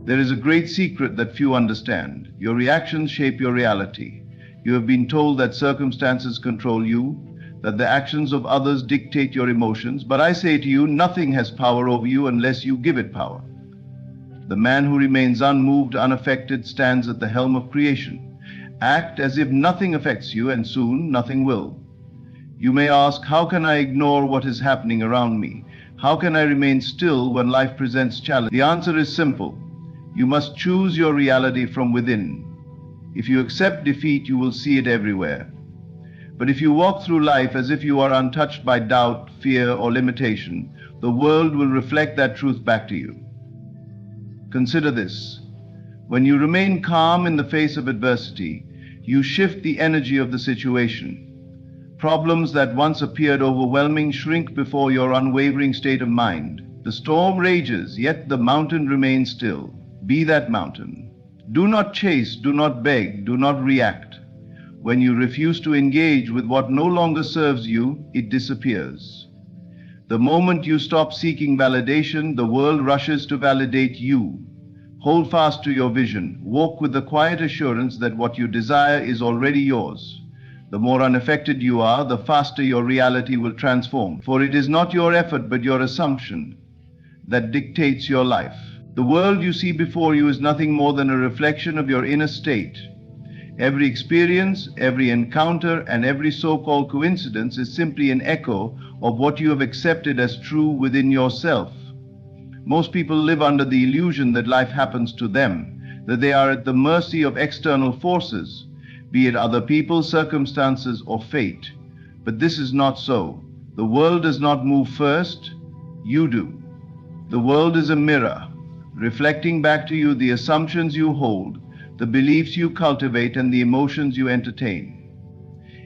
There is a great secret that few understand. Your reactions shape your reality. You have been told that circumstances control you, that the actions of others dictate your emotions, but I say to you, nothing has power over you unless you give it power. The man who remains unmoved, unaffected, stands at the helm of creation. Act as if nothing affects you, and soon nothing will. You may ask, how can I ignore what is happening around me? How can I remain still when life presents challenge? The answer is simple. You must choose your reality from within. If you accept defeat, you will see it everywhere. But if you walk through life as if you are untouched by doubt, fear, or limitation, the world will reflect that truth back to you. Consider this. When you remain calm in the face of adversity, you shift the energy of the situation. Problems that once appeared overwhelming shrink before your unwavering state of mind. The storm rages, yet the mountain remains still. Be that mountain. Do not chase, do not beg, do not react. When you refuse to engage with what no longer serves you, it disappears. The moment you stop seeking validation, the world rushes to validate you. Hold fast to your vision. Walk with the quiet assurance that what you desire is already yours. The more unaffected you are, the faster your reality will transform. For it is not your effort, but your assumption that dictates your life. The world you see before you is nothing more than a reflection of your inner state. Every experience, every encounter, and every so-called coincidence is simply an echo of what you have accepted as true within yourself. Most people live under the illusion that life happens to them, that they are at the mercy of external forces, be it other people, circumstances, or fate. But this is not so. The world does not move first, you do. The world is a mirror, reflecting back to you the assumptions you hold, the beliefs you cultivate, and the emotions you entertain.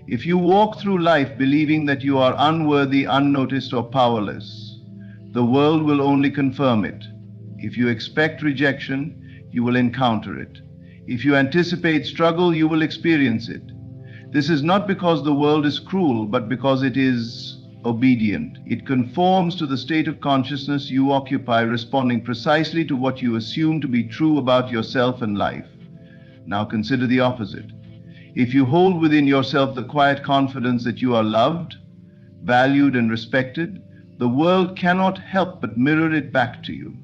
If you walk through life believing that you are unworthy, unnoticed, or powerless, the world will only confirm it. If you expect rejection, you will encounter it. If you anticipate struggle, you will experience it. This is not because the world is cruel, but because it is obedient. It conforms to the state of consciousness you occupy, responding precisely to what you assume to be true about yourself and life. Now consider the opposite. If you hold within yourself the quiet confidence that you are loved, valued, and respected, the world cannot help but mirror it back to you.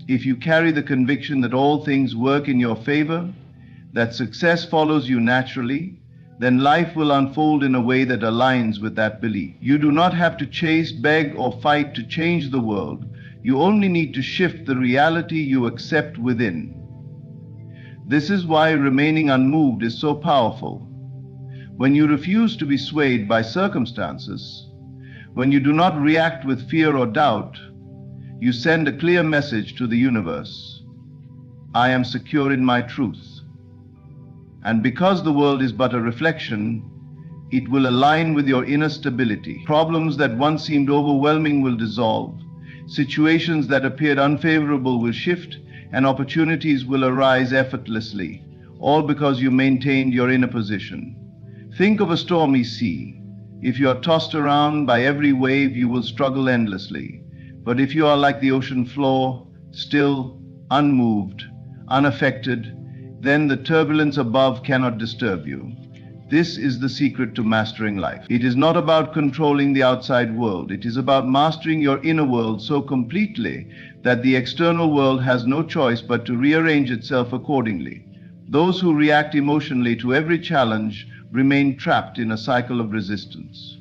If you carry the conviction that all things work in your favor, that success follows you naturally, then life will unfold in a way that aligns with that belief. You do not have to chase, beg, or fight to change the world. You only need to shift the reality you accept within. This is why remaining unmoved is so powerful. When you refuse to be swayed by circumstances, when you do not react with fear or doubt, you send a clear message to the universe. I am secure in my truth. And because the world is but a reflection, it will align with your inner stability. Problems that once seemed overwhelming will dissolve. Situations that appeared unfavorable will shift, and opportunities will arise effortlessly, all because you maintained your inner position. Think of a stormy sea. If you are tossed around by every wave, you will struggle endlessly. But if you are like the ocean floor, still, unmoved, unaffected, then the turbulence above cannot disturb you. This is the secret to mastering life. It is not about controlling the outside world. It is about mastering your inner world so completely that the external world has no choice but to rearrange itself accordingly. Those who react emotionally to every challenge remain trapped in a cycle of resistance.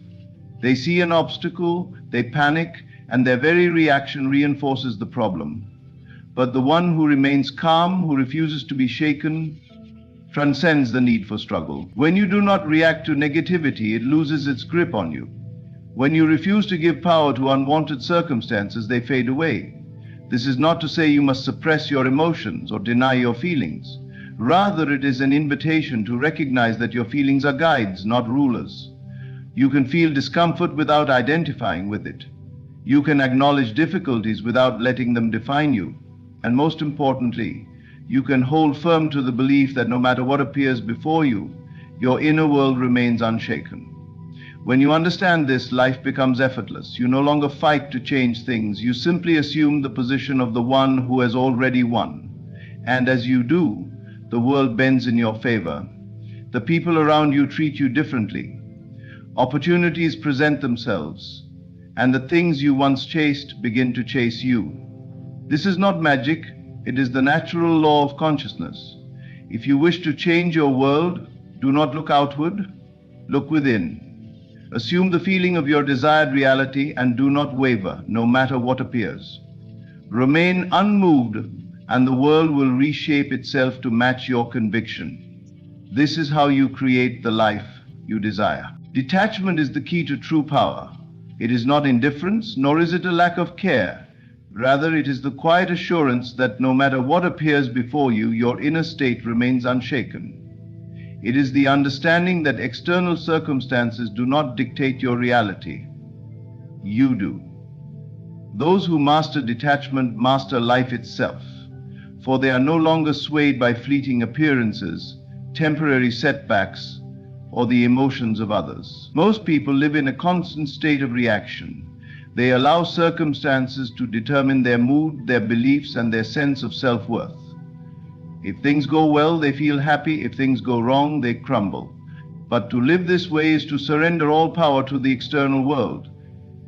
They see an obstacle, they panic, and their very reaction reinforces the problem. But the one who remains calm, who refuses to be shaken, transcends the need for struggle. When you do not react to negativity, it loses its grip on you. When you refuse to give power to unwanted circumstances, they fade away. This is not to say you must suppress your emotions or deny your feelings. Rather, it is an invitation to recognize that your feelings are guides, not rulers. You can feel discomfort without identifying with it. You can acknowledge difficulties without letting them define you. And most importantly, you can hold firm to the belief that no matter what appears before you, your inner world remains unshaken. When you understand this, life becomes effortless. You no longer fight to change things. You simply assume the position of the one who has already won. And as you do, the world bends in your favor. The people around you treat you differently. Opportunities present themselves, and the things you once chased begin to chase you. This is not magic, it is the natural law of consciousness. If you wish to change your world, do not look outward, look within. Assume the feeling of your desired reality and do not waver, no matter what appears. Remain unmoved, and the world will reshape itself to match your conviction. This is how you create the life you desire. Detachment is the key to true power. It is not indifference, nor is it a lack of care. Rather, it is the quiet assurance that no matter what appears before you, your inner state remains unshaken. It is the understanding that external circumstances do not dictate your reality. You do. Those who master detachment master life itself, for they are no longer swayed by fleeting appearances, temporary setbacks, or the emotions of others. Most people live in a constant state of reaction. They allow circumstances to determine their mood, their beliefs, and their sense of self-worth. If things go well, they feel happy. If things go wrong, they crumble. But to live this way is to surrender all power to the external world.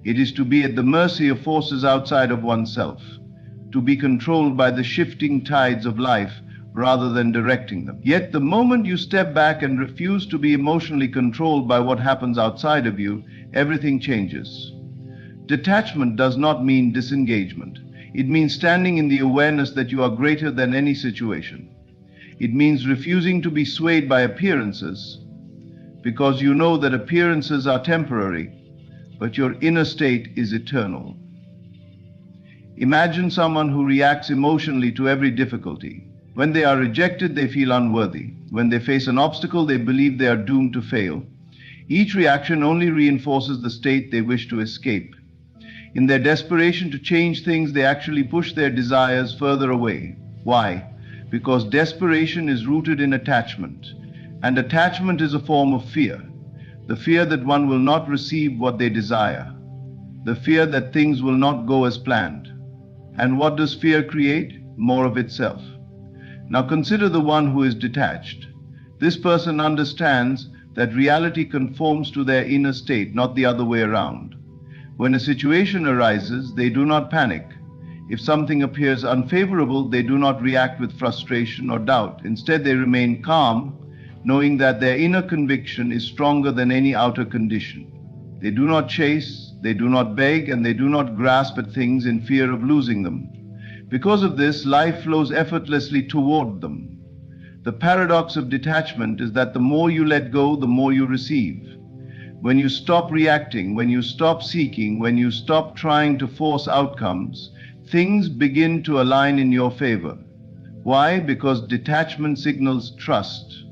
It is to be at the mercy of forces outside of oneself, to be controlled by the shifting tides of life rather than directing them. Yet the moment you step back and refuse to be emotionally controlled by what happens outside of you, everything changes. Detachment does not mean disengagement. It means standing in the awareness that you are greater than any situation. It means refusing to be swayed by appearances, because you know that appearances are temporary, but your inner state is eternal. Imagine someone who reacts emotionally to every difficulty. When they are rejected, they feel unworthy. When they face an obstacle, they believe they are doomed to fail. Each reaction only reinforces the state they wish to escape. In their desperation to change things, they actually push their desires further away. Why? Because desperation is rooted in attachment, and attachment is a form of fear. The fear that one will not receive what they desire. The fear that things will not go as planned. And what does fear create? More of itself. Now consider the one who is detached. This person understands that reality conforms to their inner state, not the other way around. When a situation arises, they do not panic. If something appears unfavorable, they do not react with frustration or doubt. Instead, they remain calm, knowing that their inner conviction is stronger than any outer condition. They do not chase, they do not beg, and they do not grasp at things in fear of losing them. Because of this, life flows effortlessly toward them. The paradox of detachment is that the more you let go, the more you receive. When you stop reacting, when you stop seeking, when you stop trying to force outcomes, things begin to align in your favor. Why? Because detachment signals trust.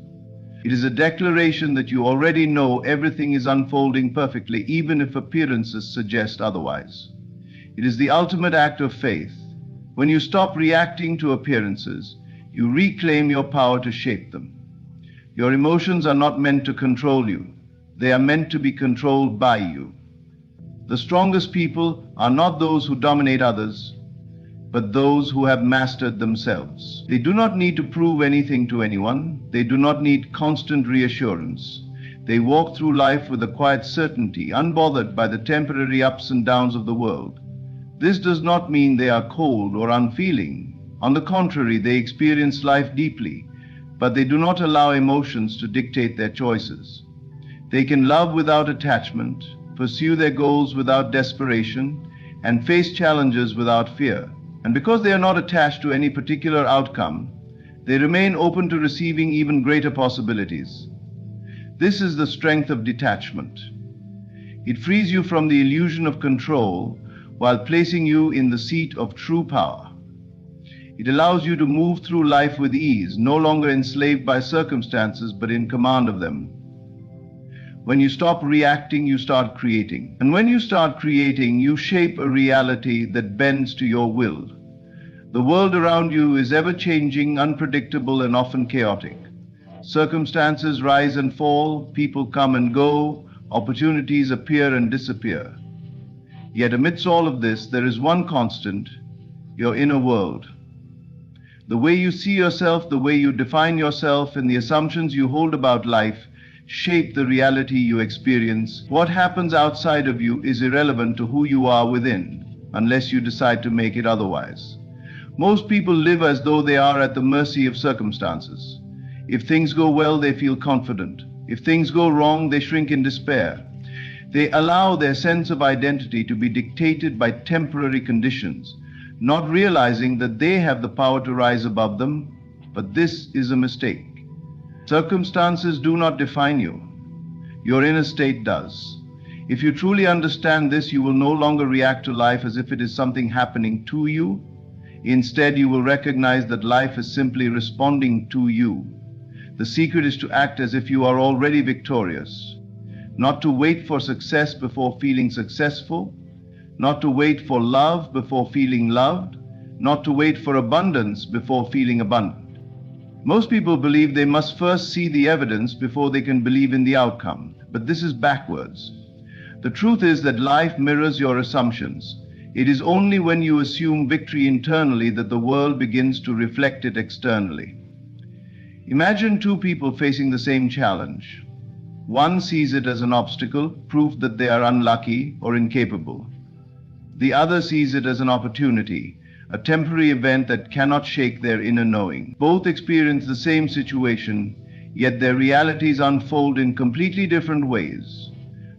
It is a declaration that you already know everything is unfolding perfectly, even if appearances suggest otherwise. It is the ultimate act of faith. When you stop reacting to appearances, you reclaim your power to shape them. Your emotions are not meant to control you. They are meant to be controlled by you. The strongest people are not those who dominate others, but those who have mastered themselves. They do not need to prove anything to anyone. They do not need constant reassurance. They walk through life with a quiet certainty, unbothered by the temporary ups and downs of the world. This does not mean they are cold or unfeeling. On the contrary, they experience life deeply, but they do not allow emotions to dictate their choices. They can love without attachment, pursue their goals without desperation, and face challenges without fear. And because they are not attached to any particular outcome, they remain open to receiving even greater possibilities. This is the strength of detachment. It frees you from the illusion of control while placing you in the seat of true power. It allows you to move through life with ease, no longer enslaved by circumstances, but in command of them. When you stop reacting, you start creating. And when you start creating, you shape a reality that bends to your will. The world around you is ever-changing, unpredictable, and often chaotic. Circumstances rise and fall, people come and go, Opportunities appear and disappear. Yet amidst all of this, there is one constant: your inner world. The way you see yourself, the way you define yourself, and the assumptions you hold about life shape the reality you experience. What happens outside of you is irrelevant to who you are within, unless you decide to make it otherwise. Most people live as though they are at the mercy of circumstances. If things go well, they feel confident. If things go wrong, they shrink in despair. They allow their sense of identity to be dictated by temporary conditions, not realizing that they have the power to rise above them. But this is a mistake. Circumstances do not define you. Your inner state does. If you truly understand this, you will no longer react to life as if it is something happening to you. Instead, you will recognize that life is simply responding to you. The secret is to act as if you are already victorious, not to wait for success before feeling successful, not to wait for love before feeling loved, not to wait for abundance before feeling abundant. Most people believe they must first see the evidence before they can believe in the outcome, but this is backwards. The truth is that life mirrors your assumptions. It is only when you assume victory internally that the world begins to reflect it externally. Imagine two people facing the same challenge. One sees it as an obstacle, proof that they are unlucky or incapable. The other sees it as an opportunity, a temporary event that cannot shake their inner knowing. Both experience the same situation, yet their realities unfold in completely different ways.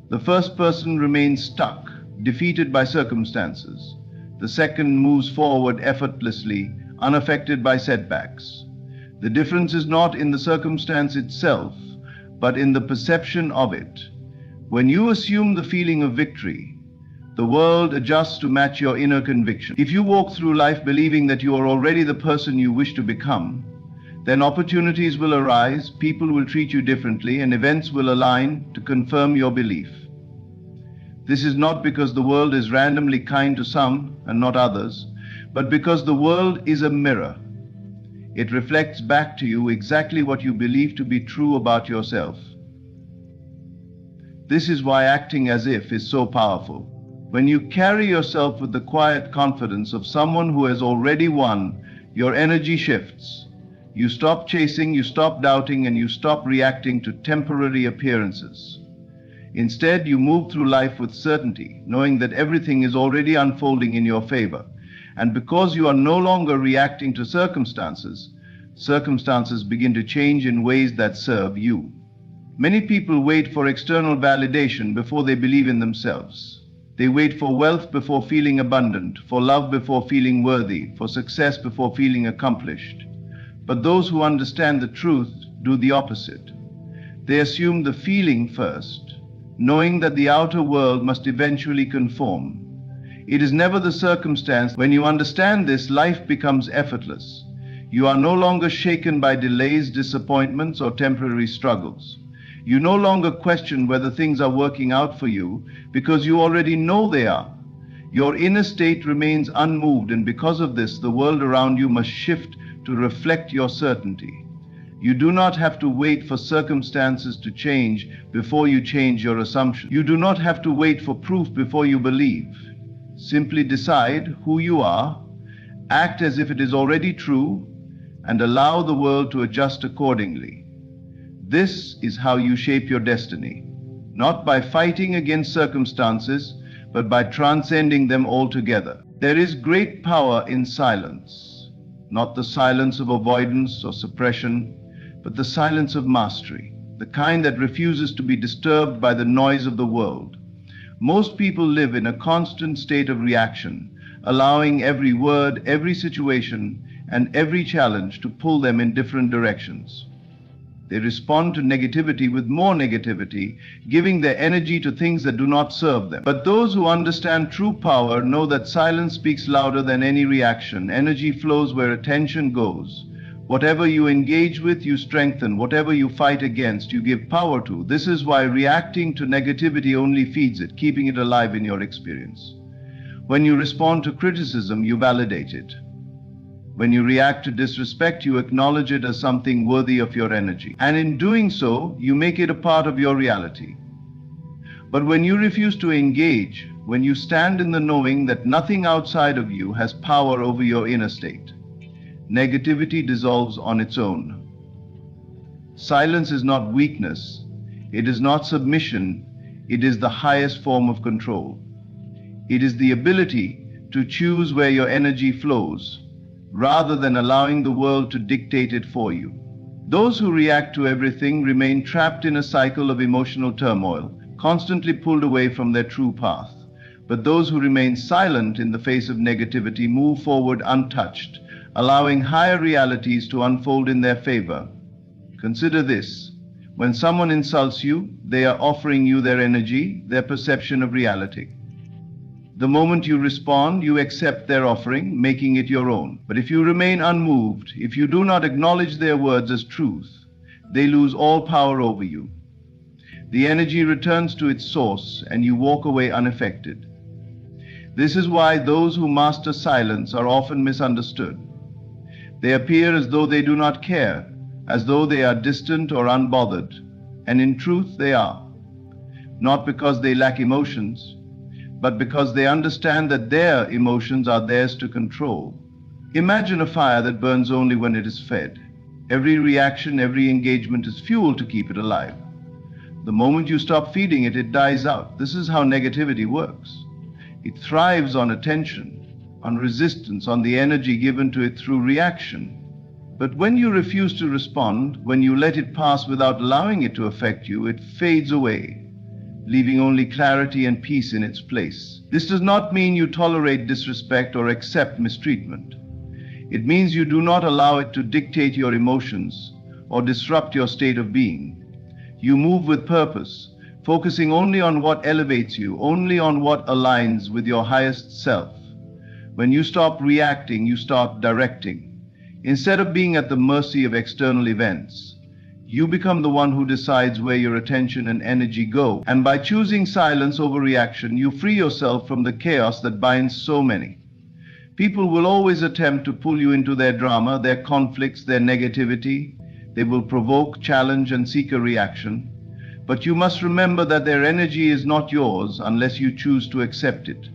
The first person remains stuck, defeated by circumstances. The second moves forward effortlessly, unaffected by setbacks. The difference is not in the circumstance itself, but in the perception of it. When you assume the feeling of victory, the world adjusts to match your inner conviction. If you walk through life believing that you are already the person you wish to become, then opportunities will arise, people will treat you differently, and events will align to confirm your belief. This is not because the world is randomly kind to some and not others, but because the world is a mirror. It reflects back to you exactly what you believe to be true about yourself. This is why acting as if is so powerful. When you carry yourself with the quiet confidence of someone who has already won, your energy shifts. You stop chasing, you stop doubting, and you stop reacting to temporary appearances. Instead, you move through life with certainty, knowing that everything is already unfolding in your favor. And because you are no longer reacting to circumstances, circumstances begin to change in ways that serve you. Many people wait for external validation before they believe in themselves. They wait for wealth before feeling abundant, for love before feeling worthy, for success before feeling accomplished. But those who understand the truth do the opposite. They assume the feeling first, knowing that the outer world must eventually conform. It is never the circumstance. When you understand this, life becomes effortless. You are no longer shaken by delays, disappointments, or temporary struggles. You no longer question whether things are working out for you because you already know they are. Your inner state remains unmoved, and because of this, the world around you must shift to reflect your certainty. You do not have to wait for circumstances to change before you change your assumption. You do not have to wait for proof before you believe. Simply decide who you are, act as if it is already true, and allow the world to adjust accordingly. This is how you shape your destiny, not by fighting against circumstances, but by transcending them altogether. There is great power in silence, not the silence of avoidance or suppression, but the silence of mastery, the kind that refuses to be disturbed by the noise of the world. Most people live in a constant state of reaction, allowing every word, every situation, and every challenge to pull them in different directions. They respond to negativity with more negativity, giving their energy to things that do not serve them. But those who understand true power know that silence speaks louder than any reaction. Energy flows where attention goes. Whatever you engage with, you strengthen. Whatever you fight against, you give power to. This is why reacting to negativity only feeds it, keeping it alive in your experience. When you respond to criticism, you validate it. When you react to disrespect, you acknowledge it as something worthy of your energy. And in doing so, you make it a part of your reality. But when you refuse to engage, when you stand in the knowing that nothing outside of you has power over your inner state, negativity dissolves on its own. Silence is not weakness, it is not submission, it is the highest form of control. It is the ability to choose where your energy flows, rather than allowing the world to dictate it for you. Those who react to everything remain trapped in a cycle of emotional turmoil, constantly pulled away from their true path. But those who remain silent in the face of negativity move forward untouched, allowing higher realities to unfold in their favor. Consider this. When someone insults you, they are offering you their energy, their perception of reality. The moment you respond, you accept their offering, making it your own. But if you remain unmoved, if you do not acknowledge their words as truth, they lose all power over you. The energy returns to its source, and you walk away unaffected. This is why those who master silence are often misunderstood. They appear as though they do not care, as though they are distant or unbothered, and in truth they are. Not because they lack emotions, but because they understand that their emotions are theirs to control. Imagine a fire that burns only when it is fed. Every reaction, every engagement is fuel to keep it alive. The moment you stop feeding it, it dies out. This is how negativity works. It thrives on attention, on resistance, on the energy given to it through reaction. But when you refuse to respond, when you let it pass without allowing it to affect you, it fades away, leaving only clarity and peace in its place. This does not mean you tolerate disrespect or accept mistreatment. It means you do not allow it to dictate your emotions or disrupt your state of being. You move with purpose, focusing only on what elevates you, only on what aligns with your highest self. When you stop reacting, you start directing. Instead of being at the mercy of external events, you become the one who decides where your attention and energy go. And by choosing silence over reaction, you free yourself from the chaos that binds so many. People will always attempt to pull you into their drama, their conflicts, their negativity. They will provoke, challenge, and seek a reaction. But you must remember that their energy is not yours unless you choose to accept it.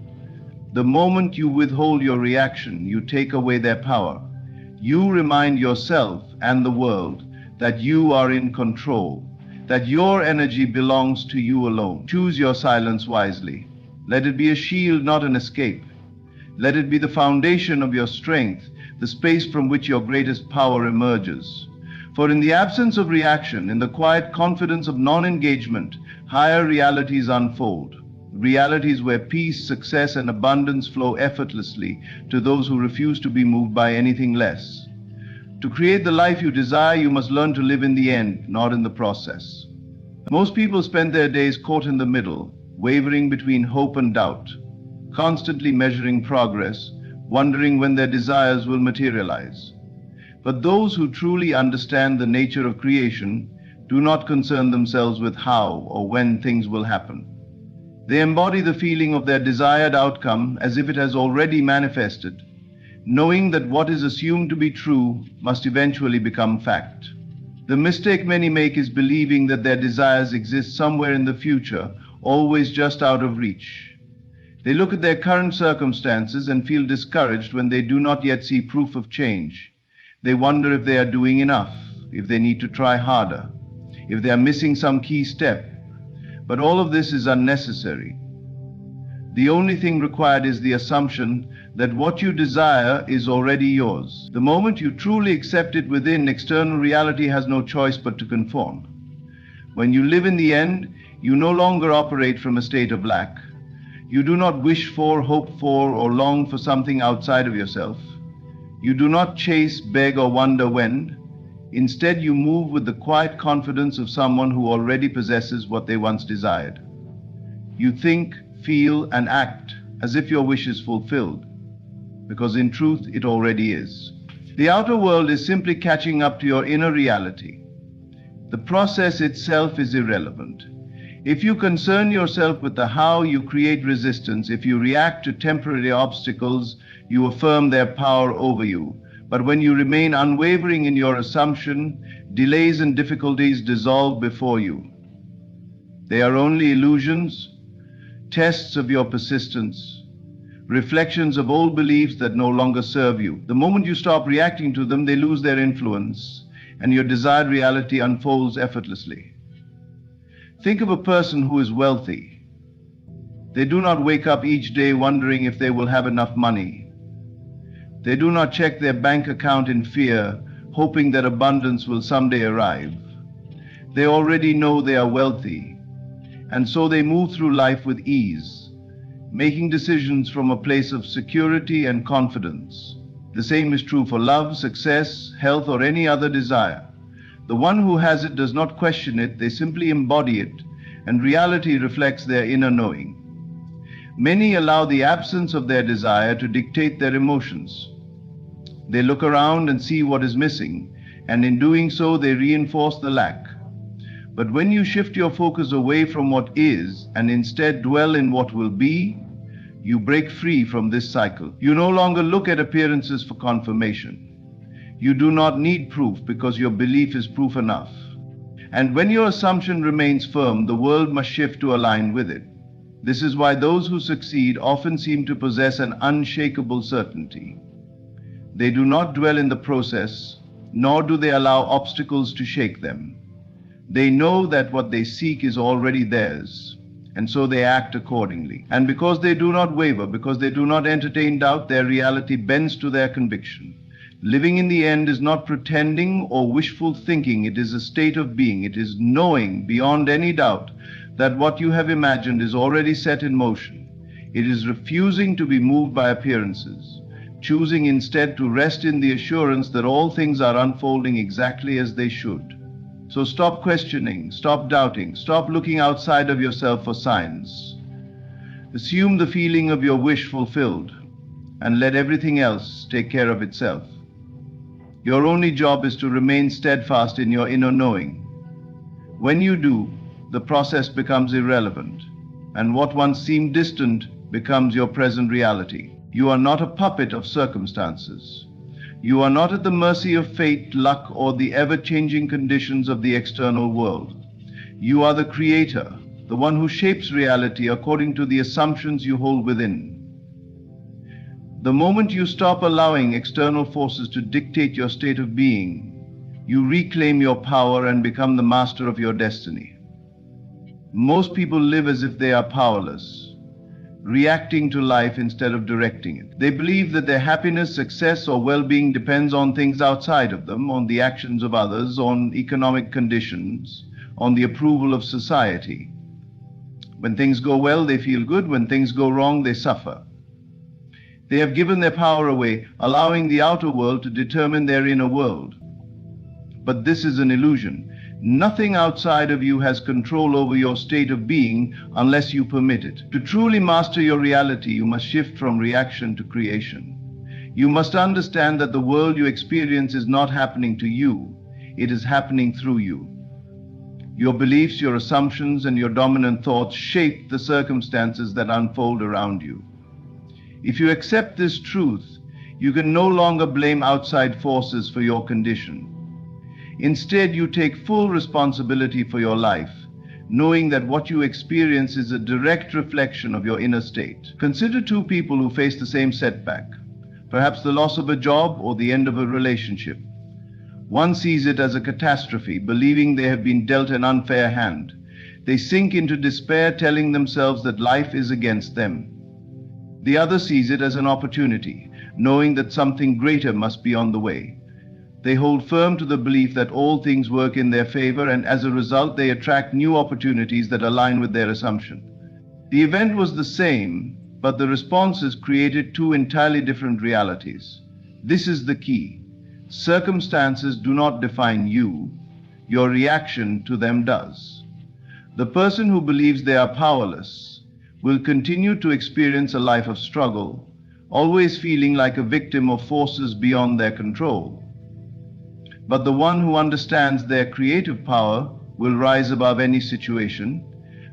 The moment you withhold your reaction, you take away their power. You remind yourself and the world that you are in control, that your energy belongs to you alone. Choose your silence wisely. Let it be a shield, not an escape. Let it be the foundation of your strength, the space from which your greatest power emerges. For in the absence of reaction, in the quiet confidence of non-engagement, higher realities unfold. Realities where peace, success, and abundance flow effortlessly to those who refuse to be moved by anything less. To create the life you desire, you must learn to live in the end, not in the process. Most people spend their days caught in the middle, wavering between hope and doubt, constantly measuring progress, wondering when their desires will materialize. But those who truly understand the nature of creation do not concern themselves with how or when things will happen. They embody the feeling of their desired outcome as if it has already manifested, knowing that what is assumed to be true must eventually become fact. The mistake many make is believing that their desires exist somewhere in the future, always just out of reach. They look at their current circumstances and feel discouraged when they do not yet see proof of change. They wonder if they are doing enough, if they need to try harder, if they are missing some key step. But all of this is unnecessary. The only thing required is the assumption that what you desire is already yours. The moment you truly accept it within, external reality has no choice but to conform. When you live in the end, you no longer operate from a state of lack. You do not wish for, hope for, or long for something outside of yourself. You do not chase, beg, or wonder when. Instead, you move with the quiet confidence of someone who already possesses what they once desired. You think, feel, and act as if your wish is fulfilled, because in truth it already is. The outer world is simply catching up to your inner reality. The process itself is irrelevant. If you concern yourself with the how, you create resistance. If you react to temporary obstacles, you affirm their power over you. But when you remain unwavering in your assumption, delays and difficulties dissolve before you. They are only illusions, tests of your persistence, reflections of old beliefs that no longer serve you. The moment you stop reacting to them, they lose their influence, and your desired reality unfolds effortlessly. Think of a person who is wealthy. They do not wake up each day wondering if they will have enough money. They do not check their bank account in fear, hoping that abundance will someday arrive. They already know they are wealthy, and so they move through life with ease, making decisions from a place of security and confidence. The same is true for love, success, health, or any other desire. The one who has it does not question it, they simply embody it, and reality reflects their inner knowing. Many allow the absence of their desire to dictate their emotions. They look around and see what is missing, and in doing so they reinforce the lack. But when you shift your focus away from what is and instead dwell in what will be, you break free from this cycle. You no longer look at appearances for confirmation. You do not need proof because your belief is proof enough. And when your assumption remains firm, the world must shift to align with it. This is why those who succeed often seem to possess an unshakable certainty. They do not dwell in the process, nor do they allow obstacles to shake them. They know that what they seek is already theirs, and so they act accordingly. And because they do not waver, because they do not entertain doubt, their reality bends to their conviction. Living in the end is not pretending or wishful thinking. It is a state of being. It is knowing beyond any doubt that what you have imagined is already set in motion. It is refusing to be moved by appearances, choosing instead to rest in the assurance that all things are unfolding exactly as they should. So stop questioning, stop doubting, stop looking outside of yourself for signs. Assume the feeling of your wish fulfilled, and let everything else take care of itself. Your only job is to remain steadfast in your inner knowing. When you do, the process becomes irrelevant, and what once seemed distant becomes your present reality. You are not a puppet of circumstances. You are not at the mercy of fate, luck, or the ever-changing conditions of the external world. You are the creator, the one who shapes reality according to the assumptions you hold within. The moment you stop allowing external forces to dictate your state of being, you reclaim your power and become the master of your destiny. Most people live as if they are powerless, reacting to life instead of directing it. They believe that their happiness, success, or well-being depends on things outside of them, on the actions of others, on economic conditions, on the approval of society. When things go well, they feel good. When things go wrong, they suffer. They have given their power away, allowing the outer world to determine their inner world. But this is an illusion. Nothing outside of you has control over your state of being unless you permit it. To truly master your reality, you must shift from reaction to creation. You must understand that the world you experience is not happening to you, it is happening through you. Your beliefs, your assumptions, and your dominant thoughts shape the circumstances that unfold around you. If you accept this truth, you can no longer blame outside forces for your condition. Instead, you take full responsibility for your life, knowing that what you experience is a direct reflection of your inner state. Consider two people who face the same setback, perhaps the loss of a job or the end of a relationship. One sees it as a catastrophe, believing they have been dealt an unfair hand. They sink into despair, telling themselves that life is against them. The other sees it as an opportunity, knowing that something greater must be on the way. They hold firm to the belief that all things work in their favor, and as a result, they attract new opportunities that align with their assumption. The event was the same, but the responses created two entirely different realities. This is the key. Circumstances do not define you. Your reaction to them does. The person who believes they are powerless will continue to experience a life of struggle, always feeling like a victim of forces beyond their control. But the one who understands their creative power will rise above any situation,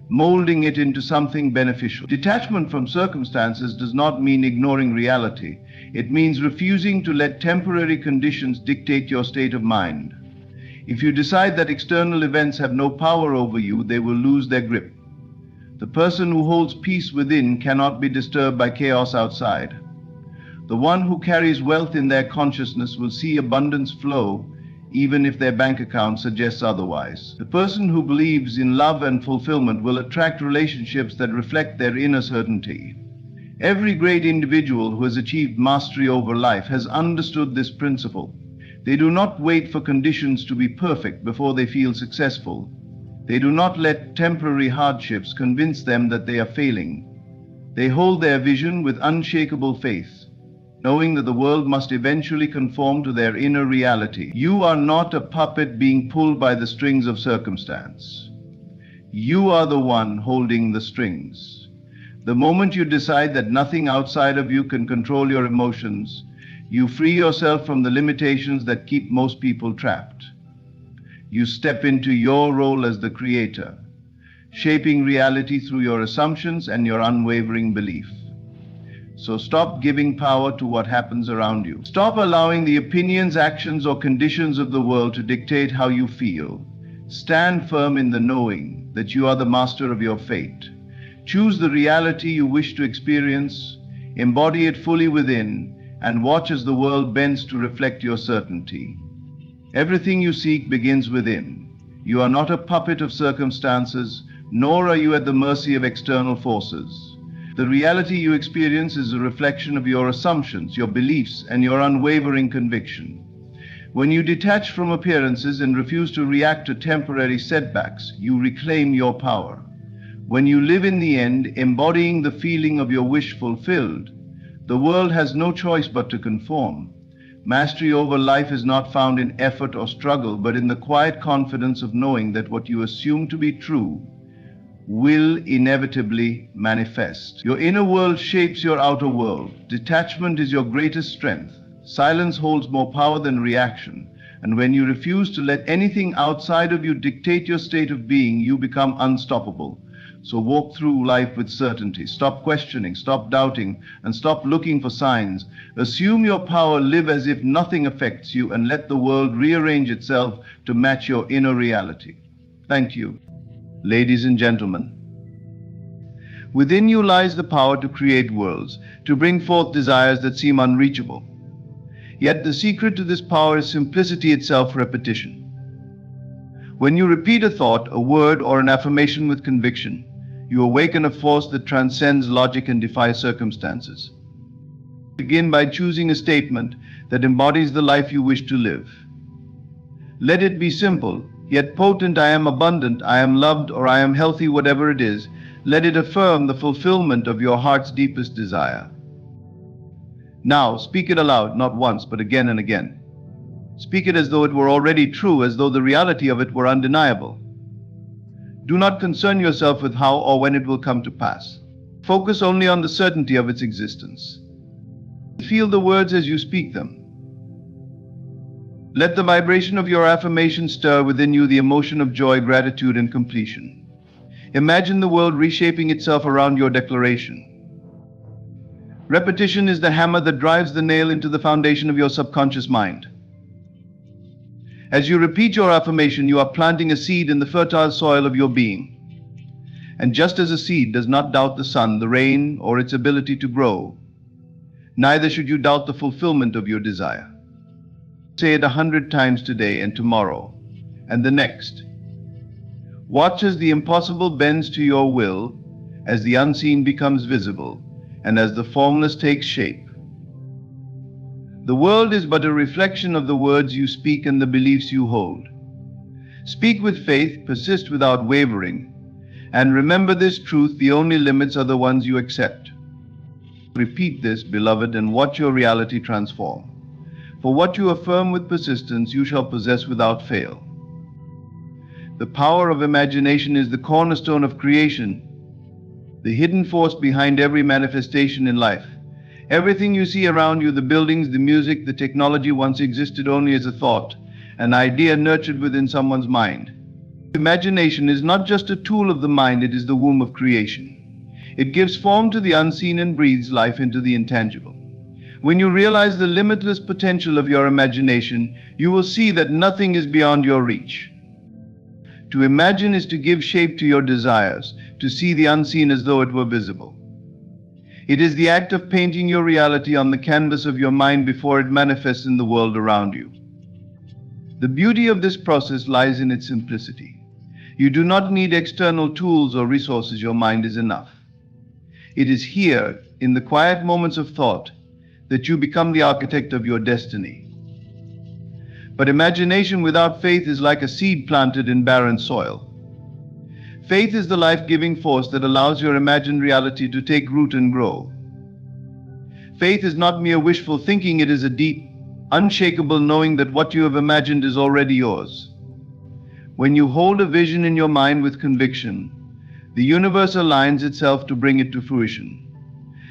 molding it into something beneficial. Detachment from circumstances does not mean ignoring reality. It means refusing to let temporary conditions dictate your state of mind. If you decide that external events have no power over you, they will lose their grip. The person who holds peace within cannot be disturbed by chaos outside. The one who carries wealth in their consciousness will see abundance flow, even if their bank account suggests otherwise. The person who believes in love and fulfillment will attract relationships that reflect their inner certainty. Every great individual who has achieved mastery over life has understood this principle. They do not wait for conditions to be perfect before they feel successful. They do not let temporary hardships convince them that they are failing. They hold their vision with unshakable faith, knowing that the world must eventually conform to their inner reality. You are not a puppet being pulled by the strings of circumstance. You are the one holding the strings. The moment you decide that nothing outside of you can control your emotions, you free yourself from the limitations that keep most people trapped. You step into your role as the creator, shaping reality through your assumptions and your unwavering belief. So stop giving power to what happens around you. Stop allowing the opinions, actions, or conditions of the world to dictate how you feel. Stand firm in the knowing that you are the master of your fate. Choose the reality you wish to experience, embody it fully within, and watch as the world bends to reflect your certainty. Everything you seek begins within. You are not a puppet of circumstances, nor are you at the mercy of external forces. The reality you experience is a reflection of your assumptions, your beliefs, and your unwavering conviction. When you detach from appearances and refuse to react to temporary setbacks, you reclaim your power. When you live in the end, embodying the feeling of your wish fulfilled, the world has no choice but to conform. Mastery over life is not found in effort or struggle, but in the quiet confidence of knowing that what you assume to be true will inevitably manifest. Your inner world shapes your outer world. Detachment is your greatest strength. Silence holds more power than reaction. And when you refuse to let anything outside of you dictate your state of being, you become unstoppable. So walk through life with certainty. Stop questioning, stop doubting, and stop looking for signs. Assume your power, live as if nothing affects you, and let the world rearrange itself to match your inner reality. Thank you. Ladies and gentlemen, within you lies the power to create worlds, to bring forth desires that seem unreachable. Yet the secret to this power is simplicity itself, repetition. When you repeat a thought, a word, or an affirmation with conviction, you awaken a force that transcends logic and defies circumstances. Begin by choosing a statement that embodies the life you wish to live. Let it be simple, yet potent. I am abundant, I am loved, or I am healthy, whatever it is. Let it affirm the fulfillment of your heart's deepest desire. Now, speak it aloud, not once, but again and again. Speak it as though it were already true, as though the reality of it were undeniable. Do not concern yourself with how or when it will come to pass. Focus only on the certainty of its existence. Feel the words as you speak them. Let the vibration of your affirmation stir within you the emotion of joy, gratitude, and completion. Imagine the world reshaping itself around your declaration. Repetition is the hammer that drives the nail into the foundation of your subconscious mind. As you repeat your affirmation, you are planting a seed in the fertile soil of your being. And just as a seed does not doubt the sun, the rain, or its ability to grow, neither should you doubt the fulfillment of your desire. Say it 100 times today and tomorrow, and the next. Watch as the impossible bends to your will, as the unseen becomes visible, and as the formless takes shape. The world is but a reflection of the words you speak and the beliefs you hold. Speak with faith, persist without wavering, and remember this truth: the only limits are the ones you accept. Repeat this, beloved, and watch your reality transform. For what you affirm with persistence, you shall possess without fail. The power of imagination is the cornerstone of creation, the hidden force behind every manifestation in life. Everything you see around you, the buildings, the music, the technology, once existed only as a thought, an idea nurtured within someone's mind. Imagination is not just a tool of the mind, it is the womb of creation. It gives form to the unseen and breathes life into the intangible. When you realize the limitless potential of your imagination, you will see that nothing is beyond your reach. To imagine is to give shape to your desires, to see the unseen as though it were visible. It is the act of painting your reality on the canvas of your mind before it manifests in the world around you. The beauty of this process lies in its simplicity. You do not need external tools or resources, your mind is enough. It is here, in the quiet moments of thought, that you become the architect of your destiny. But imagination without faith is like a seed planted in barren soil. Faith is the life-giving force that allows your imagined reality to take root and grow. Faith is not mere wishful thinking, it is a deep, unshakable knowing that what you have imagined is already yours. When you hold a vision in your mind with conviction, the universe aligns itself to bring it to fruition.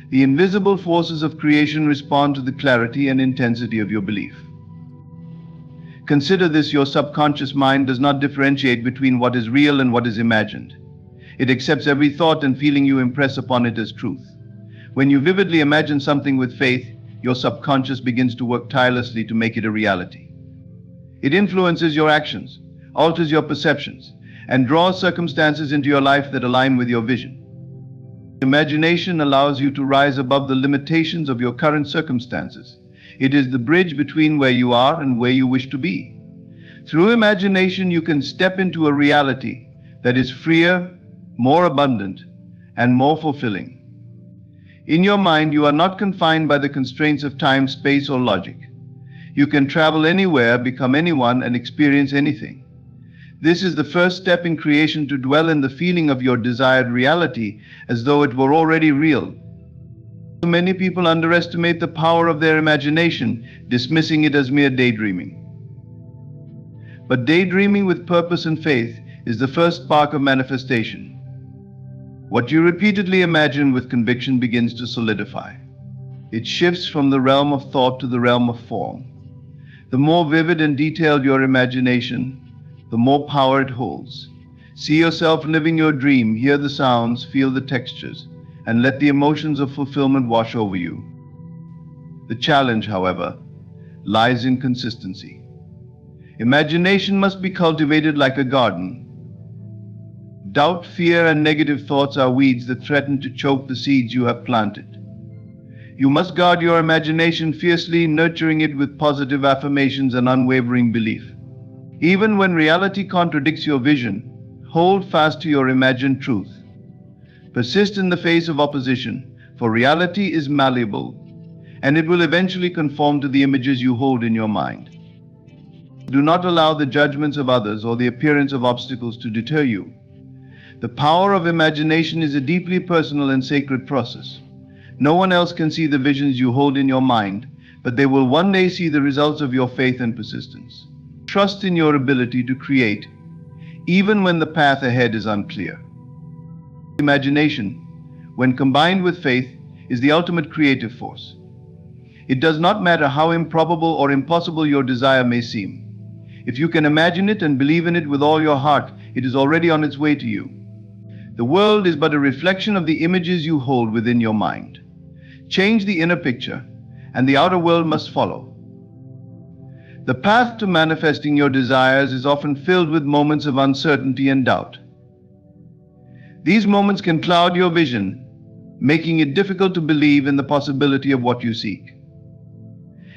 The invisible forces of creation respond to the clarity and intensity of your belief. Consider this: your subconscious mind does not differentiate between what is real and what is imagined. It accepts every thought and feeling you impress upon it as truth. When you vividly imagine something with faith, your subconscious begins to work tirelessly to make it a reality. It influences your actions, alters your perceptions, and draws circumstances into your life that align with your vision. Imagination allows you to rise above the limitations of your current circumstances. It is the bridge between where you are and where you wish to be. Through imagination, you can step into a reality that is freer, more abundant, and more fulfilling. In your mind, you are not confined by the constraints of time, space, or logic. You can travel anywhere, become anyone, and experience anything. This is the first step in creation, to dwell in the feeling of your desired reality as though it were already real. Many people underestimate the power of their imagination, dismissing it as mere daydreaming. But daydreaming with purpose and faith is the first spark of manifestation. What you repeatedly imagine with conviction begins to solidify. It shifts from the realm of thought to the realm of form. The more vivid and detailed your imagination, the more power it holds. See yourself living your dream, hear the sounds, feel the textures, and let the emotions of fulfillment wash over you. The challenge, however, lies in consistency. Imagination must be cultivated like a garden. Doubt, fear, and negative thoughts are weeds that threaten to choke the seeds you have planted. You must guard your imagination fiercely, nurturing it with positive affirmations and unwavering belief. Even when reality contradicts your vision, hold fast to your imagined truth. Persist in the face of opposition, for reality is malleable, and it will eventually conform to the images you hold in your mind. Do not allow the judgments of others or the appearance of obstacles to deter you. The power of imagination is a deeply personal and sacred process. No one else can see the visions you hold in your mind, but they will one day see the results of your faith and persistence. Trust in your ability to create, even when the path ahead is unclear. Imagination, when combined with faith, is the ultimate creative force. It does not matter how improbable or impossible your desire may seem. If you can imagine it and believe in it with all your heart, it is already on its way to you. The world is but a reflection of the images you hold within your mind. Change the inner picture, and the outer world must follow. The path to manifesting your desires is often filled with moments of uncertainty and doubt. These moments can cloud your vision, making it difficult to believe in the possibility of what you seek.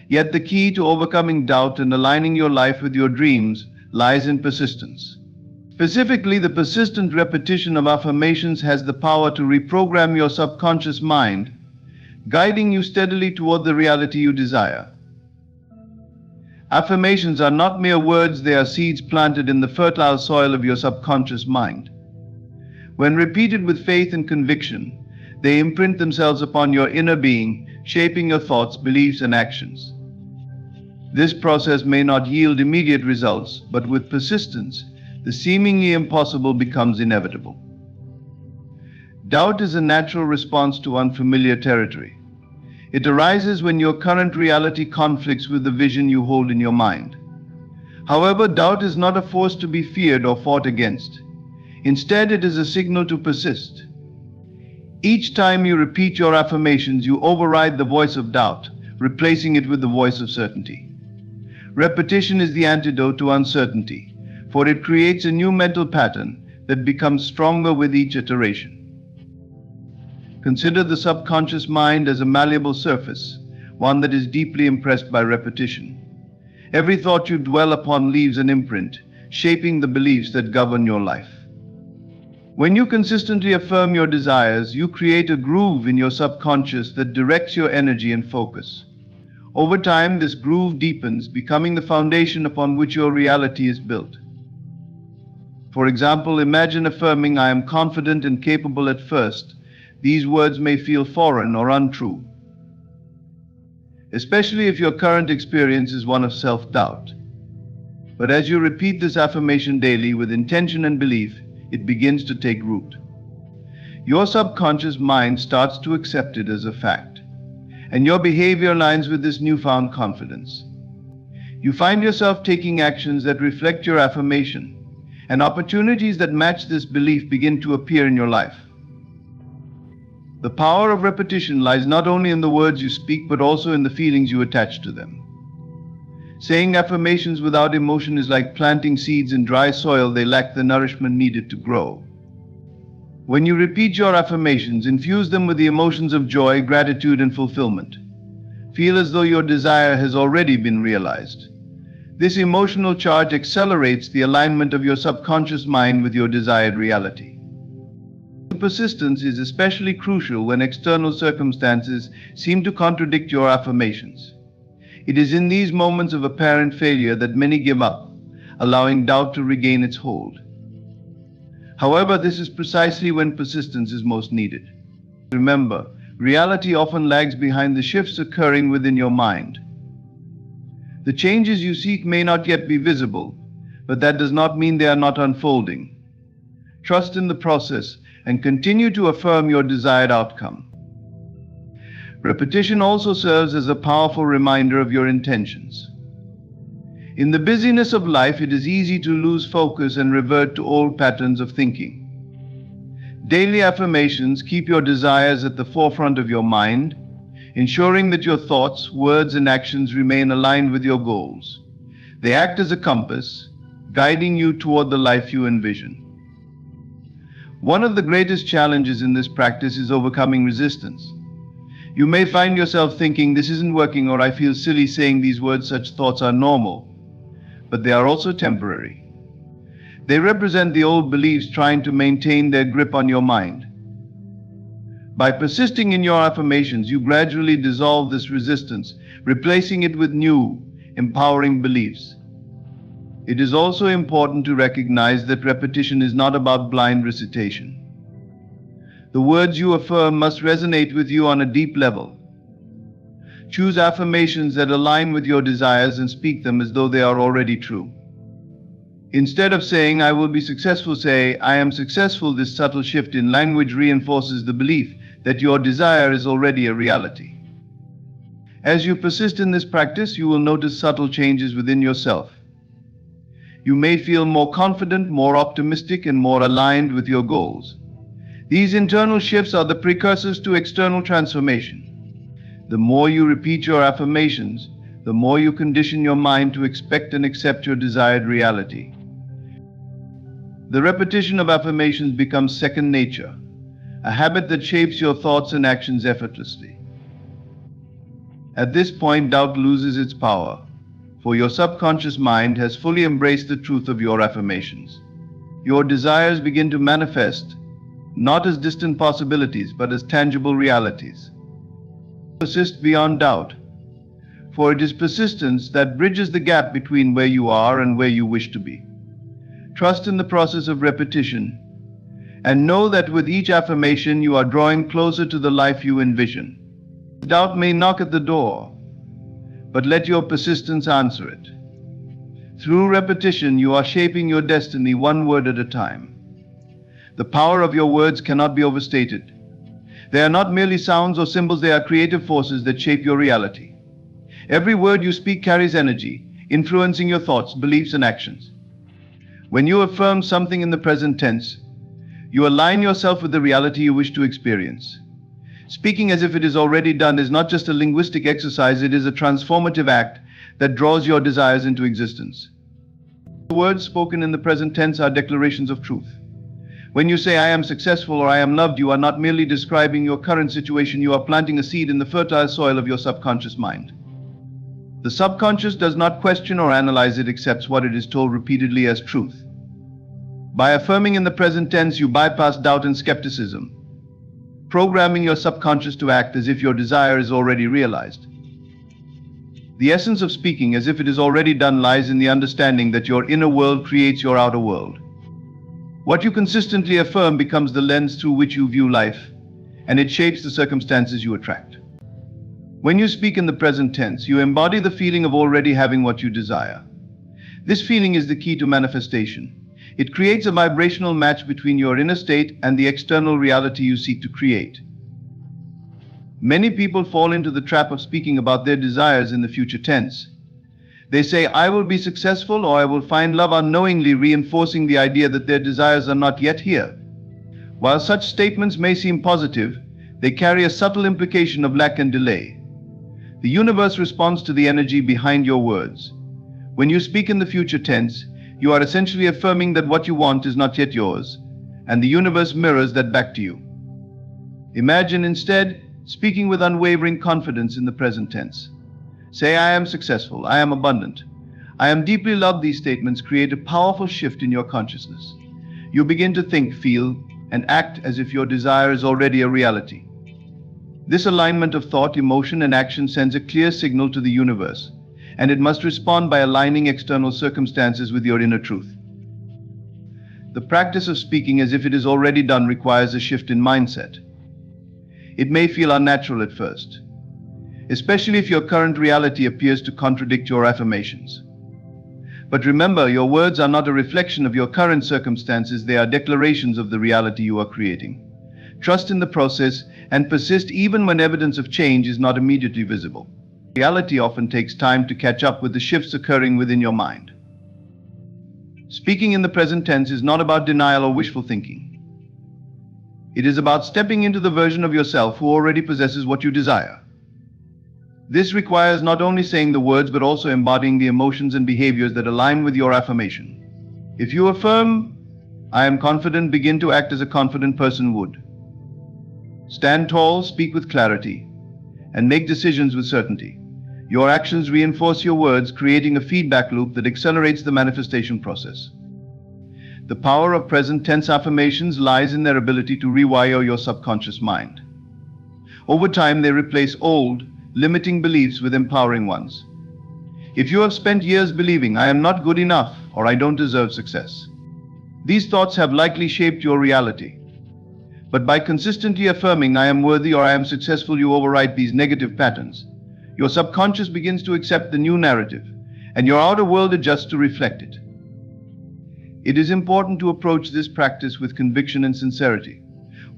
Yet the key to overcoming doubt and aligning your life with your dreams lies in persistence. Specifically, the persistent repetition of affirmations has the power to reprogram your subconscious mind, guiding you steadily toward the reality you desire. Affirmations are not mere words, they are seeds planted in the fertile soil of your subconscious mind. When repeated with faith and conviction, they imprint themselves upon your inner being, shaping your thoughts, beliefs, and actions. This process may not yield immediate results, but with persistence, the seemingly impossible becomes inevitable. Doubt is a natural response to unfamiliar territory. It arises when your current reality conflicts with the vision you hold in your mind. However, doubt is not a force to be feared or fought against. Instead, it is a signal to persist. Each time you repeat your affirmations, you override the voice of doubt, replacing it with the voice of certainty. Repetition is the antidote to uncertainty, for it creates a new mental pattern that becomes stronger with each iteration. Consider the subconscious mind as a malleable surface, one that is deeply impressed by repetition. Every thought you dwell upon leaves an imprint, shaping the beliefs that govern your life. When you consistently affirm your desires, you create a groove in your subconscious that directs your energy and focus. Over time, this groove deepens, becoming the foundation upon which your reality is built. For example, imagine affirming, "I am confident and capable." At first, these words may feel foreign or untrue, especially if your current experience is one of self-doubt. But as you repeat this affirmation daily with intention and belief, it begins to take root. Your subconscious mind starts to accept it as a fact, and your behavior aligns with this newfound confidence. You find yourself taking actions that reflect your affirmation, and opportunities that match this belief begin to appear in your life. The power of repetition lies not only in the words you speak, but also in the feelings you attach to them. Saying affirmations without emotion is like planting seeds in dry soil. They lack the nourishment needed to grow. When you repeat your affirmations, infuse them with the emotions of joy, gratitude, and fulfillment. Feel as though your desire has already been realized. This emotional charge accelerates the alignment of your subconscious mind with your desired reality. Persistence is especially crucial when external circumstances seem to contradict your affirmations. It is in these moments of apparent failure that many give up, allowing doubt to regain its hold. However, this is precisely when persistence is most needed. Remember, reality often lags behind the shifts occurring within your mind. The changes you seek may not yet be visible, but that does not mean they are not unfolding. Trust in the process and continue to affirm your desired outcome. Repetition also serves as a powerful reminder of your intentions. In the busyness of life, it is easy to lose focus and revert to old patterns of thinking. Daily affirmations keep your desires at the forefront of your mind, ensuring that your thoughts, words, and actions remain aligned with your goals. They act as a compass, guiding you toward the life you envision. One of the greatest challenges in this practice is overcoming resistance. You may find yourself thinking, "This isn't working," or "I feel silly saying these words." Such thoughts are normal, but they are also temporary. They represent the old beliefs trying to maintain their grip on your mind. By persisting in your affirmations, you gradually dissolve this resistance, replacing it with new, empowering beliefs. It is also important to recognize that repetition is not about blind recitation. The words you affirm must resonate with you on a deep level. Choose affirmations that align with your desires and speak them as though they are already true. Instead of saying, "I will be successful," say, "I am successful." This subtle shift in language reinforces the belief that your desire is already a reality. As you persist in this practice, you will notice subtle changes within yourself. You may feel more confident, more optimistic, and more aligned with your goals. These internal shifts are the precursors to external transformation. The more you repeat your affirmations, the more you condition your mind to expect and accept your desired reality. The repetition of affirmations becomes second nature, a habit that shapes your thoughts and actions effortlessly. At this point, doubt loses its power, for your subconscious mind has fully embraced the truth of your affirmations. Your desires begin to manifest, not as distant possibilities, but as tangible realities. Persist beyond doubt, for it is persistence that bridges the gap between where you are and where you wish to be. Trust in the process of repetition, and know that with each affirmation you are drawing closer to the life you envision. Doubt may knock at the door, but let your persistence answer it. Through repetition, you are shaping your destiny one word at a time. The power of your words cannot be overstated. They are not merely sounds or symbols, they are creative forces that shape your reality. Every word you speak carries energy, influencing your thoughts, beliefs, and actions. When you affirm something in the present tense, you align yourself with the reality you wish to experience. Speaking as if it is already done is not just a linguistic exercise, it is a transformative act that draws your desires into existence. The words spoken in the present tense are declarations of truth. When you say, I am successful or I am loved, you are not merely describing your current situation, you are planting a seed in the fertile soil of your subconscious mind. The subconscious does not question or analyze, it accepts what it is told repeatedly as truth. By affirming in the present tense, you bypass doubt and skepticism, programming your subconscious to act as if your desire is already realized. The essence of speaking as if it is already done lies in the understanding that your inner world creates your outer world. What you consistently affirm becomes the lens through which you view life, and it shapes the circumstances you attract. When you speak in the present tense, you embody the feeling of already having what you desire. This feeling is the key to manifestation. It creates a vibrational match between your inner state and the external reality you seek to create. Many people fall into the trap of speaking about their desires in the future tense. They say, I will be successful or I will find love, unknowingly reinforcing the idea that their desires are not yet here. While such statements may seem positive, they carry a subtle implication of lack and delay. The universe responds to the energy behind your words. When you speak in the future tense, you are essentially affirming that what you want is not yet yours, and the universe mirrors that back to you. Imagine instead speaking with unwavering confidence in the present tense. Say, I am successful, I am abundant, I am deeply loved. These statements create a powerful shift in your consciousness. You begin to think, feel, and act as if your desire is already a reality. This alignment of thought, emotion, and action sends a clear signal to the universe, and it must respond by aligning external circumstances with your inner truth. The practice of speaking as if it is already done requires a shift in mindset. It may feel unnatural at first, especially if your current reality appears to contradict your affirmations. But remember, your words are not a reflection of your current circumstances, they are declarations of the reality you are creating. Trust in the process and persist even when evidence of change is not immediately visible. Reality often takes time to catch up with the shifts occurring within your mind. Speaking in the present tense is not about denial or wishful thinking. It is about stepping into the version of yourself who already possesses what you desire. This requires not only saying the words but also embodying the emotions and behaviors that align with your affirmation. If you affirm, I am confident, begin to act as a confident person would. Stand tall, speak with clarity, and make decisions with certainty. Your actions reinforce your words, creating a feedback loop that accelerates the manifestation process. The power of present tense affirmations lies in their ability to rewire your subconscious mind. Over time, they replace old, limiting beliefs with empowering ones. If you have spent years believing, I am not good enough or I don't deserve success, these thoughts have likely shaped your reality. But by consistently affirming, I am worthy or I am successful, you overwrite these negative patterns. Your subconscious begins to accept the new narrative, and your outer world adjusts to reflect it. It is important to approach this practice with conviction and sincerity.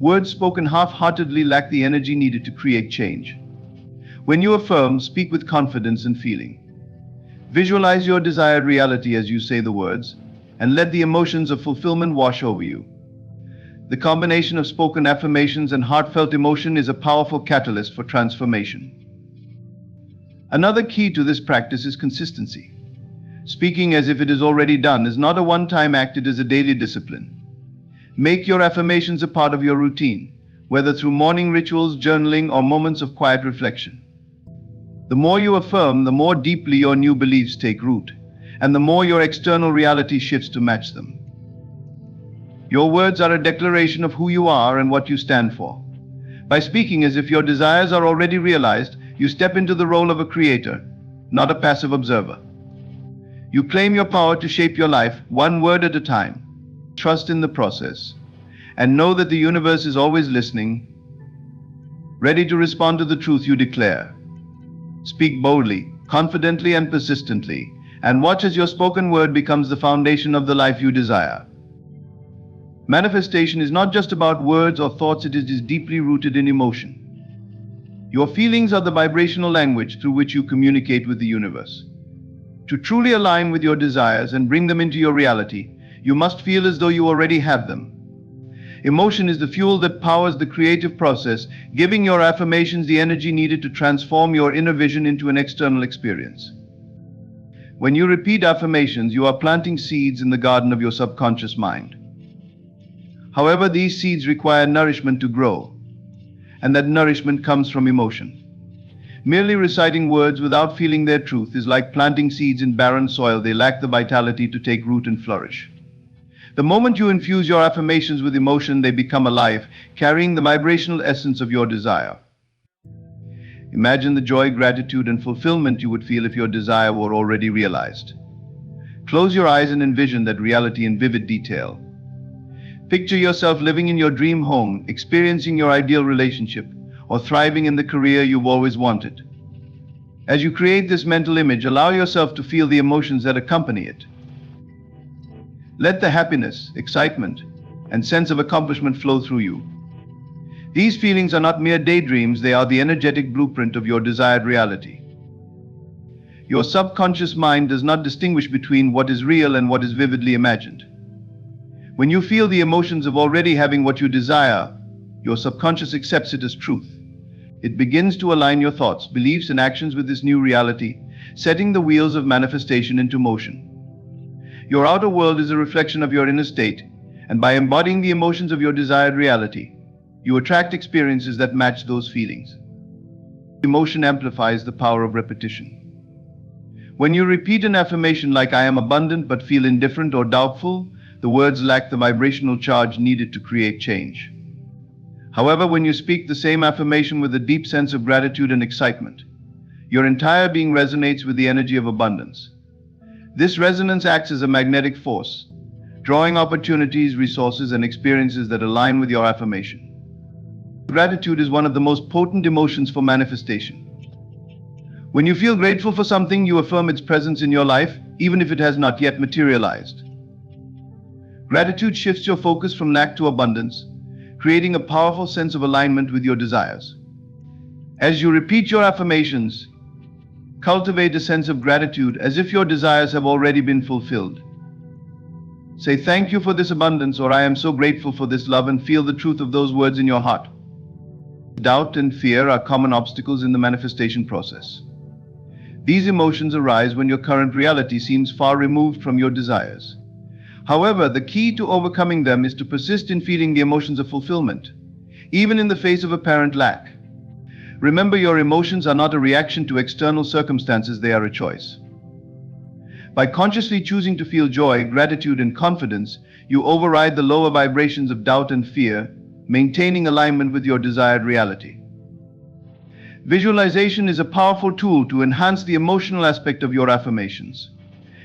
Words spoken half-heartedly lack the energy needed to create change. When you affirm, speak with confidence and feeling. Visualize your desired reality as you say the words, and let the emotions of fulfillment wash over you. The combination of spoken affirmations and heartfelt emotion is a powerful catalyst for transformation. Another key to this practice is consistency. Speaking as if it is already done is not a one-time act, it is a daily discipline. Make your affirmations a part of your routine, whether through morning rituals, journaling, or moments of quiet reflection. The more you affirm, the more deeply your new beliefs take root, and the more your external reality shifts to match them. Your words are a declaration of who you are and what you stand for. By speaking as if your desires are already realized, you step into the role of a creator, not a passive observer. You claim your power to shape your life, one word at a time. Trust in the process, and know that the universe is always listening, ready to respond to the truth you declare. Speak boldly, confidently, and persistently, and watch as your spoken word becomes the foundation of the life you desire. Manifestation is not just about words or thoughts, it is deeply rooted in emotion. Your feelings are the vibrational language through which you communicate with the universe. To truly align with your desires and bring them into your reality, you must feel as though you already have them. Emotion is the fuel that powers the creative process, giving your affirmations the energy needed to transform your inner vision into an external experience. When you repeat affirmations, you are planting seeds in the garden of your subconscious mind. However, these seeds require nourishment to grow, and that nourishment comes from emotion. Merely reciting words without feeling their truth is like planting seeds in barren soil. They lack the vitality to take root and flourish. The moment you infuse your affirmations with emotion, they become alive, carrying the vibrational essence of your desire. Imagine the joy, gratitude, and fulfillment you would feel if your desire were already realized. Close your eyes and envision that reality in vivid detail. Picture yourself living in your dream home, experiencing your ideal relationship, or thriving in the career you've always wanted. As you create this mental image, allow yourself to feel the emotions that accompany it. Let the happiness, excitement, and sense of accomplishment flow through you. These feelings are not mere daydreams, they are the energetic blueprint of your desired reality. Your subconscious mind does not distinguish between what is real and what is vividly imagined. When you feel the emotions of already having what you desire, your subconscious accepts it as truth. It begins to align your thoughts, beliefs, and actions with this new reality, setting the wheels of manifestation into motion. Your outer world is a reflection of your inner state, and by embodying the emotions of your desired reality, you attract experiences that match those feelings. Emotion amplifies the power of repetition. When you repeat an affirmation like "I am abundant" but feel indifferent or doubtful, the words lack the vibrational charge needed to create change. However, when you speak the same affirmation with a deep sense of gratitude and excitement, your entire being resonates with the energy of abundance. This resonance acts as a magnetic force, drawing opportunities, resources, and experiences that align with your affirmation. Gratitude is one of the most potent emotions for manifestation. When you feel grateful for something, you affirm its presence in your life, even if it has not yet materialized. Gratitude shifts your focus from lack to abundance, creating a powerful sense of alignment with your desires. As you repeat your affirmations, cultivate a sense of gratitude as if your desires have already been fulfilled. Say "Thank you for this abundance" or "I am so grateful for this love," and feel the truth of those words in your heart. Doubt and fear are common obstacles in the manifestation process. These emotions arise when your current reality seems far removed from your desires. However, the key to overcoming them is to persist in feeling the emotions of fulfillment, even in the face of apparent lack. Remember, your emotions are not a reaction to external circumstances, they are a choice. By consciously choosing to feel joy, gratitude, and confidence, you override the lower vibrations of doubt and fear, maintaining alignment with your desired reality. Visualization is a powerful tool to enhance the emotional aspect of your affirmations.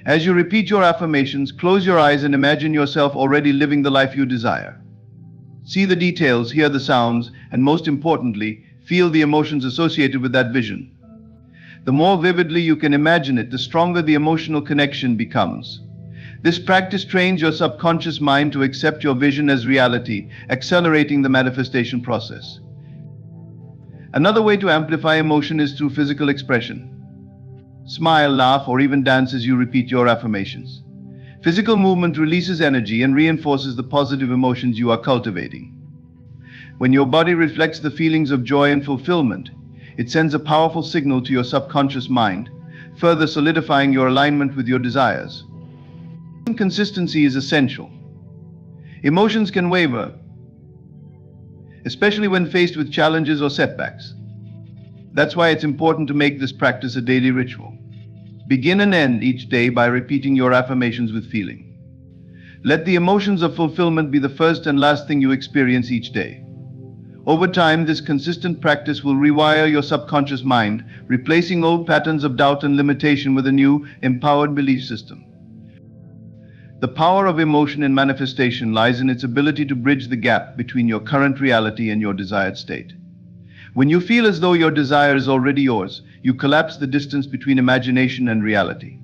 As you repeat your affirmations, close your eyes and imagine yourself already living the life you desire. See the details, hear the sounds, and most importantly, feel the emotions associated with that vision. The more vividly you can imagine it, the stronger the emotional connection becomes. This practice trains your subconscious mind to accept your vision as reality, accelerating the manifestation process. Another way to amplify emotion is through physical expression. Smile, laugh, or even dance as you repeat your affirmations. Physical movement releases energy and reinforces the positive emotions you are cultivating. When your body reflects the feelings of joy and fulfillment, it sends a powerful signal to your subconscious mind, further solidifying your alignment with your desires. Consistency is essential. Emotions can waver, especially when faced with challenges or setbacks. That's why it's important to make this practice a daily ritual. Begin and end each day by repeating your affirmations with feeling. Let the emotions of fulfillment be the first and last thing you experience each day. Over time, this consistent practice will rewire your subconscious mind, replacing old patterns of doubt and limitation with a new, empowered belief system. The power of emotion in manifestation lies in its ability to bridge the gap between your current reality and your desired state. When you feel as though your desire is already yours, you collapse the distance between imagination and reality.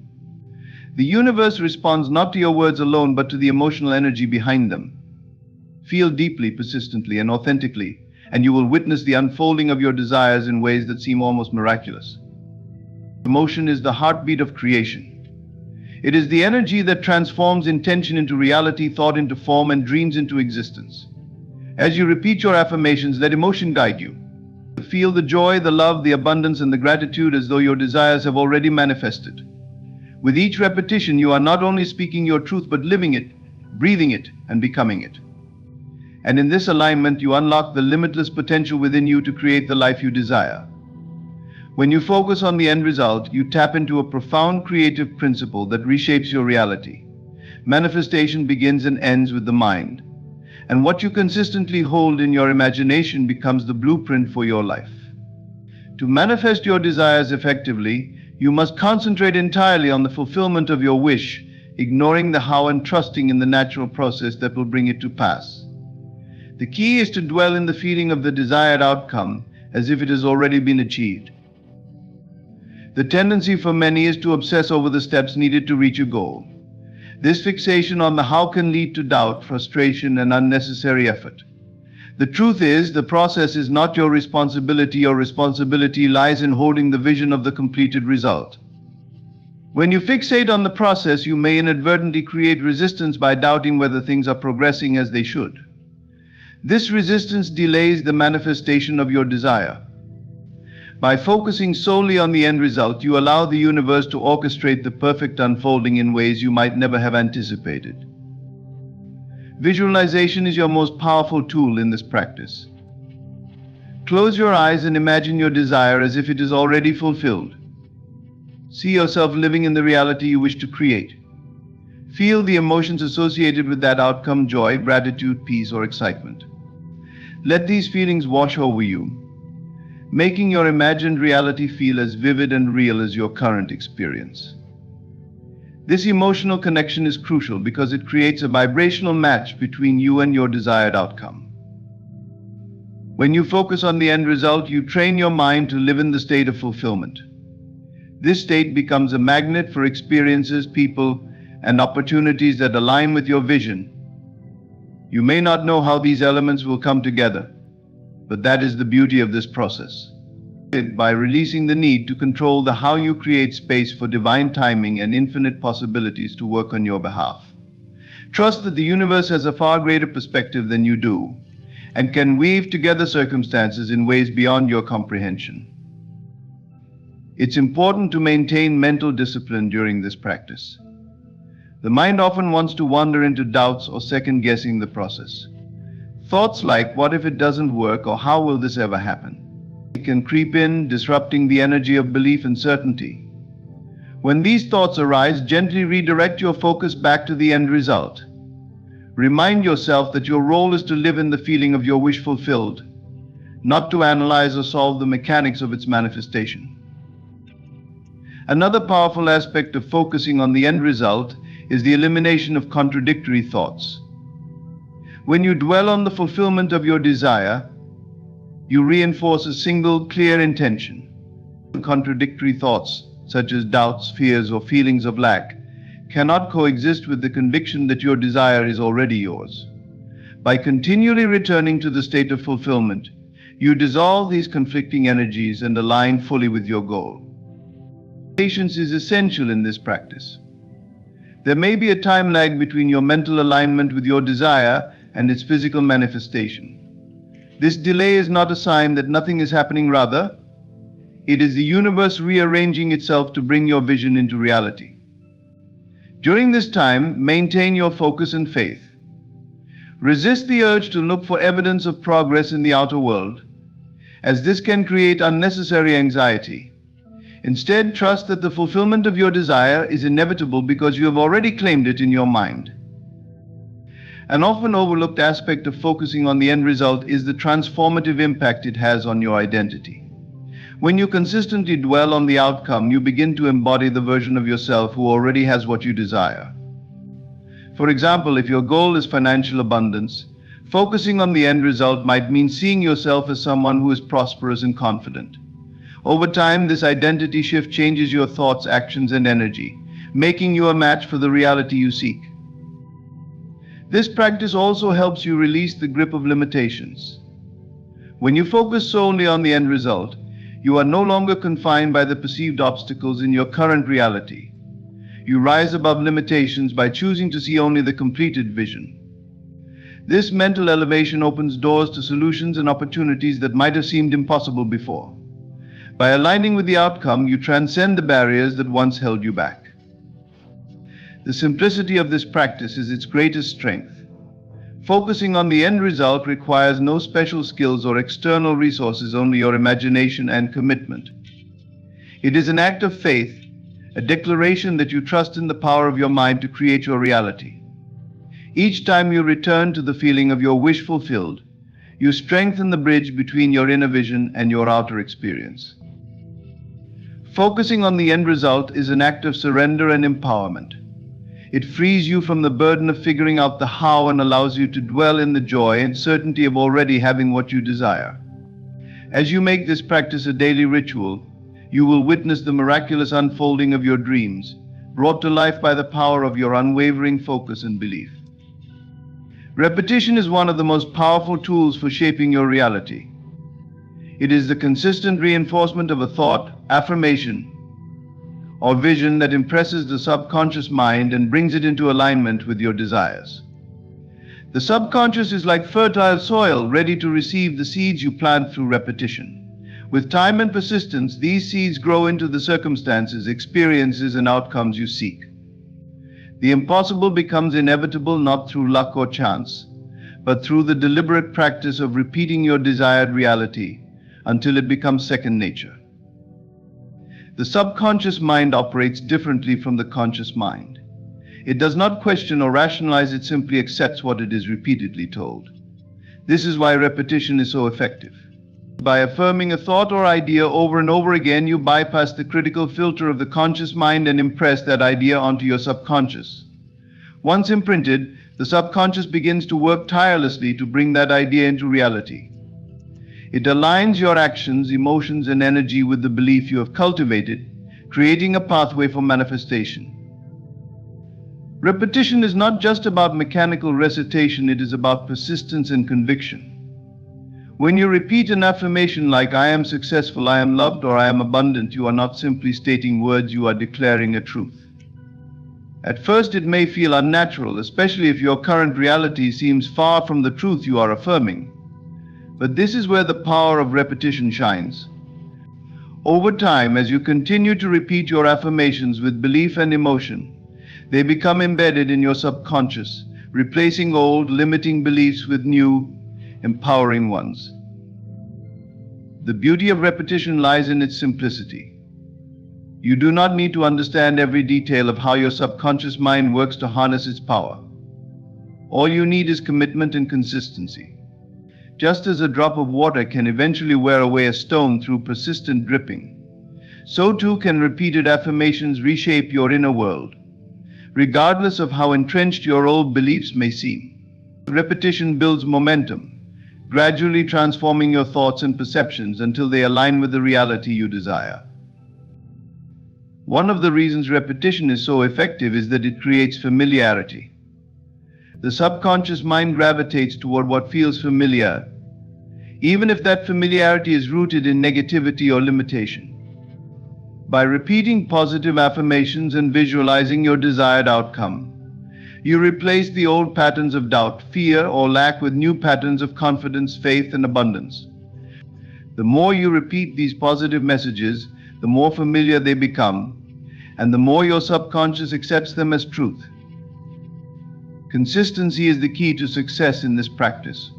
The universe responds not to your words alone, but to the emotional energy behind them. Feel deeply, persistently, and authentically, and you will witness the unfolding of your desires in ways that seem almost miraculous. Emotion is the heartbeat of creation. It is the energy that transforms intention into reality, thought into form, and dreams into existence. As you repeat your affirmations, let emotion guide you. Feel the joy, the love, the abundance, and the gratitude as though your desires have already manifested. With each repetition, you are not only speaking your truth, but living it, breathing it, and becoming it. And in this alignment, you unlock the limitless potential within you to create the life you desire. When you focus on the end result, you tap into a profound creative principle that reshapes your reality. Manifestation begins and ends with the mind, and what you consistently hold in your imagination becomes the blueprint for your life. To manifest your desires effectively, you must concentrate entirely on the fulfillment of your wish, ignoring the how and trusting in the natural process that will bring it to pass. The key is to dwell in the feeling of the desired outcome as if it has already been achieved. The tendency for many is to obsess over the steps needed to reach a goal. This fixation on the how can lead to doubt, frustration, and unnecessary effort. The truth is, the process is not your responsibility. Your responsibility lies in holding the vision of the completed result. When you fixate on the process, you may inadvertently create resistance by doubting whether things are progressing as they should. This resistance delays the manifestation of your desire. By focusing solely on the end result, you allow the universe to orchestrate the perfect unfolding in ways you might never have anticipated. Visualization is your most powerful tool in this practice. Close your eyes and imagine your desire as if it is already fulfilled. See yourself living in the reality you wish to create. Feel the emotions associated with that outcome: joy, gratitude, peace, or excitement. Let these feelings wash over you, making your imagined reality feel as vivid and real as your current experience. This emotional connection is crucial because it creates a vibrational match between you and your desired outcome. When you focus on the end result, you train your mind to live in the state of fulfillment. This state becomes a magnet for experiences, people, and opportunities that align with your vision. You may not know how these elements will come together, but that is the beauty of this process. By releasing the need to control the how, you create space for divine timing and infinite possibilities to work on your behalf. Trust that the universe has a far greater perspective than you do, and can weave together circumstances in ways beyond your comprehension. It's important to maintain mental discipline during this practice. The mind often wants to wander into doubts or second-guessing the process. Thoughts like, what if it doesn't work, or how will this ever happen? It can creep in, disrupting the energy of belief and certainty. When these thoughts arise, gently redirect your focus back to the end result. Remind yourself that your role is to live in the feeling of your wish fulfilled, not to analyze or solve the mechanics of its manifestation. Another powerful aspect of focusing on the end result is the elimination of contradictory thoughts. When you dwell on the fulfillment of your desire, you reinforce a single, clear intention. Contradictory thoughts, such as doubts, fears, or feelings of lack, cannot coexist with the conviction that your desire is already yours. By continually returning to the state of fulfillment, you dissolve these conflicting energies and align fully with your goal. Patience is essential in this practice. There may be a time lag between your mental alignment with your desire and its physical manifestation. This delay is not a sign that nothing is happening. Rather, it is the universe rearranging itself to bring your vision into reality. During this time, maintain your focus and faith. Resist the urge to look for evidence of progress in the outer world, as this can create unnecessary anxiety. Instead, trust that the fulfillment of your desire is inevitable because you have already claimed it in your mind. An often overlooked aspect of focusing on the end result is the transformative impact it has on your identity. When you consistently dwell on the outcome, you begin to embody the version of yourself who already has what you desire. For example, if your goal is financial abundance, focusing on the end result might mean seeing yourself as someone who is prosperous and confident. Over time, this identity shift changes your thoughts, actions, and energy, making you a match for the reality you seek. This practice also helps you release the grip of limitations. When you focus solely on the end result, you are no longer confined by the perceived obstacles in your current reality. You rise above limitations by choosing to see only the completed vision. This mental elevation opens doors to solutions and opportunities that might have seemed impossible before. By aligning with the outcome, you transcend the barriers that once held you back. The simplicity of this practice is its greatest strength. Focusing on the end result requires no special skills or external resources, only your imagination and commitment. It is an act of faith, a declaration that you trust in the power of your mind to create your reality. Each time you return to the feeling of your wish fulfilled, you strengthen the bridge between your inner vision and your outer experience. Focusing on the end result is an act of surrender and empowerment. It frees you from the burden of figuring out the how and allows you to dwell in the joy and certainty of already having what you desire. As you make this practice a daily ritual, you will witness the miraculous unfolding of your dreams, brought to life by the power of your unwavering focus and belief. Repetition is one of the most powerful tools for shaping your reality. It is the consistent reinforcement of a thought, affirmation, or vision that impresses the subconscious mind and brings it into alignment with your desires. The subconscious is like fertile soil, ready to receive the seeds you plant through repetition. With time and persistence, these seeds grow into the circumstances, experiences, and outcomes you seek. The impossible becomes inevitable not through luck or chance, but through the deliberate practice of repeating your desired reality until it becomes second nature. The subconscious mind operates differently from the conscious mind. It does not question or rationalize, it simply accepts what it is repeatedly told. This is why repetition is so effective. By affirming a thought or idea over and over again, you bypass the critical filter of the conscious mind and impress that idea onto your subconscious. Once imprinted, the subconscious begins to work tirelessly to bring that idea into reality. It aligns your actions, emotions, and energy with the belief you have cultivated, creating a pathway for manifestation. Repetition is not just about mechanical recitation, it is about persistence and conviction. When you repeat an affirmation like "I am successful, I am loved," or "I am abundant," you are not simply stating words, you are declaring a truth. At first it may feel unnatural, especially if your current reality seems far from the truth you are affirming. But this is where the power of repetition shines. Over time, as you continue to repeat your affirmations with belief and emotion, they become embedded in your subconscious, replacing old, limiting beliefs with new, empowering ones. The beauty of repetition lies in its simplicity. You do not need to understand every detail of how your subconscious mind works to harness its power. All you need is commitment and consistency. Just as a drop of water can eventually wear away a stone through persistent dripping, so too can repeated affirmations reshape your inner world, regardless of how entrenched your old beliefs may seem. Repetition builds momentum, gradually transforming your thoughts and perceptions until they align with the reality you desire. One of the reasons repetition is so effective is that it creates familiarity. The subconscious mind gravitates toward what feels familiar, even if that familiarity is rooted in negativity or limitation. By repeating positive affirmations and visualizing your desired outcome, you replace the old patterns of doubt, fear, or lack with new patterns of confidence, faith, and abundance. The more you repeat these positive messages, the more familiar they become, and the more your subconscious accepts them as truth. Consistency is the key to success in this practice.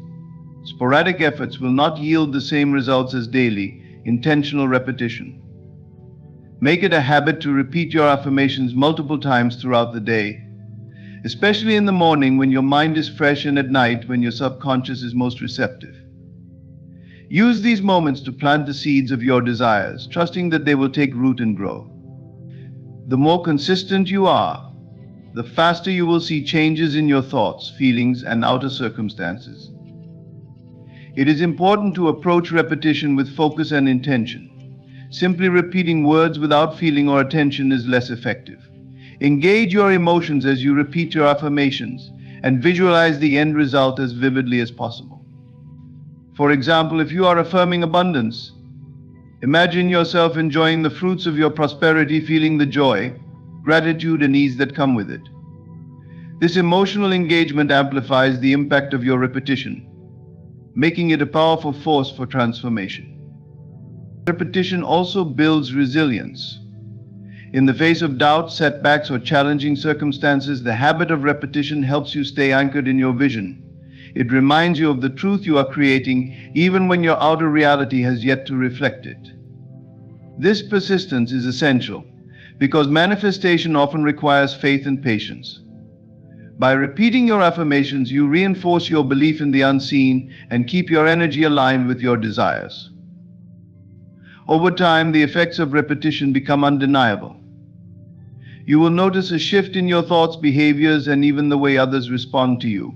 Sporadic efforts will not yield the same results as daily, intentional repetition. Make it a habit to repeat your affirmations multiple times throughout the day, especially in the morning when your mind is fresh and at night when your subconscious is most receptive. Use these moments to plant the seeds of your desires, trusting that they will take root and grow. The more consistent you are, the faster you will see changes in your thoughts, feelings, and outer circumstances. It is important to approach repetition with focus and intention. Simply repeating words without feeling or attention is less effective. Engage your emotions as you repeat your affirmations and visualize the end result as vividly as possible. For example, if you are affirming abundance, imagine yourself enjoying the fruits of your prosperity, feeling the joy, gratitude, and ease that come with it. This emotional engagement amplifies the impact of your repetition, making it a powerful force for transformation. Repetition also builds resilience. In the face of doubt, setbacks, or challenging circumstances, the habit of repetition helps you stay anchored in your vision. It reminds you of the truth you are creating, even when your outer reality has yet to reflect it. This persistence is essential because manifestation often requires faith and patience. By repeating your affirmations, you reinforce your belief in the unseen and keep your energy aligned with your desires. Over time, the effects of repetition become undeniable. You will notice a shift in your thoughts, behaviors, and even the way others respond to you.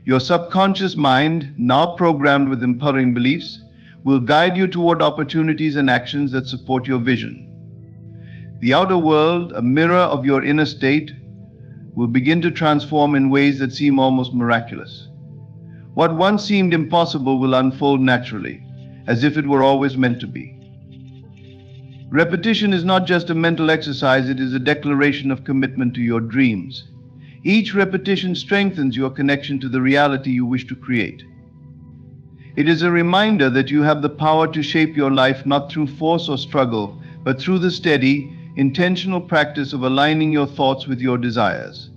Your subconscious mind, now programmed with empowering beliefs, will guide you toward opportunities and actions that support your vision. The outer world, a mirror of your inner state, will begin to transform in ways that seem almost miraculous. What once seemed impossible will unfold naturally, as if it were always meant to be. Repetition is not just a mental exercise, it is a declaration of commitment to your dreams. Each repetition strengthens your connection to the reality you wish to create. It is a reminder that you have the power to shape your life not through force or struggle, but through the steady, intentional practice of aligning your thoughts with your desires.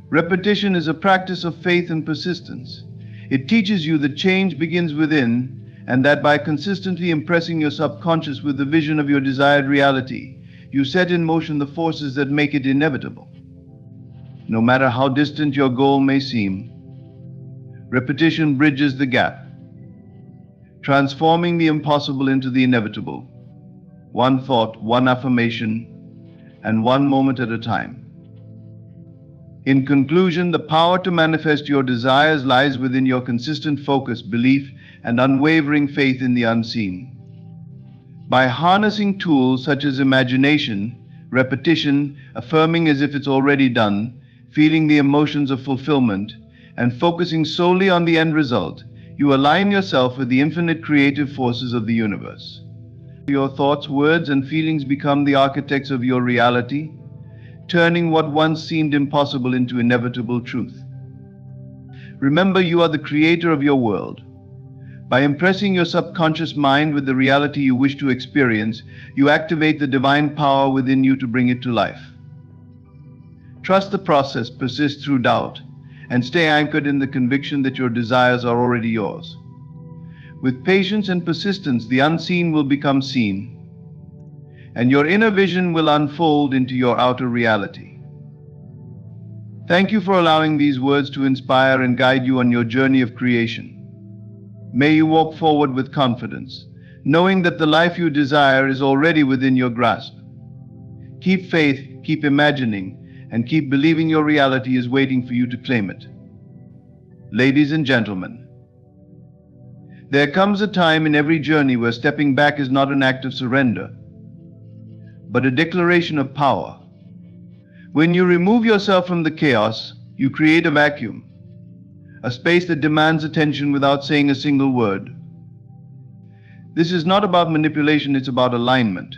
Repetition is a practice of faith and persistence. It teaches you that change begins within, and that by consistently impressing your subconscious with the vision of your desired reality, you set in motion the forces that make it inevitable. No matter how distant your goal may seem, repetition bridges the gap, transforming the impossible into the inevitable, one thought, one affirmation, and one moment at a time. In conclusion, the power to manifest your desires lies within your consistent focus, belief, and unwavering faith in the unseen. By harnessing tools such as imagination, repetition, affirming as if it's already done, feeling the emotions of fulfillment, and focusing solely on the end result, you align yourself with the infinite creative forces of the universe. Your thoughts, words, and feelings become the architects of your reality, turning what once seemed impossible into inevitable truth. Remember, you are the creator of your world. By impressing your subconscious mind with the reality you wish to experience, you activate the divine power within you to bring it to life. Trust the process, persist through doubt, and stay anchored in the conviction that your desires are already yours. With patience and persistence, the unseen will become seen, and your inner vision will unfold into your outer reality. Thank you for allowing these words to inspire and guide you on your journey of creation. May you walk forward with confidence, knowing that the life you desire is already within your grasp. Keep faith, keep imagining, and keep believing your reality is waiting for you to claim it. Ladies and gentlemen, there comes a time in every journey where stepping back is not an act of surrender, but a declaration of power. When you remove yourself from the chaos, you create a vacuum, a space that demands attention without saying a single word. This is not about manipulation, it's about alignment.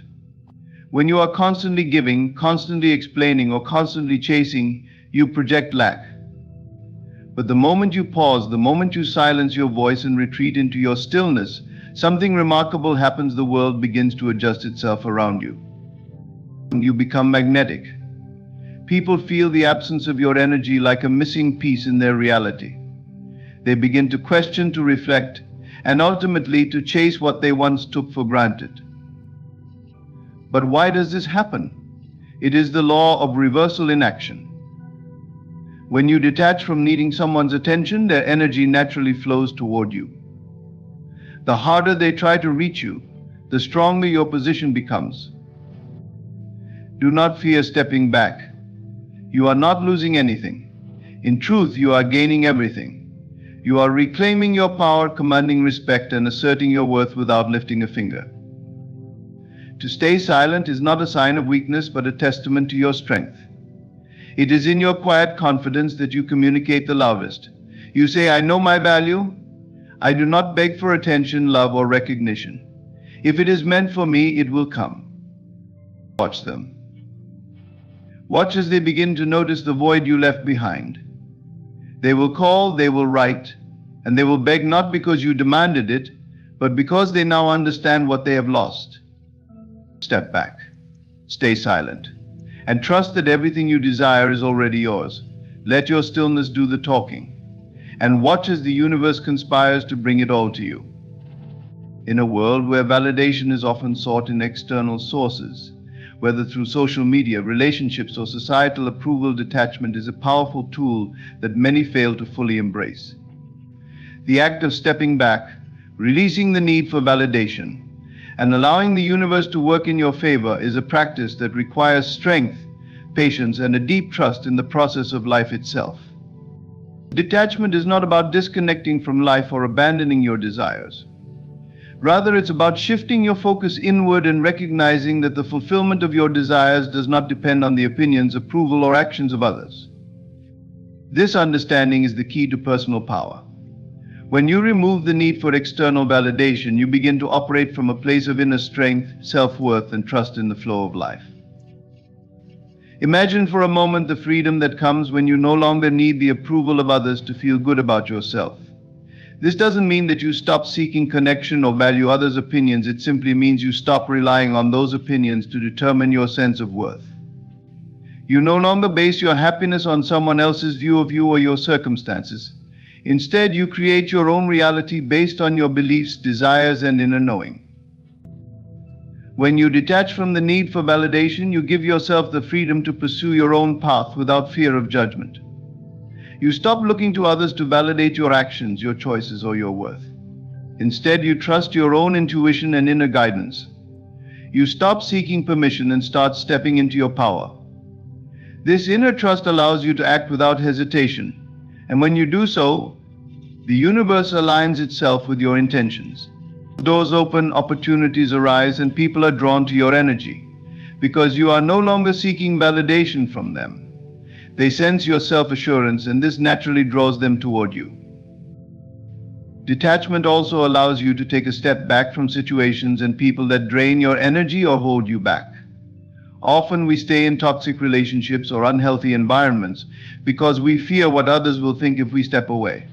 When you are constantly giving, constantly explaining, or constantly chasing, you project lack. But the moment you pause, the moment you silence your voice and retreat into your stillness, something remarkable happens. The world begins to adjust itself around you. You become magnetic. People feel the absence of your energy like a missing piece in their reality. They begin to question, to reflect, and ultimately to chase what they once took for granted. But why does this happen? It is the law of reversal in action. When you detach from needing someone's attention, their energy naturally flows toward you. The harder they try to reach you, the stronger your position becomes. Do not fear stepping back. You are not losing anything. In truth, you are gaining everything. You are reclaiming your power, commanding respect, and asserting your worth without lifting a finger. To stay silent is not a sign of weakness, but a testament to your strength. It is in your quiet confidence that you communicate the loudest. You say, "I know my value. I do not beg for attention, love, or recognition. If it is meant for me, it will come." Watch them. Watch as they begin to notice the void you left behind. They will call, they will write, and they will beg not because you demanded it, but because they now understand what they have lost. Step back, stay silent, and trust that everything you desire is already yours. Let your stillness do the talking, and watch as the universe conspires to bring it all to you. In a world where validation is often sought in external sources, whether through social media, relationships, or societal approval, detachment is a powerful tool that many fail to fully embrace. The act of stepping back, releasing the need for validation, and allowing the universe to work in your favor is a practice that requires strength, patience, and a deep trust in the process of life itself. Detachment is not about disconnecting from life or abandoning your desires. Rather, it's about shifting your focus inward and recognizing that the fulfillment of your desires does not depend on the opinions, approval, or actions of others. This understanding is the key to personal power. When you remove the need for external validation, you begin to operate from a place of inner strength, self-worth, and trust in the flow of life. Imagine for a moment the freedom that comes when you no longer need the approval of others to feel good about yourself. This doesn't mean that you stop seeking connection or value others' opinions. It simply means you stop relying on those opinions to determine your sense of worth. You no longer base your happiness on someone else's view of you or your circumstances. Instead, you create your own reality based on your beliefs, desires, and inner knowing. When you detach from the need for validation, you give yourself the freedom to pursue your own path without fear of judgment. You stop looking to others to validate your actions, your choices, or your worth. Instead, you trust your own intuition and inner guidance. You stop seeking permission and start stepping into your power. This inner trust allows you to act without hesitation, and when you do so, the universe aligns itself with your intentions. Doors open, opportunities arise, and people are drawn to your energy, because you are no longer seeking validation from them. They sense your self-assurance, and this naturally draws them toward you. Detachment also allows you to take a step back from situations and people that drain your energy or hold you back. Often we stay in toxic relationships or unhealthy environments because we fear what others will think if we step away.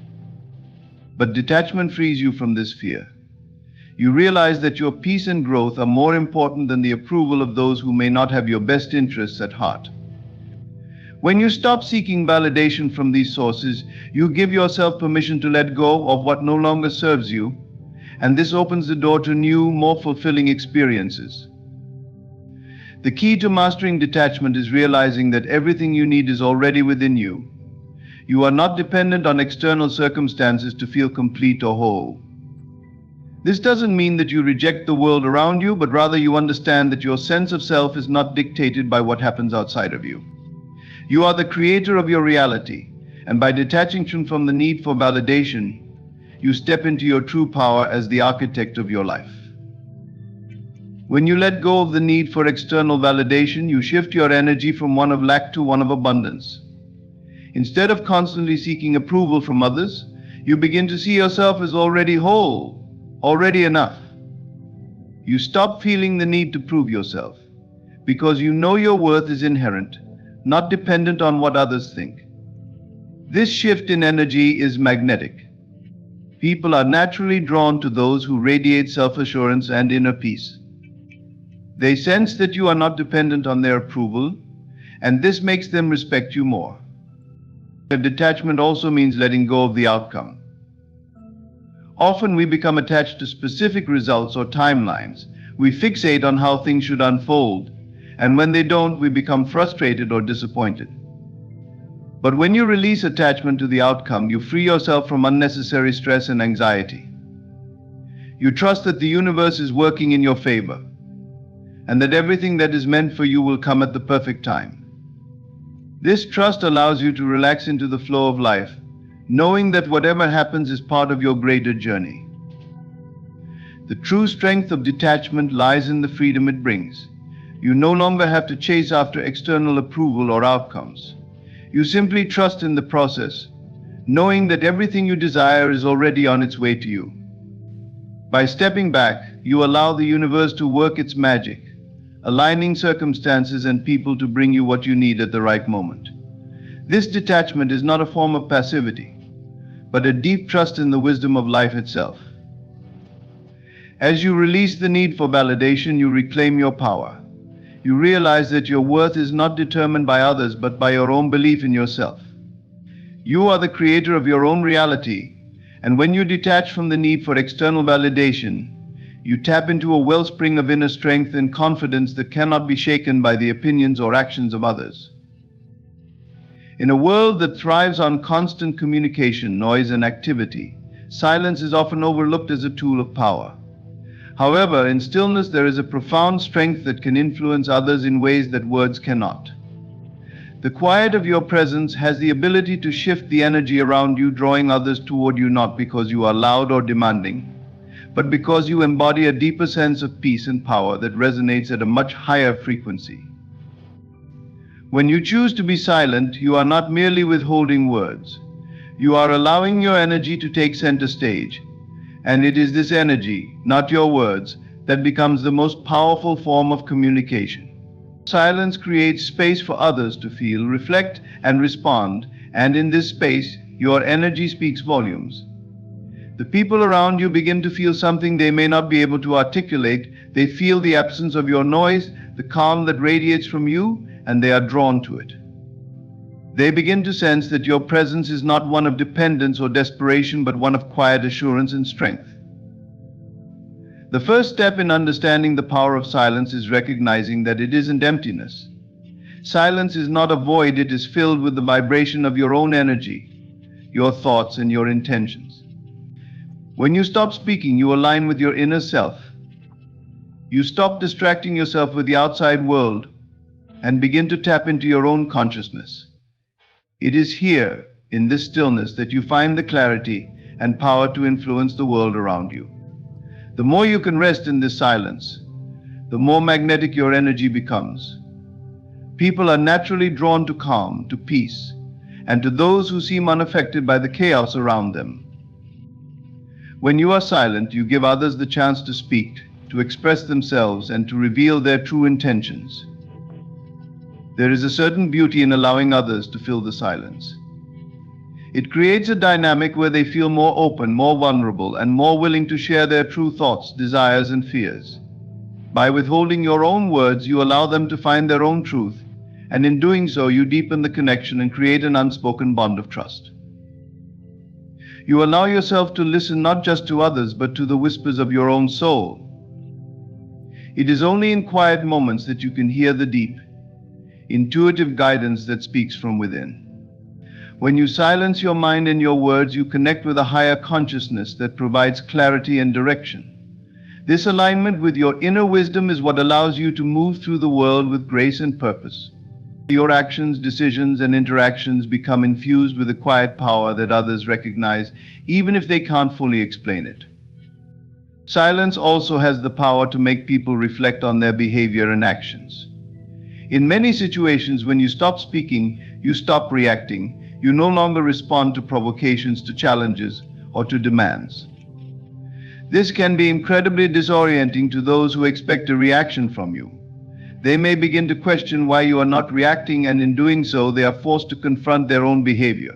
But detachment frees you from this fear. You realize that your peace and growth are more important than the approval of those who may not have your best interests at heart. When you stop seeking validation from these sources, you give yourself permission to let go of what no longer serves you, and this opens the door to new, more fulfilling experiences. The key to mastering detachment is realizing that everything you need is already within you. You are not dependent on external circumstances to feel complete or whole. This doesn't mean that you reject the world around you, but rather you understand that your sense of self is not dictated by what happens outside of you. You are the creator of your reality, and by detaching from the need for validation, you step into your true power as the architect of your life. When you let go of the need for external validation, you shift your energy from one of lack to one of abundance. Instead of constantly seeking approval from others, you begin to see yourself as already whole, already enough. You stop feeling the need to prove yourself, because you know your worth is inherent, not dependent on what others think. This shift in energy is magnetic. People are naturally drawn to those who radiate self-assurance and inner peace. They sense that you are not dependent on their approval, and this makes them respect you more. Detachment also means letting go of the outcome. Often we become attached to specific results or timelines. We fixate on how things should unfold, and when they don't, we become frustrated or disappointed. But when you release attachment to the outcome, you free yourself from unnecessary stress and anxiety. You trust that the universe is working in your favor, and that everything that is meant for you will come at the perfect time. This trust allows you to relax into the flow of life, knowing that whatever happens is part of your greater journey. The true strength of detachment lies in the freedom it brings. You no longer have to chase after external approval or outcomes. You simply trust in the process, knowing that everything you desire is already on its way to you. By stepping back, you allow the universe to work its magic, aligning circumstances and people to bring you what you need at the right moment. This detachment is not a form of passivity, but a deep trust in the wisdom of life itself. As you release the need for validation, you reclaim your power. You realize that your worth is not determined by others, but by your own belief in yourself. You are the creator of your own reality, and when you detach from the need for external validation, you tap into a wellspring of inner strength and confidence that cannot be shaken by the opinions or actions of others. In a world that thrives on constant communication, noise, and activity, silence is often overlooked as a tool of power. However, in stillness there is a profound strength that can influence others in ways that words cannot. The quiet of your presence has the ability to shift the energy around you, drawing others toward you not because you are loud or demanding, but because you embody a deeper sense of peace and power that resonates at a much higher frequency. When you choose to be silent, you are not merely withholding words. You are allowing your energy to take center stage. And it is this energy, not your words, that becomes the most powerful form of communication. Silence creates space for others to feel, reflect, and respond, and in this space, your energy speaks volumes. The people around you begin to feel something they may not be able to articulate. They feel the absence of your noise, the calm that radiates from you, and they are drawn to it. They begin to sense that your presence is not one of dependence or desperation, but one of quiet assurance and strength. The first step in understanding the power of silence is recognizing that it isn't emptiness. Silence is not a void, it is filled with the vibration of your own energy, your thoughts, and your intentions. When you stop speaking, you align with your inner self. You stop distracting yourself with the outside world and begin to tap into your own consciousness. It is here, in this stillness, that you find the clarity and power to influence the world around you. The more you can rest in this silence, the more magnetic your energy becomes. People are naturally drawn to calm, to peace, and to those who seem unaffected by the chaos around them. When you are silent, you give others the chance to speak, to express themselves, and to reveal their true intentions. There is a certain beauty in allowing others to fill the silence. It creates a dynamic where they feel more open, more vulnerable, and more willing to share their true thoughts, desires, and fears. By withholding your own words, you allow them to find their own truth, and in doing so, you deepen the connection and create an unspoken bond of trust. You allow yourself to listen not just to others, but to the whispers of your own soul. It is only in quiet moments that you can hear the deep, intuitive guidance that speaks from within. When you silence your mind and your words, you connect with a higher consciousness that provides clarity and direction. This alignment with your inner wisdom is what allows you to move through the world with grace and purpose. Your actions, decisions, and interactions become infused with a quiet power that others recognize, even if they can't fully explain it. Silence also has the power to make people reflect on their behavior and actions. In many situations, when you stop speaking, you stop reacting. You no longer respond to provocations, to challenges, or to demands. This can be incredibly disorienting to those who expect a reaction from you. They may begin to question why you are not reacting, and in doing so, they are forced to confront their own behavior.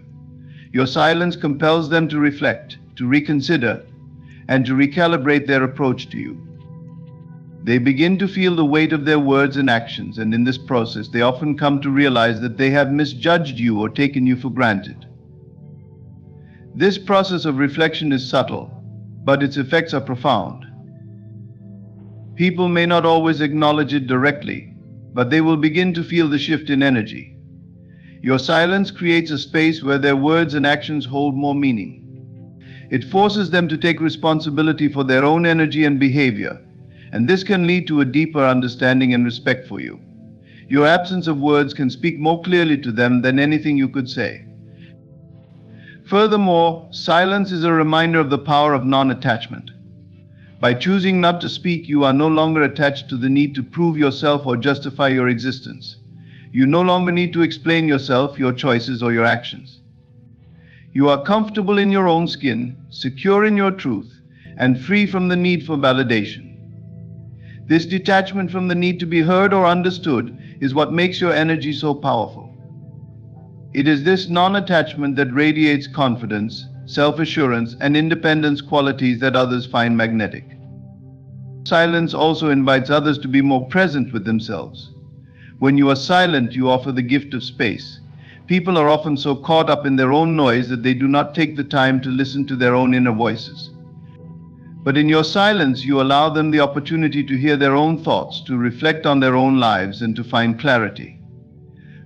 Your silence compels them to reflect, to reconsider, and to recalibrate their approach to you. They begin to feel the weight of their words and actions, and in this process, they often come to realize that they have misjudged you or taken you for granted. This process of reflection is subtle, but its effects are profound. People may not always acknowledge it directly, but they will begin to feel the shift in energy. Your silence creates a space where their words and actions hold more meaning. It forces them to take responsibility for their own energy and behavior, and this can lead to a deeper understanding and respect for you. Your absence of words can speak more clearly to them than anything you could say. Furthermore, silence is a reminder of the power of non-attachment. By choosing not to speak, you are no longer attached to the need to prove yourself or justify your existence. You no longer need to explain yourself, your choices, or your actions. You are comfortable in your own skin, secure in your truth, and free from the need for validation. This detachment from the need to be heard or understood is what makes your energy so powerful. It is this non-attachment that radiates confidence, self-assurance, and independence, qualities that others find magnetic. Silence also invites others to be more present with themselves. When you are silent, you offer the gift of space. People are often so caught up in their own noise that they do not take the time to listen to their own inner voices. But in your silence, you allow them the opportunity to hear their own thoughts, to reflect on their own lives, and to find clarity.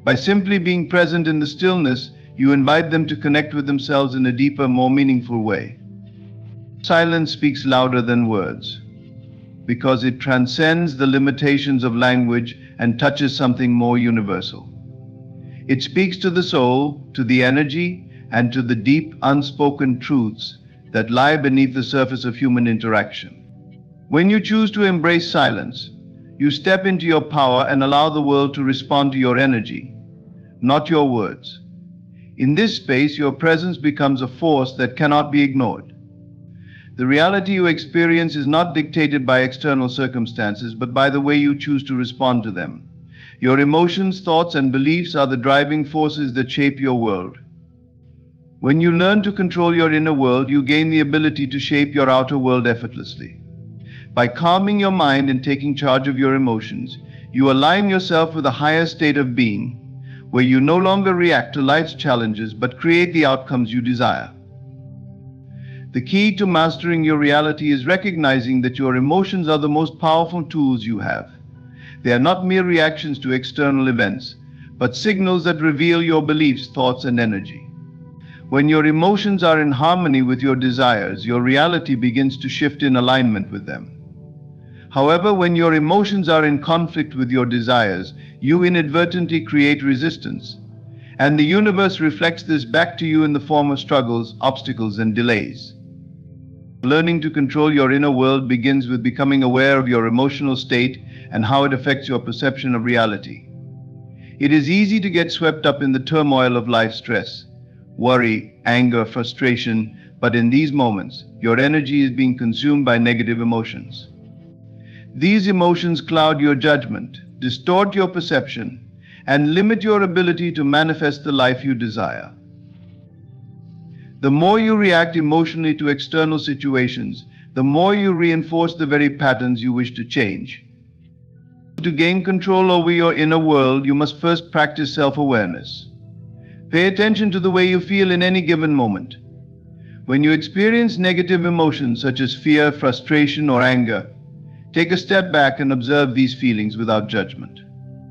By simply being present in the stillness, you invite them to connect with themselves in a deeper, more meaningful way. Silence speaks louder than words, because it transcends the limitations of language and touches something more universal. It speaks to the soul, to the energy, and to the deep, unspoken truths that lie beneath the surface of human interaction. When you choose to embrace silence, you step into your power and allow the world to respond to your energy, not your words. In this space, your presence becomes a force that cannot be ignored. The reality you experience is not dictated by external circumstances, but by the way you choose to respond to them. Your emotions, thoughts, and beliefs are the driving forces that shape your world. When you learn to control your inner world, you gain the ability to shape your outer world effortlessly. By calming your mind and taking charge of your emotions, you align yourself with a higher state of being, where you no longer react to life's challenges but create the outcomes you desire. The key to mastering your reality is recognizing that your emotions are the most powerful tools you have. They are not mere reactions to external events, but signals that reveal your beliefs, thoughts, and energy. When your emotions are in harmony with your desires, your reality begins to shift in alignment with them. However, when your emotions are in conflict with your desires, you inadvertently create resistance, and the universe reflects this back to you in the form of struggles, obstacles, and delays. Learning to control your inner world begins with becoming aware of your emotional state and how it affects your perception of reality. It is easy to get swept up in the turmoil of life's stress, worry, anger, frustration, but in these moments, your energy is being consumed by negative emotions. These emotions cloud your judgment, distort your perception, and limit your ability to manifest the life you desire. The more you react emotionally to external situations, the more you reinforce the very patterns you wish to change. To gain control over your inner world, you must first practice self-awareness. Pay attention to the way you feel in any given moment. When you experience negative emotions such as fear, frustration, or anger, take a step back and observe these feelings without judgment.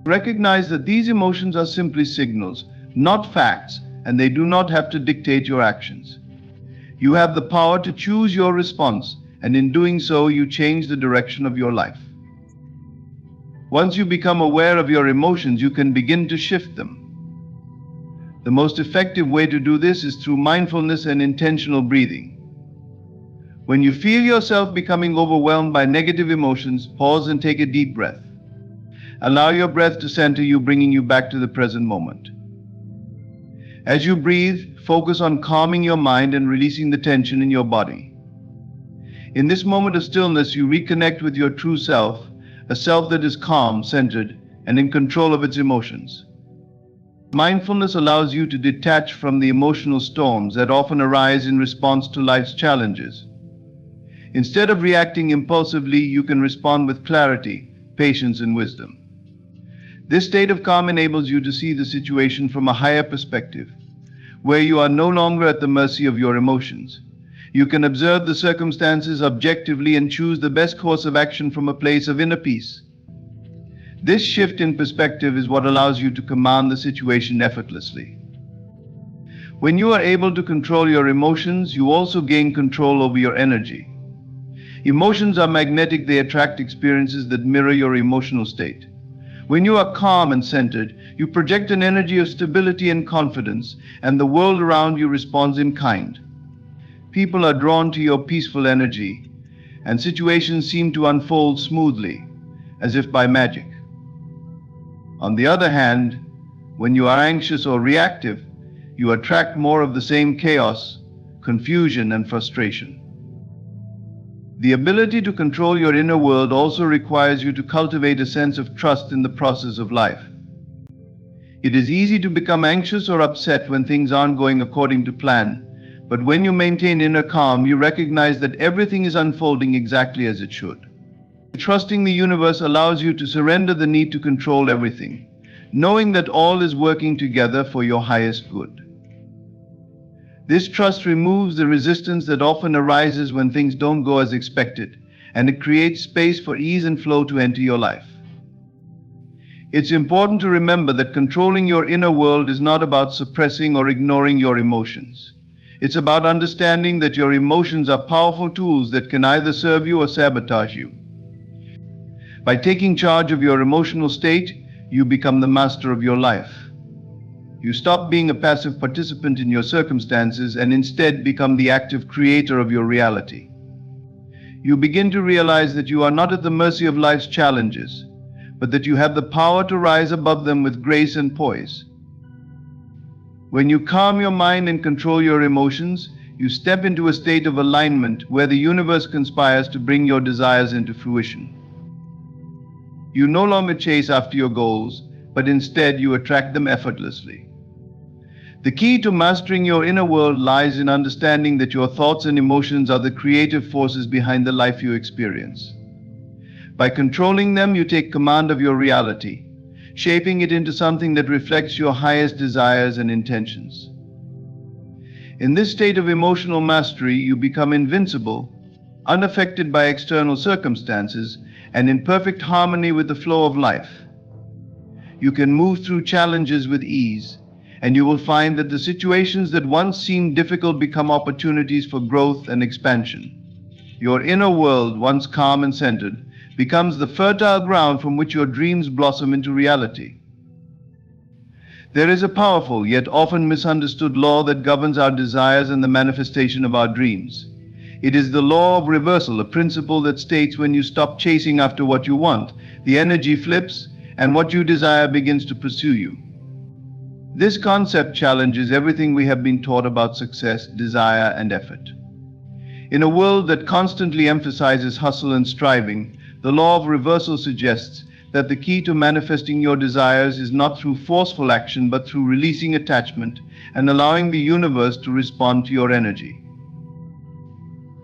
Recognize that these emotions are simply signals, not facts, and they do not have to dictate your actions. You have the power to choose your response, and in doing so, you change the direction of your life. Once you become aware of your emotions, you can begin to shift them. The most effective way to do this is through mindfulness and intentional breathing. When you feel yourself becoming overwhelmed by negative emotions, pause and take a deep breath. Allow your breath to center you, bringing you back to the present moment. As you breathe, focus on calming your mind and releasing the tension in your body. In this moment of stillness, you reconnect with your true self, a self that is calm, centered, and in control of its emotions. Mindfulness allows you to detach from the emotional storms that often arise in response to life's challenges. Instead of reacting impulsively, you can respond with clarity, patience, and wisdom. This state of calm enables you to see the situation from a higher perspective, where you are no longer at the mercy of your emotions. You can observe the circumstances objectively and choose the best course of action from a place of inner peace. This shift in perspective is what allows you to command the situation effortlessly. When you are able to control your emotions, you also gain control over your energy. Emotions are magnetic; they attract experiences that mirror your emotional state. When you are calm and centered, you project an energy of stability and confidence, and the world around you responds in kind. People are drawn to your peaceful energy, and situations seem to unfold smoothly, as if by magic. On the other hand, when you are anxious or reactive, you attract more of the same chaos, confusion, and frustration. The ability to control your inner world also requires you to cultivate a sense of trust in the process of life. It is easy to become anxious or upset when things aren't going according to plan, but when you maintain inner calm, you recognize that everything is unfolding exactly as it should. Trusting the universe allows you to surrender the need to control everything, knowing that all is working together for your highest good. This trust removes the resistance that often arises when things don't go as expected, and it creates space for ease and flow to enter your life. It's important to remember that controlling your inner world is not about suppressing or ignoring your emotions. It's about understanding that your emotions are powerful tools that can either serve you or sabotage you. By taking charge of your emotional state, you become the master of your life. You stop being a passive participant in your circumstances and instead become the active creator of your reality. You begin to realize that you are not at the mercy of life's challenges, but that you have the power to rise above them with grace and poise. When you calm your mind and control your emotions, you step into a state of alignment where the universe conspires to bring your desires into fruition. You no longer chase after your goals, but instead you attract them effortlessly. The key to mastering your inner world lies in understanding that your thoughts and emotions are the creative forces behind the life you experience. By controlling them, you take command of your reality, shaping it into something that reflects your highest desires and intentions. In this state of emotional mastery, you become invincible, unaffected by external circumstances, and in perfect harmony with the flow of life. You can move through challenges with ease, and you will find that the situations that once seemed difficult become opportunities for growth and expansion. Your inner world, once calm and centered, becomes the fertile ground from which your dreams blossom into reality. There is a powerful yet often misunderstood law that governs our desires and the manifestation of our dreams. It is the law of reversal, a principle that states when you stop chasing after what you want, the energy flips and what you desire begins to pursue you. This concept challenges everything we have been taught about success, desire, and effort. In a world that constantly emphasizes hustle and striving, the law of reversal suggests that the key to manifesting your desires is not through forceful action but through releasing attachment and allowing the universe to respond to your energy.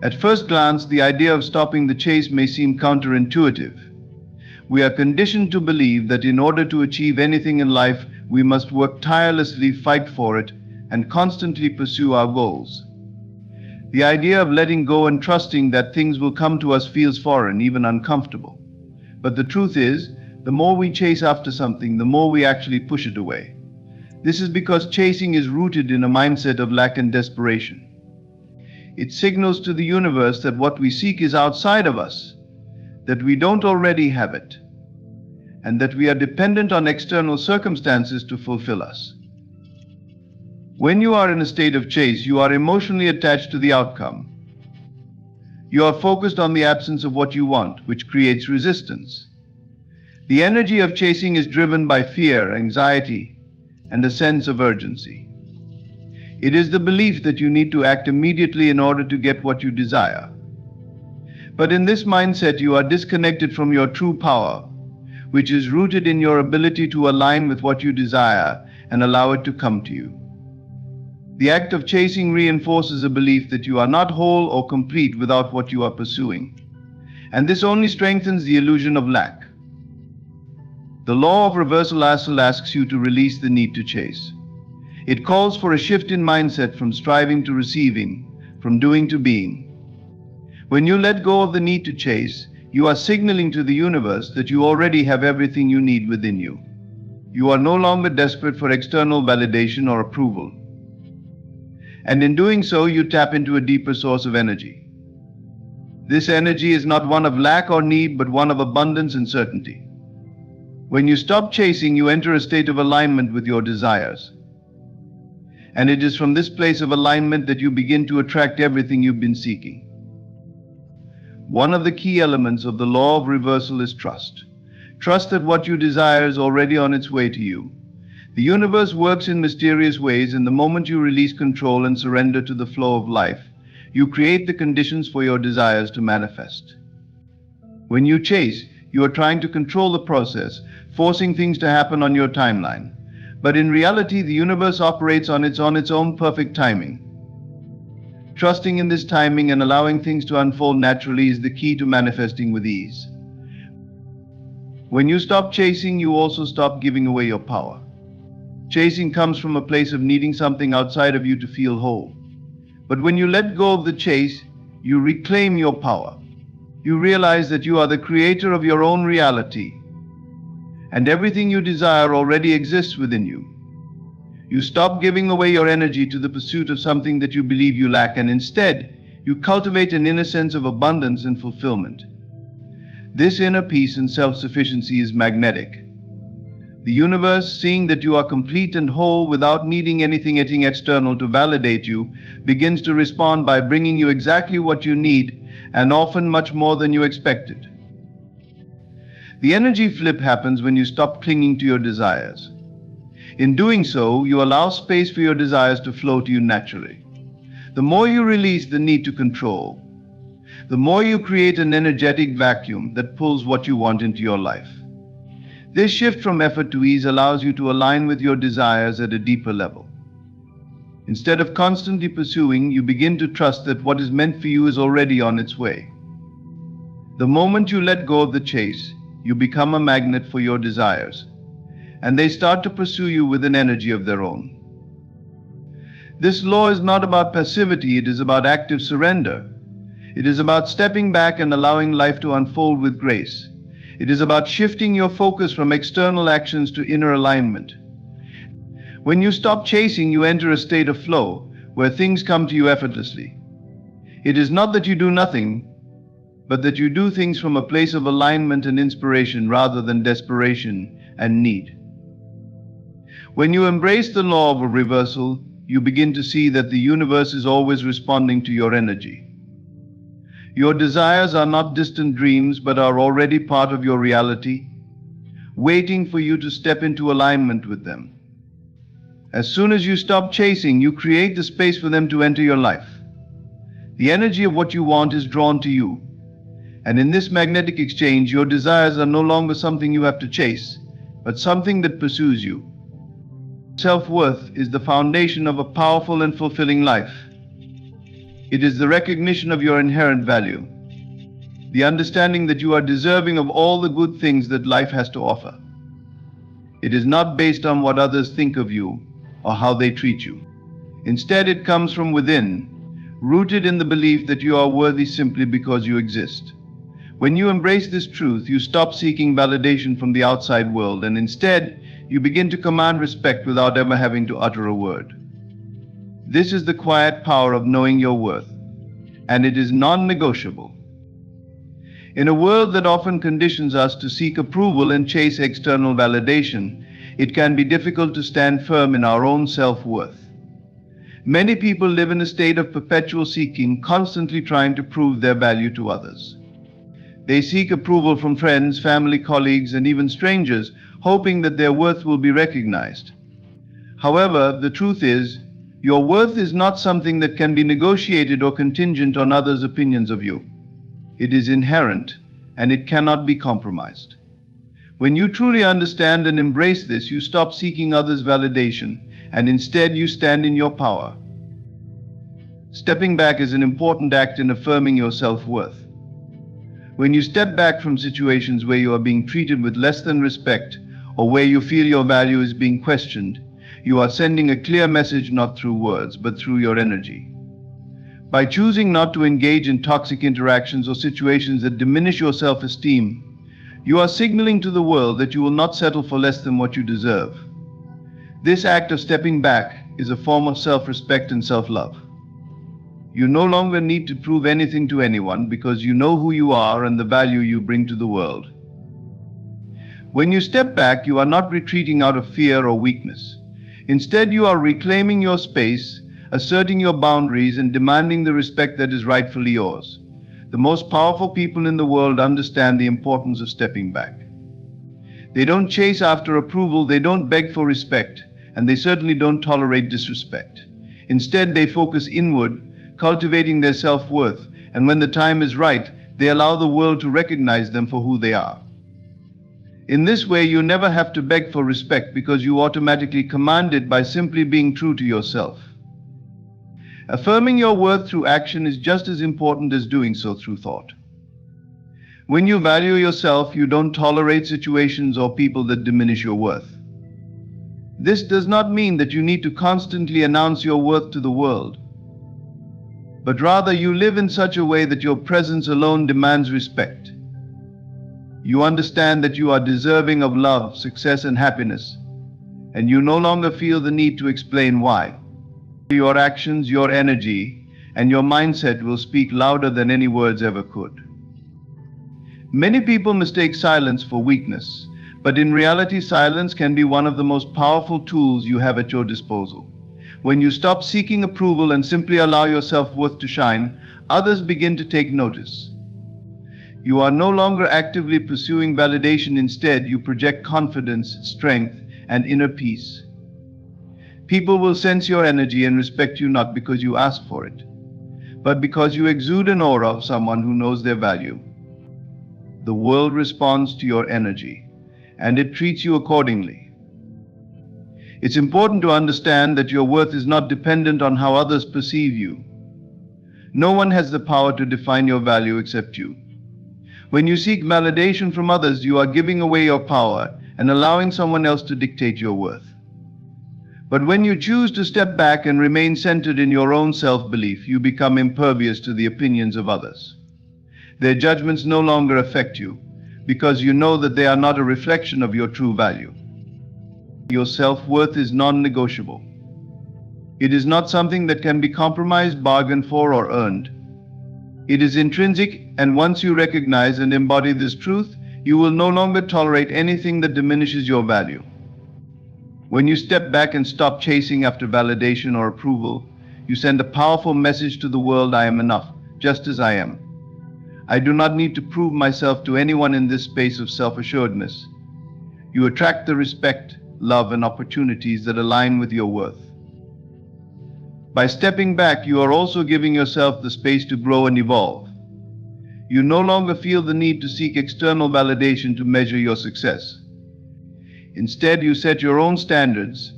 At first glance, the idea of stopping the chase may seem counterintuitive. We are conditioned to believe that in order to achieve anything in life, we must work tirelessly, fight for it, and constantly pursue our goals. The idea of letting go and trusting that things will come to us feels foreign, even uncomfortable. But the truth is, the more we chase after something, the more we actually push it away. This is because chasing is rooted in a mindset of lack and desperation. It signals to the universe that what we seek is outside of us, that we don't already have it, and that we are dependent on external circumstances to fulfill us. When you are in a state of chase, you are emotionally attached to the outcome. You are focused on the absence of what you want, which creates resistance. The energy of chasing is driven by fear, anxiety, and a sense of urgency. It is the belief that you need to act immediately in order to get what you desire. But in this mindset, you are disconnected from your true power, which is rooted in your ability to align with what you desire and allow it to come to you. The act of chasing reinforces a belief that you are not whole or complete without what you are pursuing, and this only strengthens the illusion of lack. The law of reversal asks you to release the need to chase. It calls for a shift in mindset from striving to receiving, from doing to being. When you let go of the need to chase, you are signaling to the universe that you already have everything you need within you. You are no longer desperate for external validation or approval. And in doing so, you tap into a deeper source of energy. This energy is not one of lack or need, but one of abundance and certainty. When you stop chasing, you enter a state of alignment with your desires. And it is from this place of alignment that you begin to attract everything you've been seeking. One of the key elements of the law of reversal is trust. Trust that what you desire is already on its way to you. The universe works in mysterious ways, and the moment you release control and surrender to the flow of life, You create the conditions for your desires to manifest. When you chase, you are trying to control the process, forcing things to happen on your timeline. But in reality, the universe operates on its own perfect timing. Trusting in this timing and allowing things to unfold naturally is the key to manifesting with ease. When you stop chasing, you also stop giving away your power. Chasing comes from a place of needing something outside of you to feel whole. But when you let go of the chase, you reclaim your power. You realize that you are the creator of your own reality, and everything you desire already exists within you. You stop giving away your energy to the pursuit of something that you believe you lack, and instead, you cultivate an inner sense of abundance and fulfillment. This inner peace and self-sufficiency is magnetic. The universe, seeing that you are complete and whole without needing anything external to validate you, begins to respond by bringing you exactly what you need, and often much more than you expected. The energy flip happens when you stop clinging to your desires. In doing so, you allow space for your desires to flow to you naturally. The more you release the need to control, the more you create an energetic vacuum that pulls what you want into your life. This shift from effort to ease allows you to align with your desires at a deeper level. Instead of constantly pursuing, you begin to trust that what is meant for you is already on its way. The moment you let go of the chase, you become a magnet for your desires, and they start to pursue you with an energy of their own. This law is not about passivity, it is about active surrender. It is about stepping back and allowing life to unfold with grace. It is about shifting your focus from external actions to inner alignment. When you stop chasing, you enter a state of flow, where things come to you effortlessly. It is not that you do nothing, but that you do things from a place of alignment and inspiration rather than desperation and need. When you embrace the law of a reversal, you begin to see that the universe is always responding to your energy. Your desires are not distant dreams, but are already part of your reality, waiting for you to step into alignment with them. As soon as you stop chasing, you create the space for them to enter your life. The energy of what you want is drawn to you, and in this magnetic exchange, your desires are no longer something you have to chase, but something that pursues you. Self-worth is the foundation of a powerful and fulfilling life. It is the recognition of your inherent value, the understanding that you are deserving of all the good things that life has to offer. It is not based on what others think of you or how they treat you. Instead, it comes from within, rooted in the belief that you are worthy simply because you exist. When you embrace this truth, you stop seeking validation from the outside world, and instead, you begin to command respect without ever having to utter a word. This is the quiet power of knowing your worth, and it is non-negotiable. In a world that often conditions us to seek approval and chase external validation, it can be difficult to stand firm in our own self-worth. Many people live in a state of perpetual seeking, constantly trying to prove their value to others. They seek approval from friends, family, colleagues, and even strangers, hoping that their worth will be recognized. However, the truth is, your worth is not something that can be negotiated or contingent on others' opinions of you. It is inherent, and it cannot be compromised. When you truly understand and embrace this, you stop seeking others' validation, and instead you stand in your power. Stepping back is an important act in affirming your self-worth. When you step back from situations where you are being treated with less than respect, or where you feel your value is being questioned, you are sending a clear message not through words, but through your energy. By choosing not to engage in toxic interactions or situations that diminish your self-esteem, you are signaling to the world that you will not settle for less than what you deserve. This act of stepping back is a form of self-respect and self-love. You no longer need to prove anything to anyone because you know who you are and the value you bring to the world. When you step back, you are not retreating out of fear or weakness. Instead, you are reclaiming your space, asserting your boundaries, and demanding the respect that is rightfully yours. The most powerful people in the world understand the importance of stepping back. They don't chase after approval, they don't beg for respect, and they certainly don't tolerate disrespect. Instead, they focus inward, cultivating their self-worth, and when the time is right, they allow the world to recognize them for who they are. In this way, you never have to beg for respect because you automatically command it by simply being true to yourself. Affirming your worth through action is just as important as doing so through thought. When you value yourself, you don't tolerate situations or people that diminish your worth. This does not mean that you need to constantly announce your worth to the world, but rather you live in such a way that your presence alone demands respect. You understand that you are deserving of love, success, and happiness, and you no longer feel the need to explain why. Your actions, your energy, and your mindset will speak louder than any words ever could. Many people mistake silence for weakness, but in reality, silence can be one of the most powerful tools you have at your disposal. When you stop seeking approval and simply allow your self-worth to shine, others begin to take notice. You are no longer actively pursuing validation. Instead, you project confidence, strength, and inner peace. People will sense your energy and respect you not because you ask for it, but because you exude an aura of someone who knows their value. The world responds to your energy, and it treats you accordingly. It's important to understand that your worth is not dependent on how others perceive you. No one has the power to define your value except you. When you seek validation from others, you are giving away your power and allowing someone else to dictate your worth. But when you choose to step back and remain centered in your own self-belief, you become impervious to the opinions of others. Their judgments no longer affect you because you know that they are not a reflection of your true value. Your self-worth is non-negotiable. It is not something that can be compromised, bargained for, or earned. It is intrinsic, and once you recognize and embody this truth, you will no longer tolerate anything that diminishes your value. When you step back and stop chasing after validation or approval, you send a powerful message to the world: I am enough, just as I am. I do not need to prove myself to anyone in this space of self-assuredness. You attract the respect, love, and opportunities that align with your worth. By stepping back, you are also giving yourself the space to grow and evolve. You no longer feel the need to seek external validation to measure your success. Instead, you set your own standards,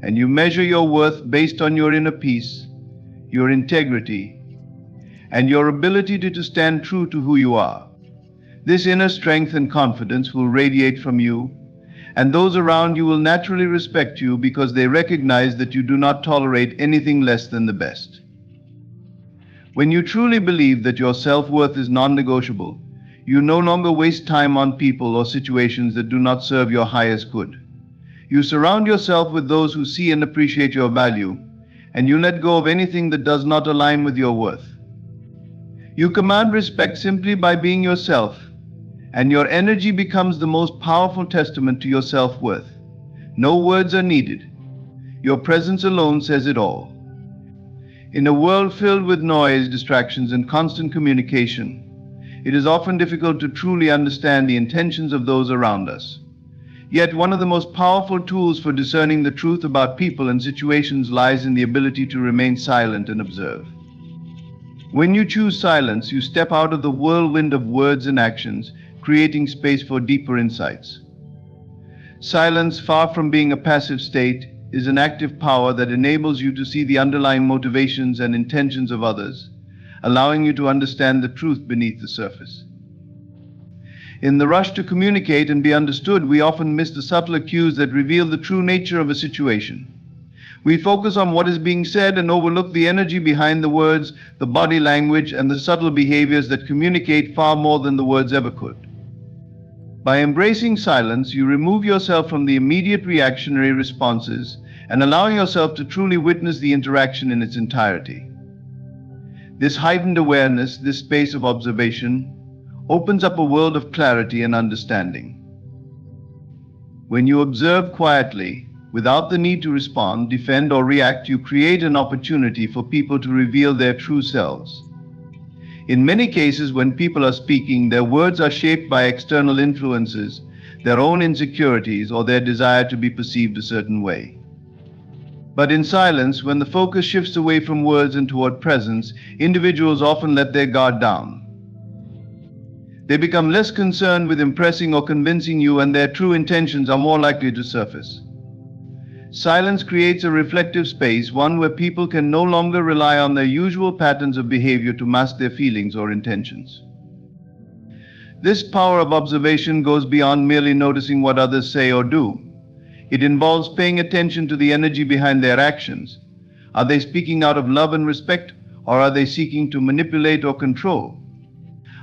and you measure your worth based on your inner peace, your integrity, and your ability to stand true to who you are. This inner strength and confidence will radiate from you, and those around you will naturally respect you because they recognize that you do not tolerate anything less than the best. When you truly believe that your self-worth is non-negotiable, you no longer waste time on people or situations that do not serve your highest good. You surround yourself with those who see and appreciate your value, and you let go of anything that does not align with your worth. You command respect simply by being yourself, and your energy becomes the most powerful testament to your self-worth. No words are needed. Your presence alone says it all. In a world filled with noise, distractions, and constant communication, it is often difficult to truly understand the intentions of those around us. Yet one of the most powerful tools for discerning the truth about people and situations lies in the ability to remain silent and observe. When you choose silence, you step out of the whirlwind of words and actions, creating space for deeper insights. Silence, far from being a passive state, is an active power that enables you to see the underlying motivations and intentions of others, allowing you to understand the truth beneath the surface. In the rush to communicate and be understood, we often miss the subtler cues that reveal the true nature of a situation. We focus on what is being said and overlook the energy behind the words, the body language, and the subtle behaviors that communicate far more than the words ever could. By embracing silence, you remove yourself from the immediate reactionary responses and allow yourself to truly witness the interaction in its entirety. This heightened awareness, this space of observation, opens up a world of clarity and understanding. When you observe quietly, without the need to respond, defend, or react, you create an opportunity for people to reveal their true selves. In many cases, when people are speaking, their words are shaped by external influences, their own insecurities, or their desire to be perceived a certain way. But in silence, when the focus shifts away from words and toward presence, individuals often let their guard down. They become less concerned with impressing or convincing you, and their true intentions are more likely to surface. Silence creates a reflective space, one where people can no longer rely on their usual patterns of behavior to mask their feelings or intentions. This power of observation goes beyond merely noticing what others say or do. It involves paying attention to the energy behind their actions. Are they speaking out of love and respect, or are they seeking to manipulate or control?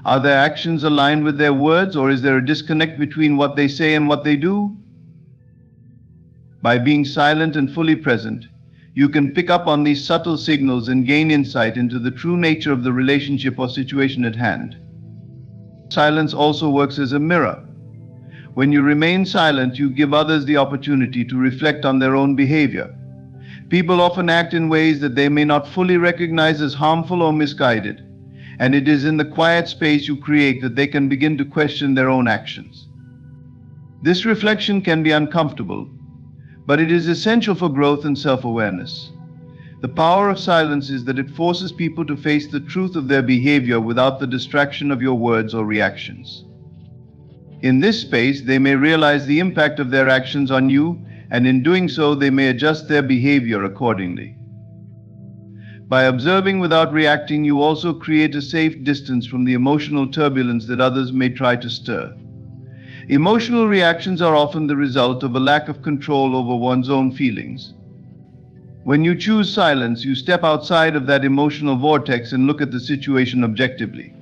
Are their actions aligned with their words, or is there a disconnect between what they say and what they do? By being silent and fully present, you can pick up on these subtle signals and gain insight into the true nature of the relationship or situation at hand. Silence also works as a mirror. When you remain silent, you give others the opportunity to reflect on their own behavior. People often act in ways that they may not fully recognize as harmful or misguided, and it is in the quiet space you create that they can begin to question their own actions. This reflection can be uncomfortable, but it is essential for growth and self-awareness. The power of silence is that it forces people to face the truth of their behavior without the distraction of your words or reactions. In this space, they may realize the impact of their actions on you, and in doing so, they may adjust their behavior accordingly. By observing without reacting, you also create a safe distance from the emotional turbulence that others may try to stir. Emotional reactions are often the result of a lack of control over one's own feelings. When you choose silence, you step outside of that emotional vortex and look at the situation objectively.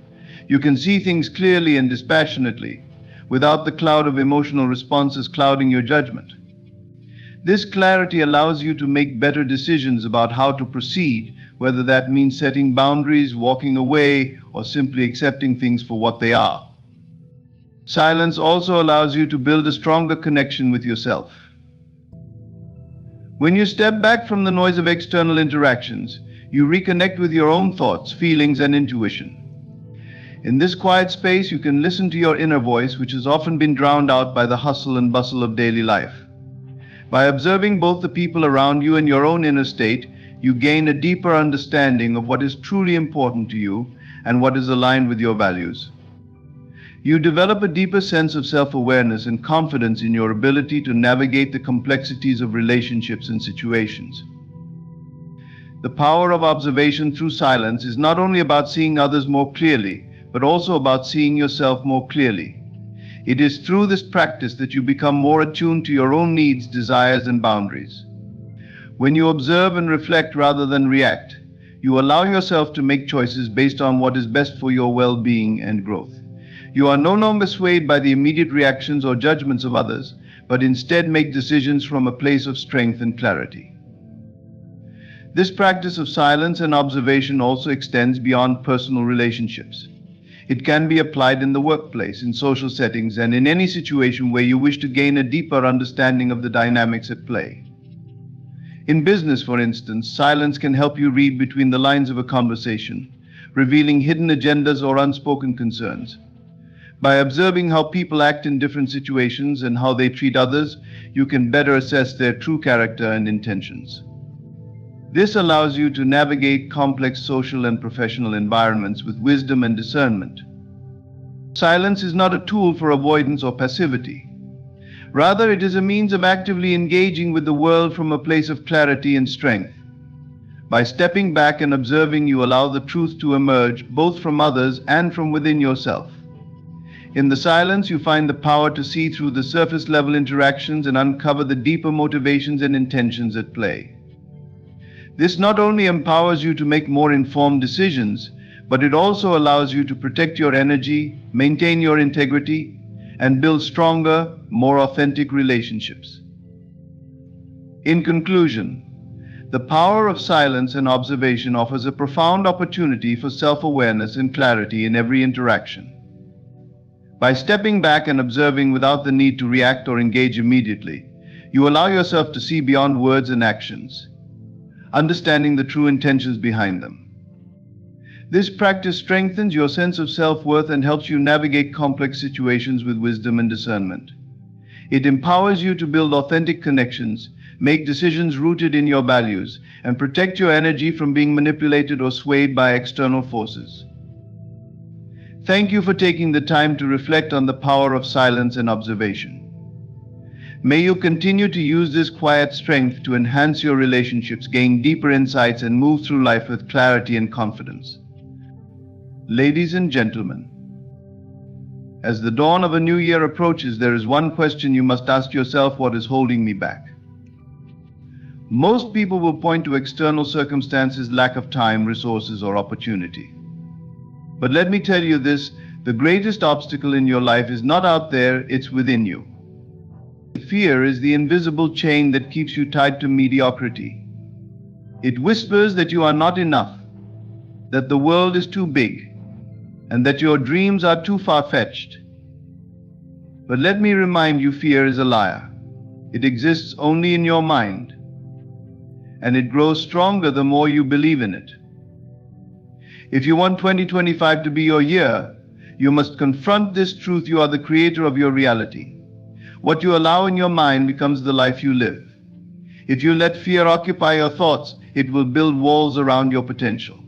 You can see things clearly and dispassionately, without the cloud of emotional responses clouding your judgment. This clarity allows you to make better decisions about how to proceed, whether that means setting boundaries, walking away, or simply accepting things for what they are. Silence also allows you to build a stronger connection with yourself. When you step back from the noise of external interactions, you reconnect with your own thoughts, feelings, and intuition. In this quiet space, you can listen to your inner voice, which has often been drowned out by the hustle and bustle of daily life. By observing both the people around you and your own inner state, you gain a deeper understanding of what is truly important to you and what is aligned with your values. You develop a deeper sense of self-awareness and confidence in your ability to navigate the complexities of relationships and situations. The power of observation through silence is not only about seeing others more clearly, but also about seeing yourself more clearly. It is through this practice that you become more attuned to your own needs, desires, and boundaries. When you observe and reflect rather than react, you allow yourself to make choices based on what is best for your well-being and growth. You are no longer swayed by the immediate reactions or judgments of others, but instead make decisions from a place of strength and clarity. This practice of silence and observation also extends beyond personal relationships. It can be applied in the workplace, in social settings, and in any situation where you wish to gain a deeper understanding of the dynamics at play. In business, for instance, silence can help you read between the lines of a conversation, revealing hidden agendas or unspoken concerns. By observing how people act in different situations and how they treat others, you can better assess their true character and intentions. This allows you to navigate complex social and professional environments with wisdom and discernment. Silence is not a tool for avoidance or passivity. Rather, it is a means of actively engaging with the world from a place of clarity and strength. By stepping back and observing, you allow the truth to emerge both from others and from within yourself. In the silence, you find the power to see through the surface-level interactions and uncover the deeper motivations and intentions at play. This not only empowers you to make more informed decisions, but it also allows you to protect your energy, maintain your integrity, and build stronger, more authentic relationships. In conclusion, the power of silence and observation offers a profound opportunity for self-awareness and clarity in every interaction. By stepping back and observing without the need to react or engage immediately, you allow yourself to see beyond words and actions, understanding the true intentions behind them. This practice strengthens your sense of self-worth and helps you navigate complex situations with wisdom and discernment. It empowers you to build authentic connections, make decisions rooted in your values, and protect your energy from being manipulated or swayed by external forces. Thank you for taking the time to reflect on the power of silence and observation. May you continue to use this quiet strength to enhance your relationships, gain deeper insights, and move through life with clarity and confidence. Ladies and gentlemen, as the dawn of a new year approaches, there is one question you must ask yourself: what is holding me back? Most people will point to external circumstances, lack of time, resources, or opportunity. But let me tell you this: the greatest obstacle in your life is not out there, it's within you. Fear is the invisible chain that keeps you tied to mediocrity. It whispers that you are not enough, that the world is too big, and that your dreams are too far-fetched. But let me remind you, fear is a liar. It exists only in your mind, and it grows stronger the more you believe in it. If you want 2025 to be your year, you must confront this truth: you are the creator of your reality. What you allow in your mind becomes the life you live. If you let fear occupy your thoughts, it will build walls around your potential.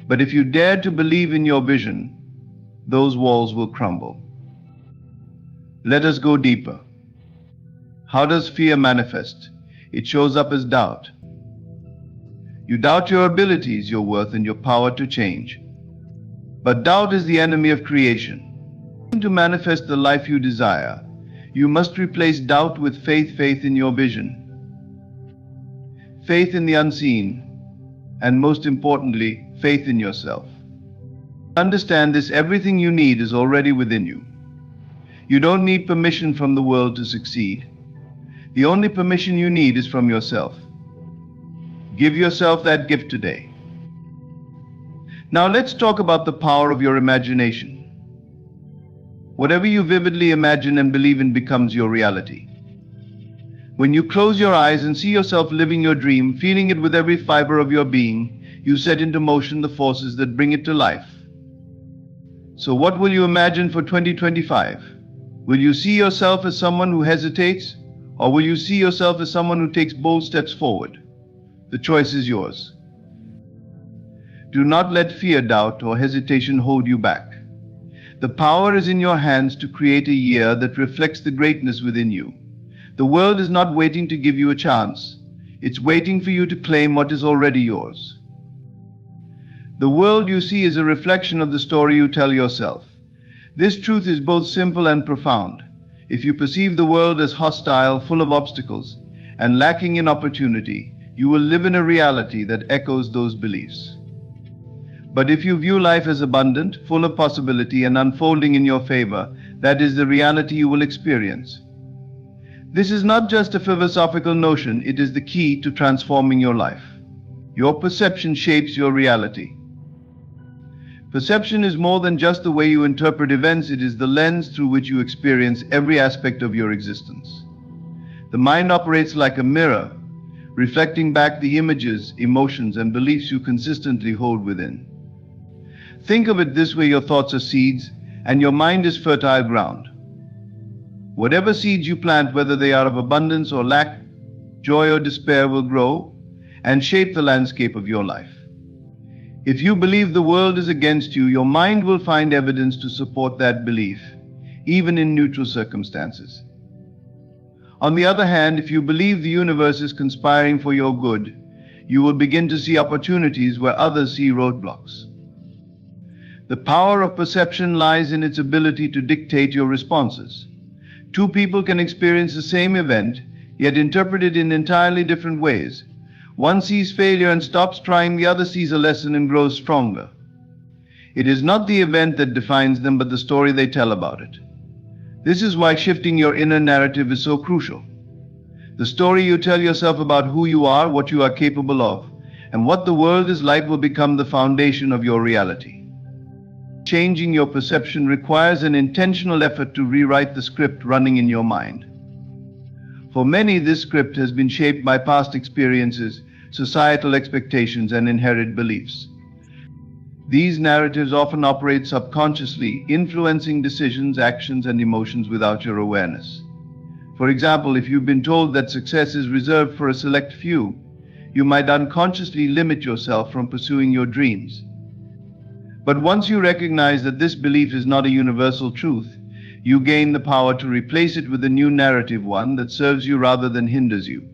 But if you dare to believe in your vision, those walls will crumble. Let us go deeper. How does fear manifest? It shows up as doubt. You doubt your abilities, your worth, and your power to change. But doubt is the enemy of creation. To manifest the life you desire, you must replace doubt with faith, faith in your vision, faith in the unseen, and most importantly, faith in yourself. Understand this: everything you need is already within you. You don't need permission from the world to succeed. The only permission you need is from yourself. Give yourself that gift today. Now let's talk about the power of your imagination. Whatever you vividly imagine and believe in becomes your reality. When you close your eyes and see yourself living your dream, feeling it with every fiber of your being, you set into motion the forces that bring it to life. So what will you imagine for 2025? Will you see yourself as someone who hesitates, or will you see yourself as someone who takes bold steps forward? The choice is yours. Do not let fear, doubt, or hesitation hold you back. The power is in your hands to create a year that reflects the greatness within you. The world is not waiting to give you a chance. It's waiting for you to claim what is already yours. The world you see is a reflection of the story you tell yourself. This truth is both simple and profound. If you perceive the world as hostile, full of obstacles, and lacking in opportunity, you will live in a reality that echoes those beliefs. But if you view life as abundant, full of possibility, and unfolding in your favor, that is the reality you will experience. This is not just a philosophical notion, it is the key to transforming your life. Your perception shapes your reality. Perception is more than just the way you interpret events, it is the lens through which you experience every aspect of your existence. The mind operates like a mirror, reflecting back the images, emotions, and beliefs you consistently hold within. Think of it this way: your thoughts are seeds, and your mind is fertile ground. Whatever seeds you plant, whether they are of abundance or lack, joy or despair, will grow and shape the landscape of your life. If you believe the world is against you, your mind will find evidence to support that belief, even in neutral circumstances. On the other hand, if you believe the universe is conspiring for your good, you will begin to see opportunities where others see roadblocks. The power of perception lies in its ability to dictate your responses. Two people can experience the same event, yet interpret it in entirely different ways. One sees failure and stops trying, the other sees a lesson and grows stronger. It is not the event that defines them, but the story they tell about it. This is why shifting your inner narrative is so crucial. The story you tell yourself about who you are, what you are capable of, and what the world is like will become the foundation of your reality. Changing your perception requires an intentional effort to rewrite the script running in your mind. For many, this script has been shaped by past experiences, societal expectations, and inherited beliefs. These narratives often operate subconsciously, influencing decisions, actions, and emotions without your awareness. For example, if you've been told that success is reserved for a select few, you might unconsciously limit yourself from pursuing your dreams. But once you recognize that this belief is not a universal truth, you gain the power to replace it with a new narrative, one that serves you rather than hinders you.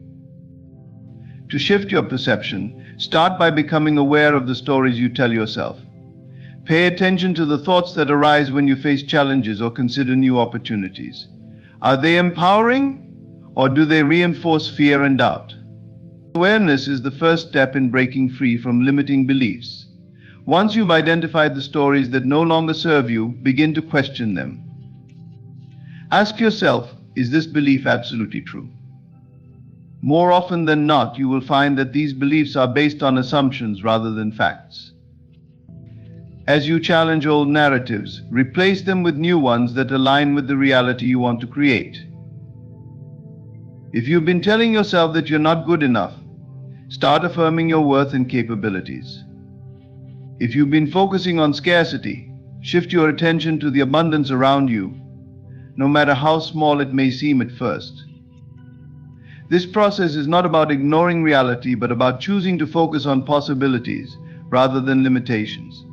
To shift your perception, start by becoming aware of the stories you tell yourself. Pay attention to the thoughts that arise when you face challenges or consider new opportunities. Are they empowering, or do they reinforce fear and doubt? Awareness is the first step in breaking free from limiting beliefs. Once you've identified the stories that no longer serve you, begin to question them. Ask yourself, is this belief absolutely true? More often than not, you will find that these beliefs are based on assumptions rather than facts. As you challenge old narratives, replace them with new ones that align with the reality you want to create. If you've been telling yourself that you're not good enough, start affirming your worth and capabilities. If you've been focusing on scarcity, shift your attention to the abundance around you, no matter how small it may seem at first. This process is not about ignoring reality, but about choosing to focus on possibilities rather than limitations.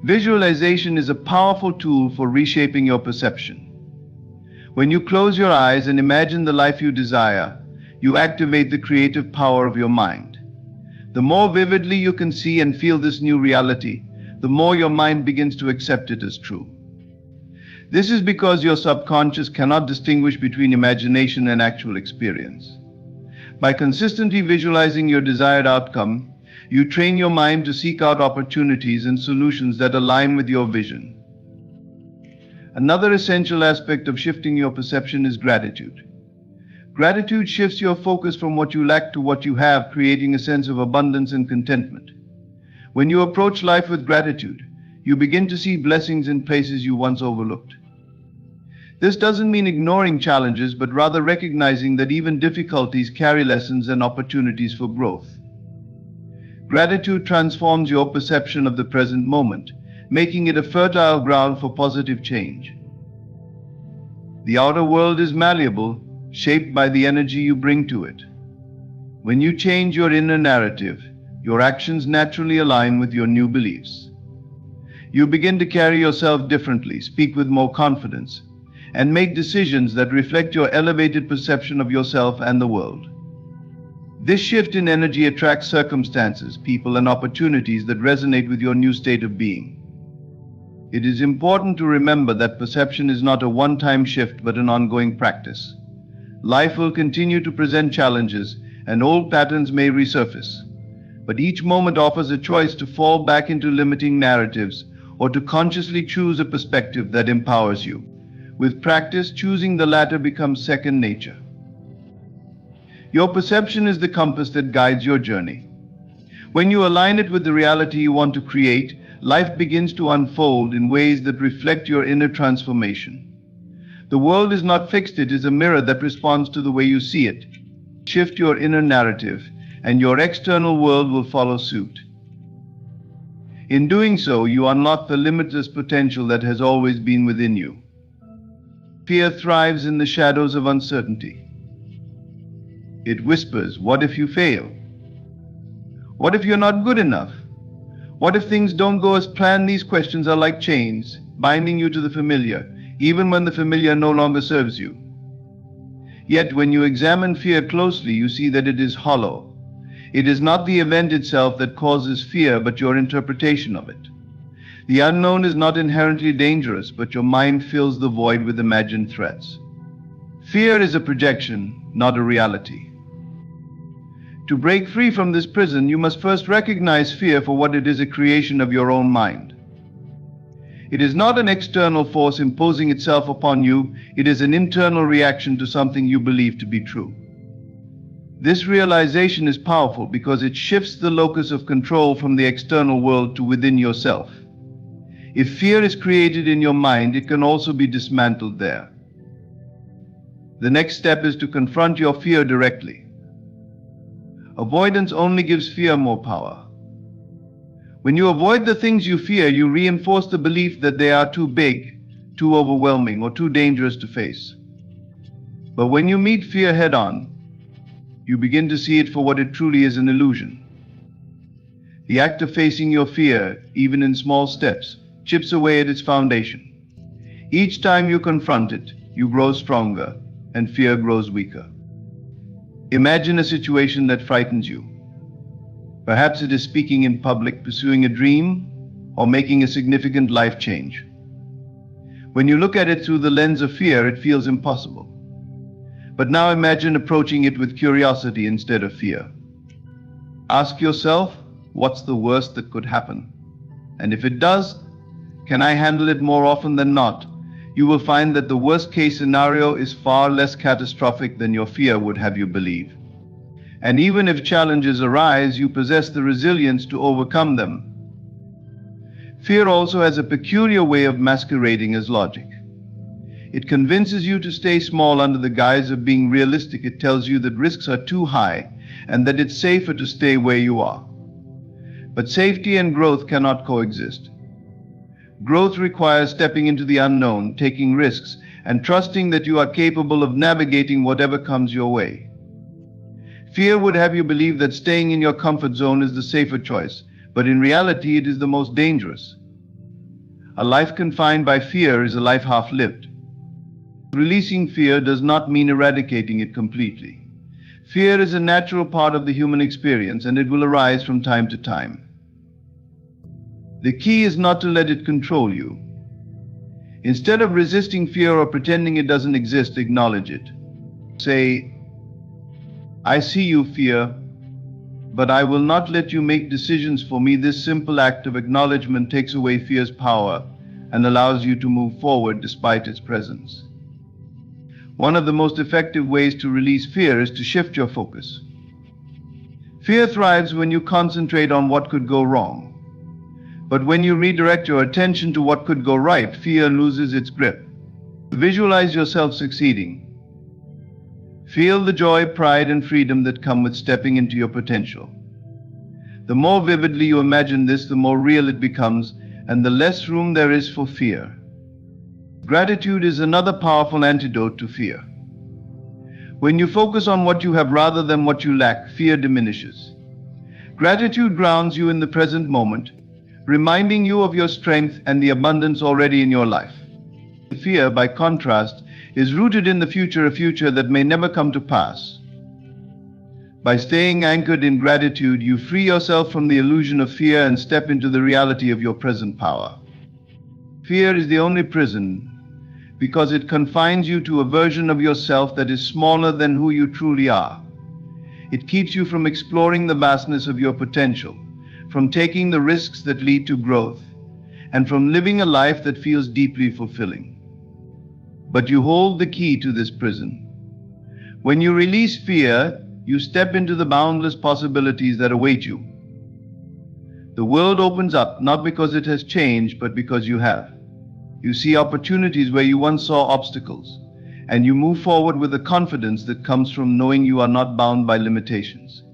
Visualization is a powerful tool for reshaping your perception. When you close your eyes and imagine the life you desire, you activate the creative power of your mind. The more vividly you can see and feel this new reality, the more your mind begins to accept it as true. This is because your subconscious cannot distinguish between imagination and actual experience. By consistently visualizing your desired outcome, you train your mind to seek out opportunities and solutions that align with your vision. Another essential aspect of shifting your perception is gratitude. Gratitude shifts your focus from what you lack to what you have, creating a sense of abundance and contentment. When you approach life with gratitude, you begin to see blessings in places you once overlooked. This doesn't mean ignoring challenges, but rather recognizing that even difficulties carry lessons and opportunities for growth. Gratitude transforms your perception of the present moment, making it a fertile ground for positive change. The outer world is malleable, shaped by the energy you bring to it. When you change your inner narrative, your actions naturally align with your new beliefs. You begin to carry yourself differently, speak with more confidence, and make decisions that reflect your elevated perception of yourself and the world. This shift in energy attracts circumstances, people, and opportunities that resonate with your new state of being. It is important to remember that perception is not a one-time shift but an ongoing practice. Life will continue to present challenges, and old patterns may resurface. But each moment offers a choice to fall back into limiting narratives or to consciously choose a perspective that empowers you. With practice, choosing the latter becomes second nature. Your perception is the compass that guides your journey. When you align it with the reality you want to create, life begins to unfold in ways that reflect your inner transformation. The world is not fixed, it is a mirror that responds to the way you see it. Shift your inner narrative, and your external world will follow suit. In doing so, you unlock the limitless potential that has always been within you. Fear thrives in the shadows of uncertainty. It whispers, what if you fail? What if you're not good enough? What if things don't go as planned? These questions are like chains, binding you to the familiar, even when the familiar no longer serves you. Yet when you examine fear closely, you see that it is hollow. It is not the event itself that causes fear, but your interpretation of it. The unknown is not inherently dangerous, but your mind fills the void with imagined threats. Fear is a projection, not a reality. To break free from this prison, you must first recognize fear for what it is, a creation of your own mind. It is not an external force imposing itself upon you, it is an internal reaction to something you believe to be true. This realization is powerful because it shifts the locus of control from the external world to within yourself. If fear is created in your mind, it can also be dismantled there. The next step is to confront your fear directly. Avoidance only gives fear more power. When you avoid the things you fear, you reinforce the belief that they are too big, too overwhelming, or too dangerous to face. But when you meet fear head on, you begin to see it for what it truly is, an illusion. The act of facing your fear, even in small steps, chips away at its foundation. Each time you confront it, you grow stronger, and fear grows weaker. Imagine a situation that frightens you. Perhaps it is speaking in public, pursuing a dream, or making a significant life change. When you look at it through the lens of fear, it feels impossible. But now imagine approaching it with curiosity instead of fear. Ask yourself, what's the worst that could happen? And if it does, can I handle it more often than not? You will find that the worst case scenario is far less catastrophic than your fear would have you believe. And even if challenges arise, you possess the resilience to overcome them. Fear also has a peculiar way of masquerading as logic. It convinces you to stay small under the guise of being realistic. It tells you that risks are too high and that it's safer to stay where you are. But safety and growth cannot coexist. Growth requires stepping into the unknown, taking risks, and trusting that you are capable of navigating whatever comes your way. Fear would have you believe that staying in your comfort zone is the safer choice, but in reality it is the most dangerous. A life confined by fear is a life half-lived. Releasing fear does not mean eradicating it completely. Fear is a natural part of the human experience, and it will arise from time to time. The key is not to let it control you. Instead of resisting fear or pretending it doesn't exist, acknowledge it. Say, I see you, fear, but I will not let you make decisions for me. This simple act of acknowledgement takes away fear's power and allows you to move forward despite its presence. One of the most effective ways to release fear is to shift your focus. Fear thrives when you concentrate on what could go wrong. But when you redirect your attention to what could go right, fear loses its grip. Visualize yourself succeeding. Feel the joy, pride, and freedom that come with stepping into your potential. The more vividly you imagine this, the more real it becomes, and the less room there is for fear. Gratitude is another powerful antidote to fear. When you focus on what you have rather than what you lack, fear diminishes. Gratitude grounds you in the present moment, reminding you of your strength and the abundance already in your life. Fear, by contrast, is rooted in the future, a future that may never come to pass. By staying anchored in gratitude, you free yourself from the illusion of fear and step into the reality of your present power. Fear is the only prison because it confines you to a version of yourself that is smaller than who you truly are. It keeps you from exploring the vastness of your potential, from taking the risks that lead to growth, and from living a life that feels deeply fulfilling. But you hold the key to this prison. When you release fear, you step into the boundless possibilities that await you. The world opens up, not because it has changed, but because you have. You see opportunities where you once saw obstacles, and you move forward with the confidence that comes from knowing you are not bound by limitations.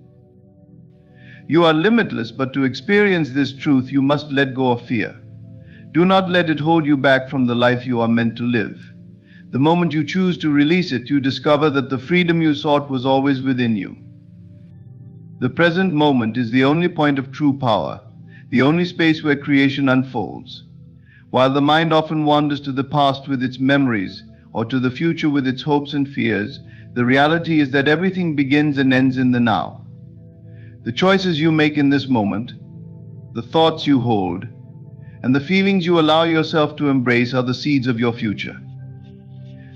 You are limitless, but to experience this truth, you must let go of fear. Do not let it hold you back from the life you are meant to live. The moment you choose to release it, you discover that the freedom you sought was always within you. The present moment is the only point of true power, the only space where creation unfolds. While the mind often wanders to the past with its memories, or to the future with its hopes and fears, the reality is that everything begins and ends in the now. The choices you make in this moment, the thoughts you hold, and the feelings you allow yourself to embrace are the seeds of your future.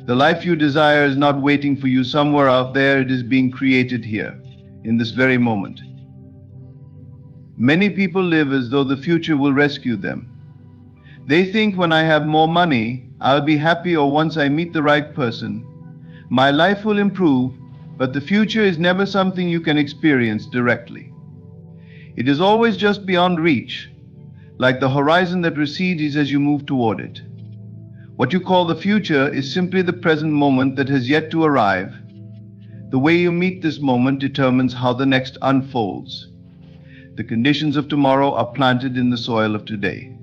The life you desire is not waiting for you somewhere out there, it is being created here, in this very moment. Many people live as though the future will rescue them. They think, when I have more money, I'll be happy, or once I meet the right person, my life will improve, but the future is never something you can experience directly. It is always just beyond reach, like the horizon that recedes as you move toward it. What you call the future is simply the present moment that has yet to arrive. The way you meet this moment determines how the next unfolds. The conditions of tomorrow are planted in the soil of today.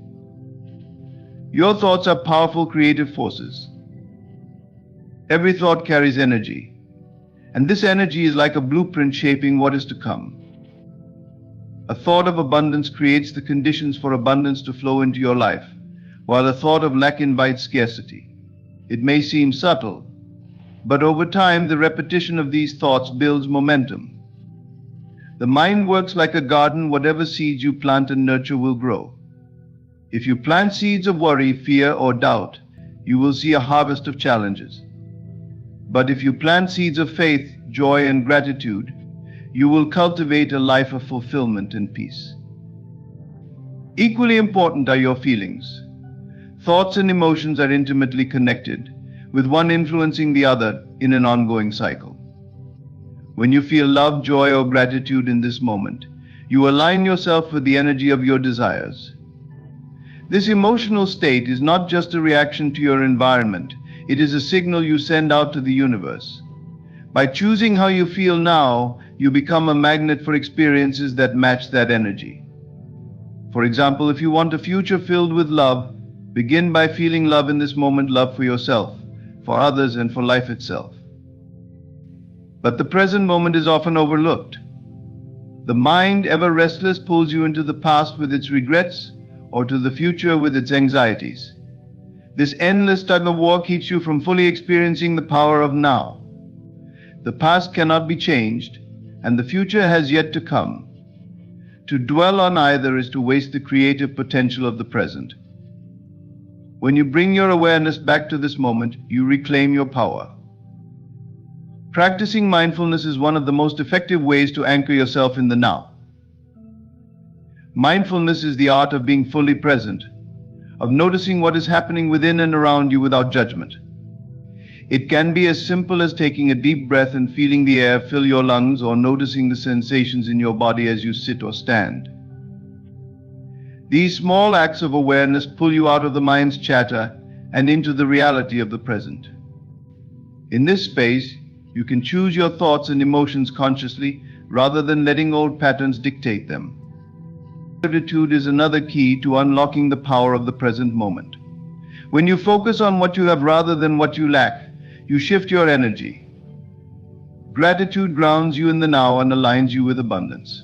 Your thoughts are powerful creative forces. Every thought carries energy, and this energy is like a blueprint shaping what is to come. A thought of abundance creates the conditions for abundance to flow into your life, while a thought of lack invites scarcity. It may seem subtle, but over time the repetition of these thoughts builds momentum. The mind works like a garden. Whatever seeds you plant and nurture will grow. If you plant seeds of worry, fear, or doubt, you will see a harvest of challenges. But if you plant seeds of faith, joy, and gratitude, you will cultivate a life of fulfillment and peace. Equally important are your feelings. Thoughts and emotions are intimately connected, with one influencing the other in an ongoing cycle. When you feel love, joy, or gratitude in this moment, you align yourself with the energy of your desires. This emotional state is not just a reaction to your environment, it is a signal you send out to the universe. By choosing how you feel now, you become a magnet for experiences that match that energy. For example, if you want a future filled with love, begin by feeling love in this moment, love for yourself, for others, and for life itself. But the present moment is often overlooked. The mind, ever restless, pulls you into the past with its regrets or to the future with its anxieties. This endless tug-of-war keeps you from fully experiencing the power of now. The past cannot be changed, and the future has yet to come. To dwell on either is to waste the creative potential of the present. When you bring your awareness back to this moment, you reclaim your power. Practicing mindfulness is one of the most effective ways to anchor yourself in the now. Mindfulness is the art of being fully present, of noticing what is happening within and around you without judgment. It can be as simple as taking a deep breath and feeling the air fill your lungs, or noticing the sensations in your body as you sit or stand. These small acts of awareness pull you out of the mind's chatter and into the reality of the present. In this space, you can choose your thoughts and emotions consciously rather than letting old patterns dictate them. Gratitude is another key to unlocking the power of the present moment. When you focus on what you have rather than what you lack, you shift your energy. Gratitude grounds you in the now and aligns you with abundance.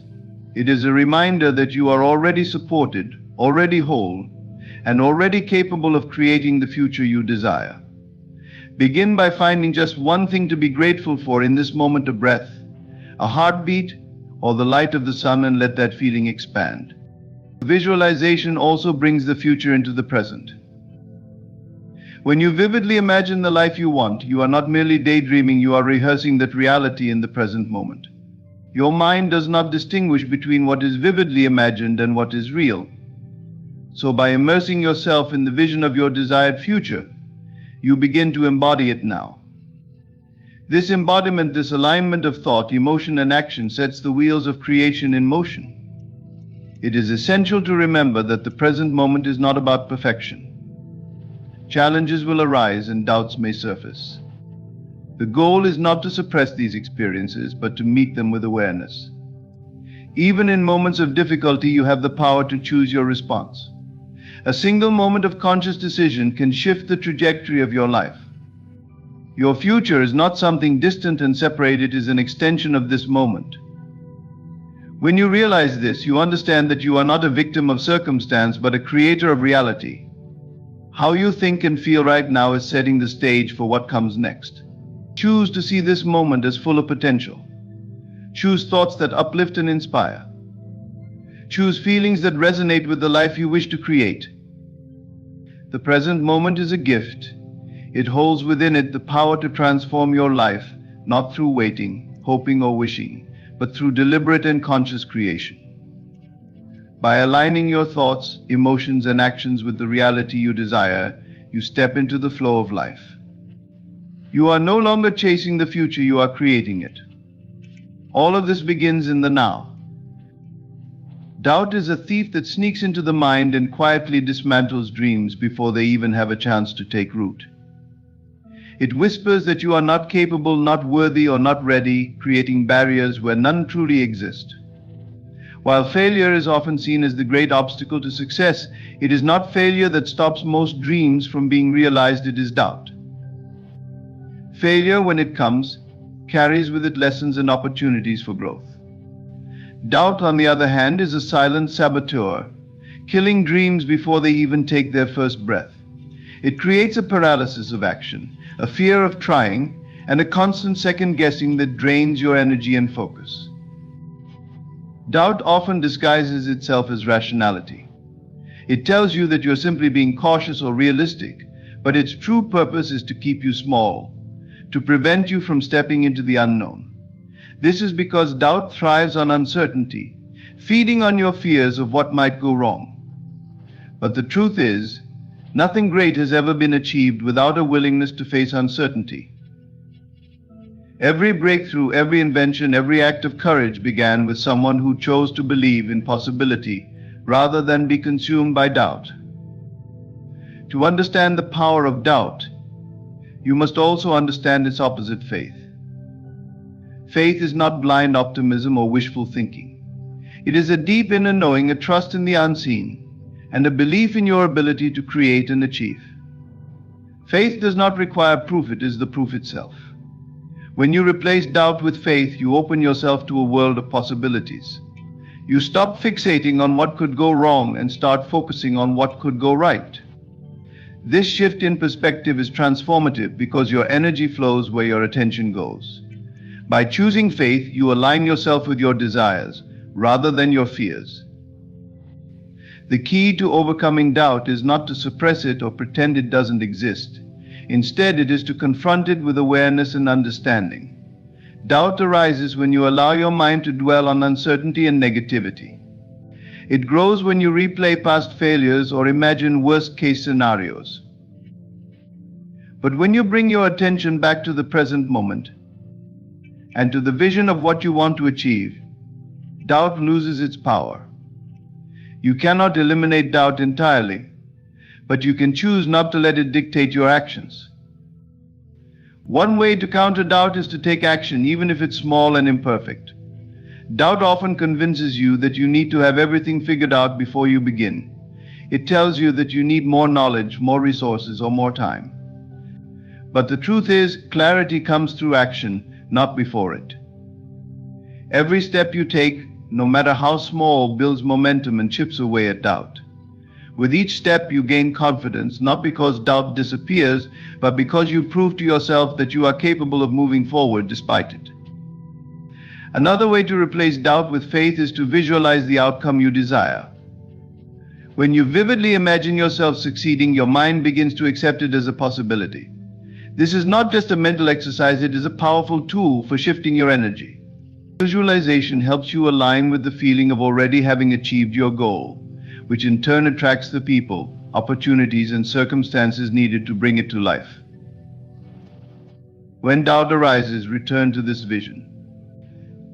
It is a reminder that you are already supported, already whole, and already capable of creating the future you desire. Begin by finding just one thing to be grateful for in this moment: a breath, a heartbeat, or the light of the sun, and let that feeling expand. Visualization also brings the future into the present. When you vividly imagine the life you want, you are not merely daydreaming, you are rehearsing that reality in the present moment. Your mind does not distinguish between what is vividly imagined and what is real. So by immersing yourself in the vision of your desired future, you begin to embody it now. This embodiment, this alignment of thought, emotion, and action sets the wheels of creation in motion. It is essential to remember that the present moment is not about perfection. Challenges will arise and doubts may surface. The goal is not to suppress these experiences, but to meet them with awareness. Even in moments of difficulty, you have the power to choose your response. A single moment of conscious decision can shift the trajectory of your life. Your future is not something distant and separate, it is an extension of this moment. When you realize this, you understand that you are not a victim of circumstance, but a creator of reality. How you think and feel right now is setting the stage for what comes next. Choose to see this moment as full of potential. Choose thoughts that uplift and inspire. Choose feelings that resonate with the life you wish to create. The present moment is a gift. It holds within it the power to transform your life, not through waiting, hoping, or wishing, but through deliberate and conscious creation. By aligning your thoughts, emotions, and actions with the reality you desire, you step into the flow of life. You are no longer chasing the future, you are creating it. All of this begins in the now. Doubt is a thief that sneaks into the mind and quietly dismantles dreams before they even have a chance to take root. It whispers that you are not capable, not worthy, or not ready, creating barriers where none truly exist. While failure is often seen as the great obstacle to success, it is not failure that stops most dreams from being realized, it is doubt. Failure, when it comes, carries with it lessons and opportunities for growth. Doubt, on the other hand, is a silent saboteur, killing dreams before they even take their first breath. It creates a paralysis of action, a fear of trying, and a constant second guessing that drains your energy and focus. Doubt often disguises itself as rationality. It tells you that you're simply being cautious or realistic, but its true purpose is to keep you small, to prevent you from stepping into the unknown. This is because doubt thrives on uncertainty, feeding on your fears of what might go wrong. But the truth is, nothing great has ever been achieved without a willingness to face uncertainty. Every breakthrough, every invention, every act of courage began with someone who chose to believe in possibility rather than be consumed by doubt. To understand the power of doubt, you must also understand its opposite, faith. Faith is not blind optimism or wishful thinking. It is a deep inner knowing, a trust in the unseen, and a belief in your ability to create and achieve. Faith does not require proof, it is the proof itself. When you replace doubt with faith, you open yourself to a world of possibilities. You stop fixating on what could go wrong and start focusing on what could go right. This shift in perspective is transformative because your energy flows where your attention goes. By choosing faith, you align yourself with your desires rather than your fears. The key to overcoming doubt is not to suppress it or pretend it doesn't exist. Instead, it is to confront it with awareness and understanding. Doubt arises when you allow your mind to dwell on uncertainty and negativity. It grows when you replay past failures or imagine worst-case scenarios. But when you bring your attention back to the present moment and to the vision of what you want to achieve, doubt loses its power. You cannot eliminate doubt entirely, but you can choose not to let it dictate your actions. One way to counter doubt is to take action, even if it's small and imperfect. Doubt often convinces you that you need to have everything figured out before you begin. It tells you that you need more knowledge, more resources, or more time. But the truth is, clarity comes through action, not before it. Every step you take, no matter how small, builds momentum and chips away at doubt. With each step, you gain confidence, not because doubt disappears, but because you prove to yourself that you are capable of moving forward despite it. Another way to replace doubt with faith is to visualize the outcome you desire. When you vividly imagine yourself succeeding, your mind begins to accept it as a possibility. This is not just a mental exercise, it is a powerful tool for shifting your energy. Visualization helps you align with the feeling of already having achieved your goal, which in turn attracts the people, opportunities, and circumstances needed to bring it to life. When doubt arises, return to this vision.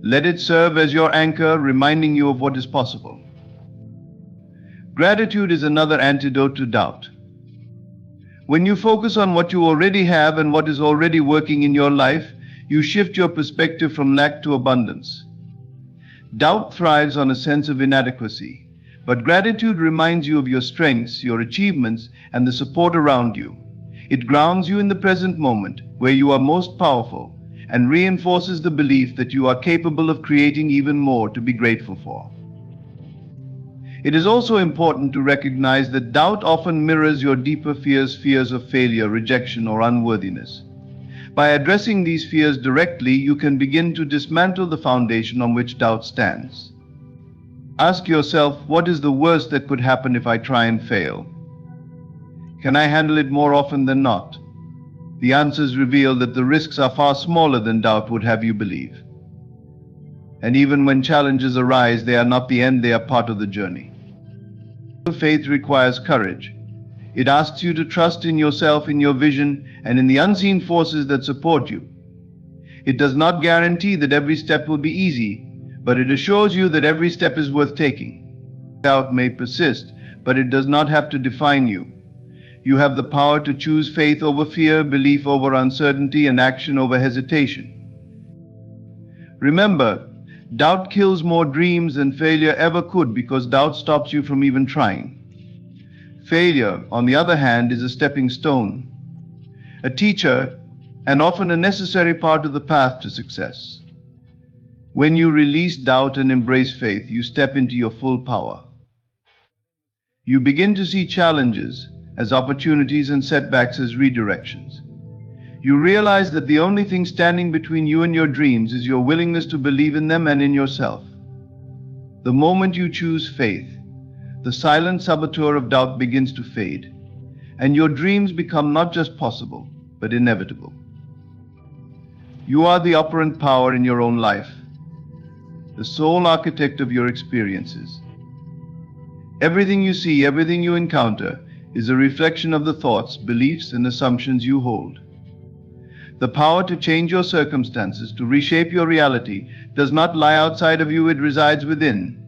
Let it serve as your anchor, reminding you of what is possible. Gratitude is another antidote to doubt. When you focus on what you already have and what is already working in your life, you shift your perspective from lack to abundance. Doubt thrives on a sense of inadequacy, but gratitude reminds you of your strengths, your achievements, and the support around you. It grounds you in the present moment, where you are most powerful, and reinforces the belief that you are capable of creating even more to be grateful for. It is also important to recognize that doubt often mirrors your deeper fears of failure, rejection, or unworthiness. By addressing these fears directly, you can begin to dismantle the foundation on which doubt stands. Ask yourself, what is the worst that could happen if I try and fail? Can I handle it more often than not? The answers reveal that the risks are far smaller than doubt would have you believe. And even when challenges arise, they are not the end, they are part of the journey. Faith requires courage. It asks you to trust in yourself, in your vision, and in the unseen forces that support you. It does not guarantee that every step will be easy, but it assures you that every step is worth taking. Doubt may persist, but it does not have to define you. You have the power to choose faith over fear, belief over uncertainty, and action over hesitation. Remember, doubt kills more dreams than failure ever could because doubt stops you from even trying. Failure, on the other hand, is a stepping stone, a teacher and often a necessary part of the path to success. When you release doubt and embrace faith, you step into your full power. You begin to see challenges as opportunities and setbacks as redirections. You realize that the only thing standing between you and your dreams is your willingness to believe in them and in yourself. The moment you choose faith, the silent saboteur of doubt begins to fade, and your dreams become not just possible, but inevitable. You are the operant power in your own life, the sole architect of your experiences. Everything you see, everything you encounter, is a reflection of the thoughts, beliefs, and assumptions you hold. The power to change your circumstances, to reshape your reality, does not lie outside of you, it resides within.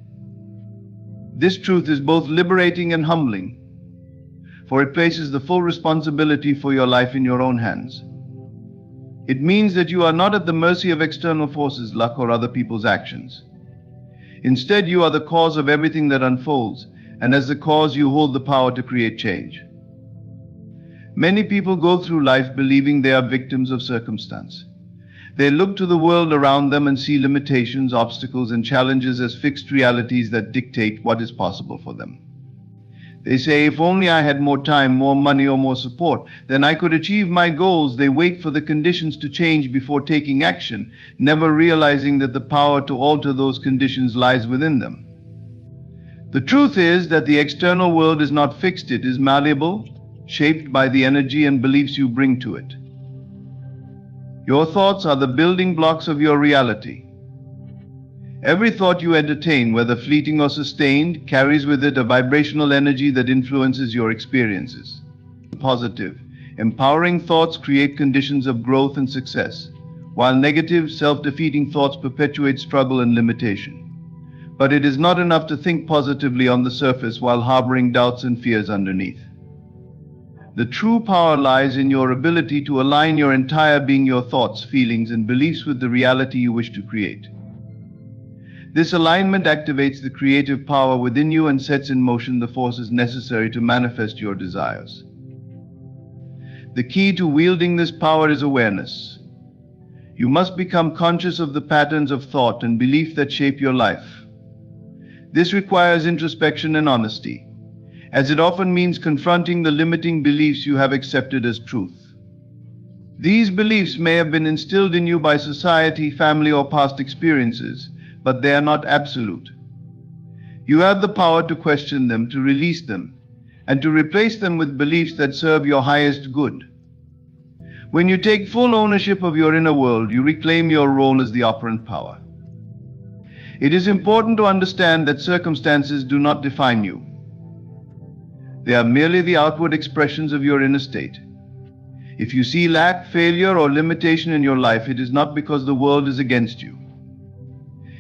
This truth is both liberating and humbling, for it places the full responsibility for your life in your own hands. It means that you are not at the mercy of external forces, luck, or other people's actions. Instead, you are the cause of everything that unfolds, and as the cause, you hold the power to create change. Many people go through life believing they are victims of circumstance. They look to the world around them and see limitations, obstacles, and challenges as fixed realities that dictate what is possible for them. They say, if only I had more time, more money, or more support, then I could achieve my goals. They wait for the conditions to change before taking action, never realizing that the power to alter those conditions lies within them. The truth is that the external world is not fixed, it is malleable, shaped by the energy and beliefs you bring to it. Your thoughts are the building blocks of your reality. Every thought you entertain, whether fleeting or sustained, carries with it a vibrational energy that influences your experiences. Positive, empowering thoughts create conditions of growth and success, while negative, self-defeating thoughts perpetuate struggle and limitation. But it is not enough to think positively on the surface while harboring doubts and fears underneath. The true power lies in your ability to align your entire being, your thoughts, feelings, and beliefs with the reality you wish to create. This alignment activates the creative power within you and sets in motion the forces necessary to manifest your desires. The key to wielding this power is awareness. You must become conscious of the patterns of thought and belief that shape your life. This requires introspection and honesty, as it often means confronting the limiting beliefs you have accepted as truth. These beliefs may have been instilled in you by society, family, or past experiences, but they are not absolute. You have the power to question them, to release them, and to replace them with beliefs that serve your highest good. When you take full ownership of your inner world, you reclaim your role as the operant power. It is important to understand that circumstances do not define you. They are merely the outward expressions of your inner state. If you see lack, failure, or limitation in your life, it is not because the world is against you.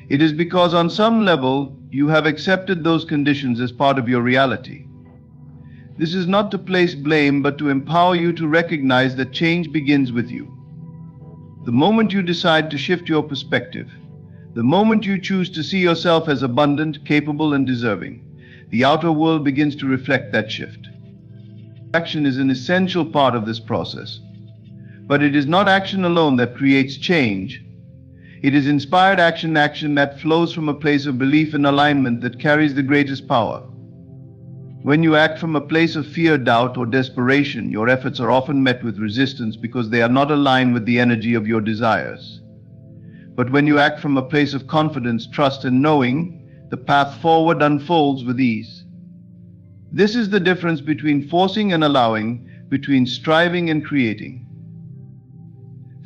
It is because on some level, you have accepted those conditions as part of your reality. This is not to place blame, but to empower you to recognize that change begins with you. The moment you decide to shift your perspective, the moment you choose to see yourself as abundant, capable, and deserving, the outer world begins to reflect that shift. Action is an essential part of this process. But it is not action alone that creates change. It is inspired action that flows from a place of belief and alignment that carries the greatest power. When you act from a place of fear, doubt, or desperation, your efforts are often met with resistance because they are not aligned with the energy of your desires. But when you act from a place of confidence, trust, and knowing, the path forward unfolds with ease. This is the difference between forcing and allowing, between striving and creating.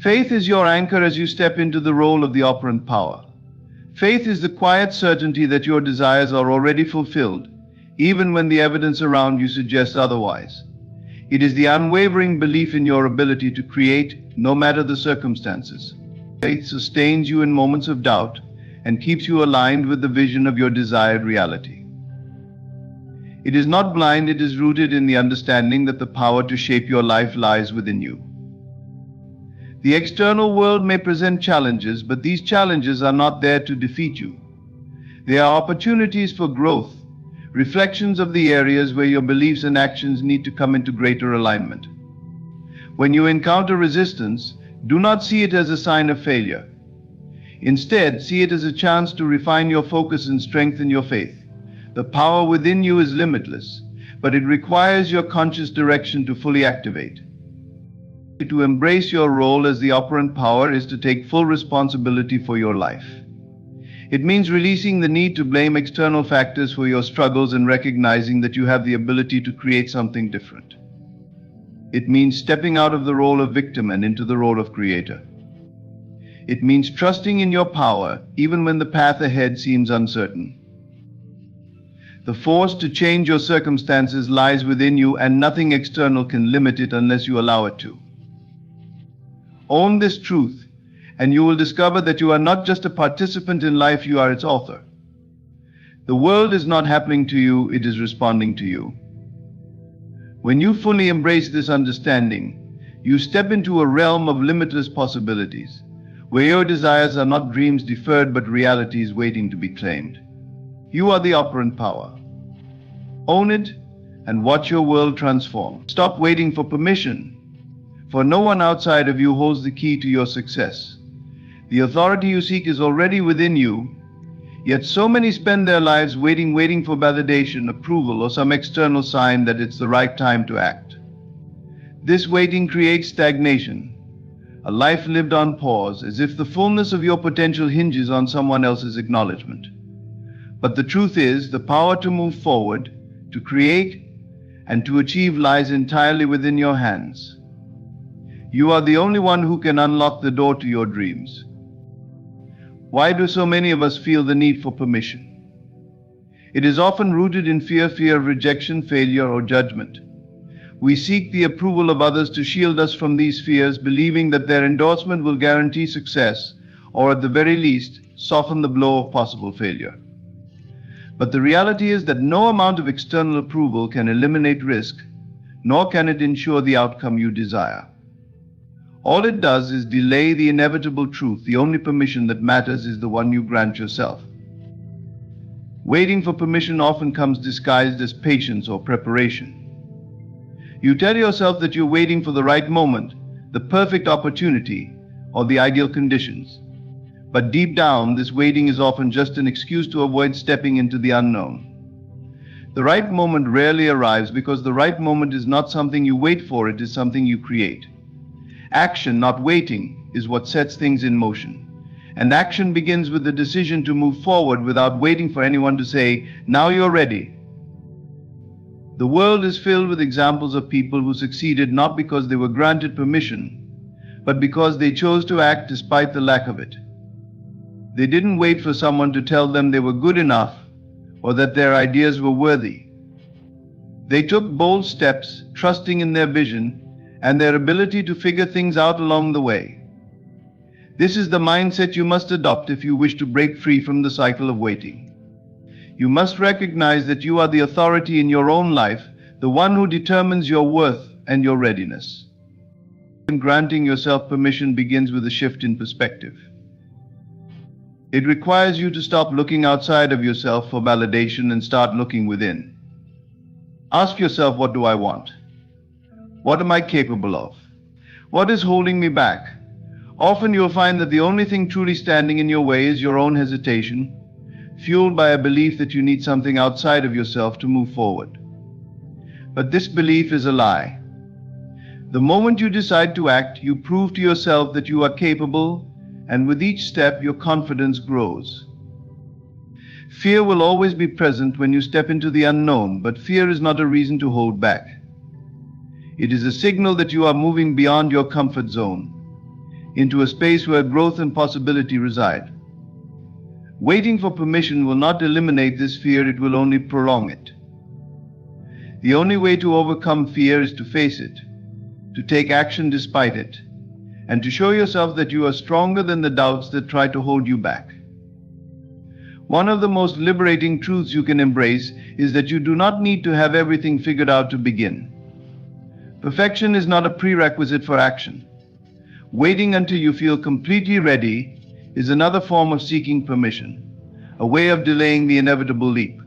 Faith is your anchor as you step into the role of the operant power. Faith is the quiet certainty that your desires are already fulfilled, even when the evidence around you suggests otherwise. It is the unwavering belief in your ability to create, no matter the circumstances. Faith sustains you in moments of doubt and keeps you aligned with the vision of your desired reality. It is not blind, it is rooted in the understanding that the power to shape your life lies within you. The external world may present challenges, but these challenges are not there to defeat you. They are opportunities for growth, reflections of the areas where your beliefs and actions need to come into greater alignment. When you encounter resistance, do not see it as a sign of failure. Instead, see it as a chance to refine your focus and strengthen your faith. The power within you is limitless, but it requires your conscious direction to fully activate. To embrace your role as the operant power is to take full responsibility for your life. It means releasing the need to blame external factors for your struggles and recognizing that you have the ability to create something different. It means stepping out of the role of victim and into the role of creator. It means trusting in your power even when the path ahead seems uncertain. The force to change your circumstances lies within you, and nothing external can limit it unless you allow it to. Own this truth, and you will discover that you are not just a participant in life, you are its author. The world is not happening to you, it is responding to you. When you fully embrace this understanding, you step into a realm of limitless possibilities, where your desires are not dreams deferred but realities waiting to be claimed. You are the operant power. Own it and watch your world transform. Stop waiting for permission, for no one outside of you holds the key to your success. The authority you seek is already within you, yet so many spend their lives waiting for validation, approval, or some external sign that it's the right time to act. This waiting creates stagnation, a life lived on pause, as if the fullness of your potential hinges on someone else's acknowledgement. But the truth is, the power to move forward, to create, and to achieve lies entirely within your hands. You are the only one who can unlock the door to your dreams. Why do so many of us feel the need for permission? It is often rooted in fear of rejection, failure, or judgment. We seek the approval of others to shield us from these fears, believing that their endorsement will guarantee success, or at the very least, soften the blow of possible failure. But the reality is that no amount of external approval can eliminate risk, nor can it ensure the outcome you desire. All it does is delay the inevitable truth. The only permission that matters is the one you grant yourself. Waiting for permission often comes disguised as patience or preparation. You tell yourself that you're waiting for the right moment, the perfect opportunity, or the ideal conditions. But deep down, this waiting is often just an excuse to avoid stepping into the unknown. The right moment rarely arrives because the right moment is not something you wait for, it is something you create. Action, not waiting, is what sets things in motion. And action begins with the decision to move forward without waiting for anyone to say, "Now you're ready." The world is filled with examples of people who succeeded not because they were granted permission, but because they chose to act despite the lack of it. They didn't wait for someone to tell them they were good enough or that their ideas were worthy. They took bold steps, trusting in their vision and their ability to figure things out along the way. This is the mindset you must adopt if you wish to break free from the cycle of waiting. You must recognize that you are the authority in your own life, the one who determines your worth and your readiness. Granting yourself permission begins with a shift in perspective. It requires you to stop looking outside of yourself for validation and start looking within. Ask yourself, what do I want? What am I capable of? What is holding me back? Often you'll find that the only thing truly standing in your way is your own hesitation, fueled by a belief that you need something outside of yourself to move forward. But this belief is a lie. The moment you decide to act, you prove to yourself that you are capable, and with each step your confidence grows. Fear will always be present when you step into the unknown, but fear is not a reason to hold back. It is a signal that you are moving beyond your comfort zone, into a space where growth and possibility reside. Waiting for permission will not eliminate this fear, it will only prolong it. The only way to overcome fear is to face it, to take action despite it, and to show yourself that you are stronger than the doubts that try to hold you back. One of the most liberating truths you can embrace is that you do not need to have everything figured out to begin. Perfection is not a prerequisite for action. Waiting until you feel completely ready is another form of seeking permission, a way of delaying the inevitable leap.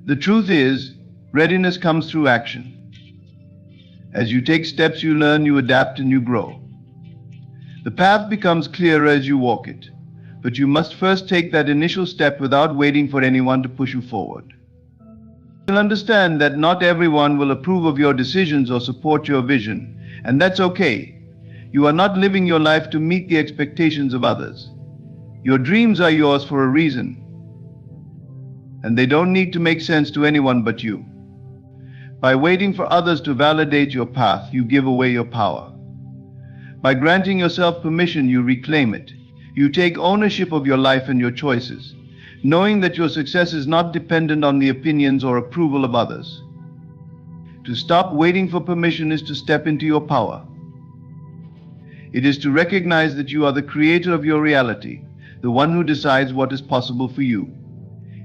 The truth is, readiness comes through action. As you take steps, you learn, you adapt, and you grow. The path becomes clearer as you walk it, but you must first take that initial step without waiting for anyone to push you forward. You'll understand that not everyone will approve of your decisions or support your vision, and that's okay. You are not living your life to meet the expectations of others. Your dreams are yours for a reason, and they don't need to make sense to anyone but you. By waiting for others to validate your path, you give away your power. By granting yourself permission, you reclaim it. You take ownership of your life and your choices, knowing that your success is not dependent on the opinions or approval of others. To stop waiting for permission is to step into your power. It is to recognize that you are the creator of your reality, the one who decides what is possible for you.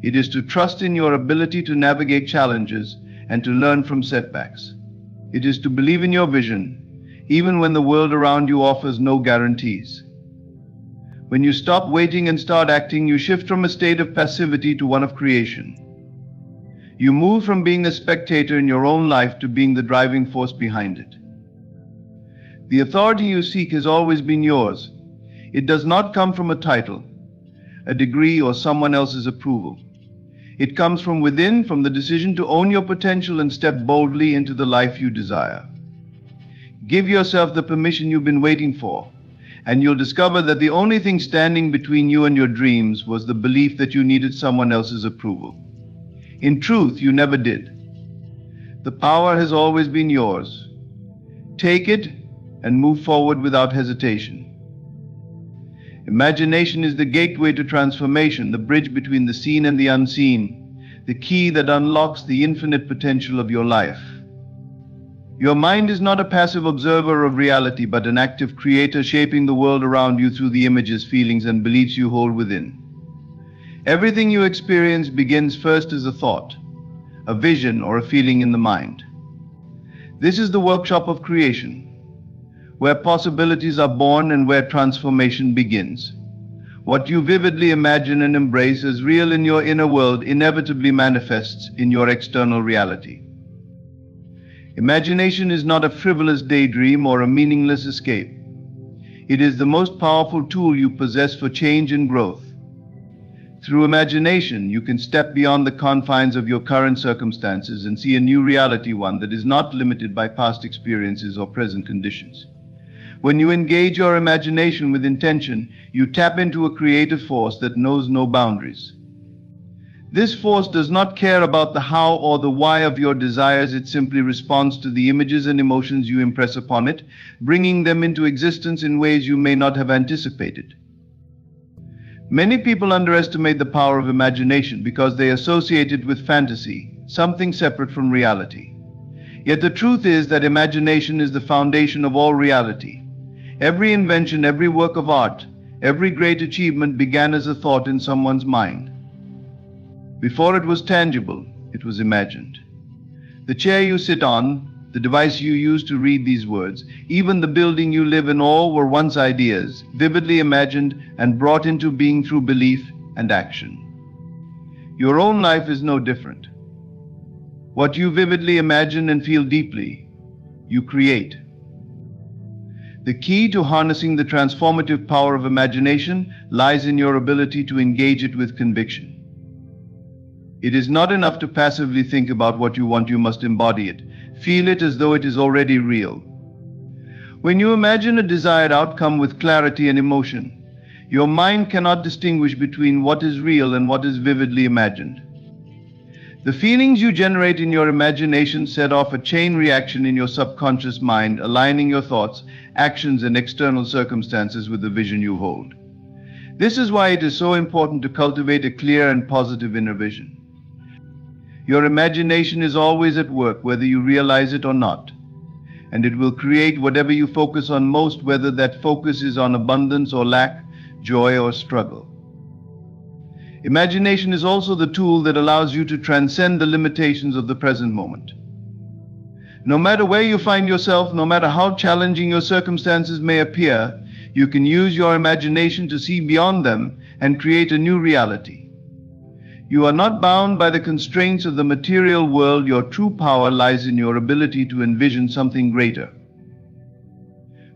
It is to trust in your ability to navigate challenges and to learn from setbacks. It is to believe in your vision, even when the world around you offers no guarantees. When you stop waiting and start acting, you shift from a state of passivity to one of creation. You move from being a spectator in your own life to being the driving force behind it. The authority you seek has always been yours. It does not come from a title, a degree, or someone else's approval. It comes from within, from the decision to own your potential and step boldly into the life you desire. Give yourself the permission you've been waiting for, and you'll discover that the only thing standing between you and your dreams was the belief that you needed someone else's approval. In truth, you never did. The power has always been yours. Take it and move forward without hesitation. Imagination is the gateway to transformation, the bridge between the seen and the unseen, the key that unlocks the infinite potential of your life. Your mind is not a passive observer of reality, but an active creator shaping the world around you through the images, feelings, and beliefs you hold within. Everything you experience begins first as a thought, a vision, or a feeling in the mind. This is the workshop of creation, where possibilities are born and where transformation begins. What you vividly imagine and embrace as real in your inner world inevitably manifests in your external reality. Imagination is not a frivolous daydream or a meaningless escape. It is the most powerful tool you possess for change and growth. Through imagination, you can step beyond the confines of your current circumstances and see a new reality, one that is not limited by past experiences or present conditions. When you engage your imagination with intention, you tap into a creative force that knows no boundaries. This force does not care about the how or the why of your desires. It simply responds to the images and emotions you impress upon it, bringing them into existence in ways you may not have anticipated. Many people underestimate the power of imagination because they associate it with fantasy, something separate from reality. Yet the truth is that imagination is the foundation of all reality. Every invention, every work of art, every great achievement began as a thought in someone's mind. Before it was tangible, it was imagined. The chair you sit on, the device you use to read these words, even the building you live in, all were once ideas, vividly imagined and brought into being through belief and action. Your own life is no different. What you vividly imagine and feel deeply, you create. The key to harnessing the transformative power of imagination lies in your ability to engage it with conviction. It is not enough to passively think about what you want. You must embody it. Feel it as though it is already real. When you imagine a desired outcome with clarity and emotion, your mind cannot distinguish between what is real and what is vividly imagined. The feelings you generate in your imagination set off a chain reaction in your subconscious mind, aligning your thoughts, actions, and external circumstances with the vision you hold. This is why it is so important to cultivate a clear and positive inner vision. Your imagination is always at work, whether you realize it or not, and it will create whatever you focus on most, whether that focus is on abundance or lack, joy or struggle. Imagination is also the tool that allows you to transcend the limitations of the present moment. No matter where you find yourself, no matter how challenging your circumstances may appear, you can use your imagination to see beyond them and create a new reality. You are not bound by the constraints of the material world. Your true power lies in your ability to envision something greater.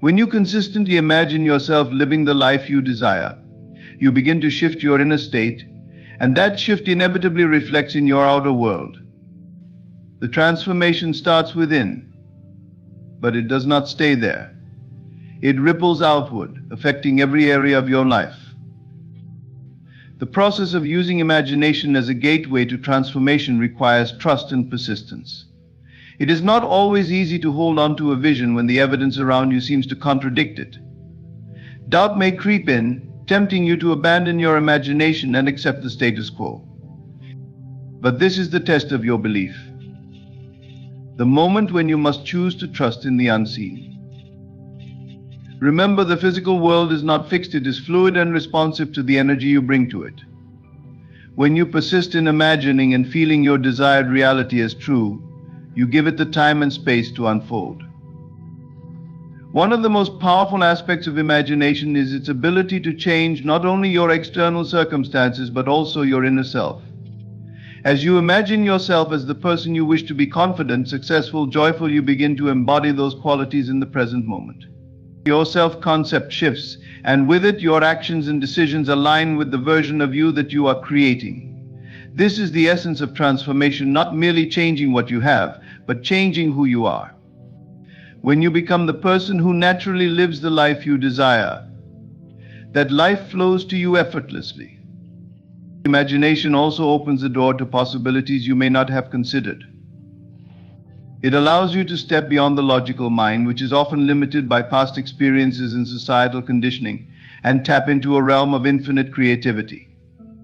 When you consistently imagine yourself living the life you desire, you begin to shift your inner state, and that shift inevitably reflects in your outer world. The transformation starts within, but it does not stay there. It ripples outward, affecting every area of your life. The process of using imagination as a gateway to transformation requires trust and persistence. It is not always easy to hold on to a vision when the evidence around you seems to contradict it. Doubt may creep in, tempting you to abandon your imagination and accept the status quo. But this is the test of your belief. The moment when you must choose to trust in the unseen. Remember, the physical world is not fixed, it is fluid and responsive to the energy you bring to it. When you persist in imagining and feeling your desired reality as true, you give it the time and space to unfold. One of the most powerful aspects of imagination is its ability to change not only your external circumstances but also your inner self. As you imagine yourself as the person you wish to be, confident, successful, joyful, you begin to embody those qualities in the present moment. Your self-concept shifts, and with it, your actions and decisions align with the version of you that you are creating. This is the essence of transformation, not merely changing what you have, but changing who you are. When you become the person who naturally lives the life you desire, that life flows to you effortlessly. Imagination also opens the door to possibilities you may not have considered. It allows you to step beyond the logical mind, which is often limited by past experiences and societal conditioning, and tap into a realm of infinite creativity.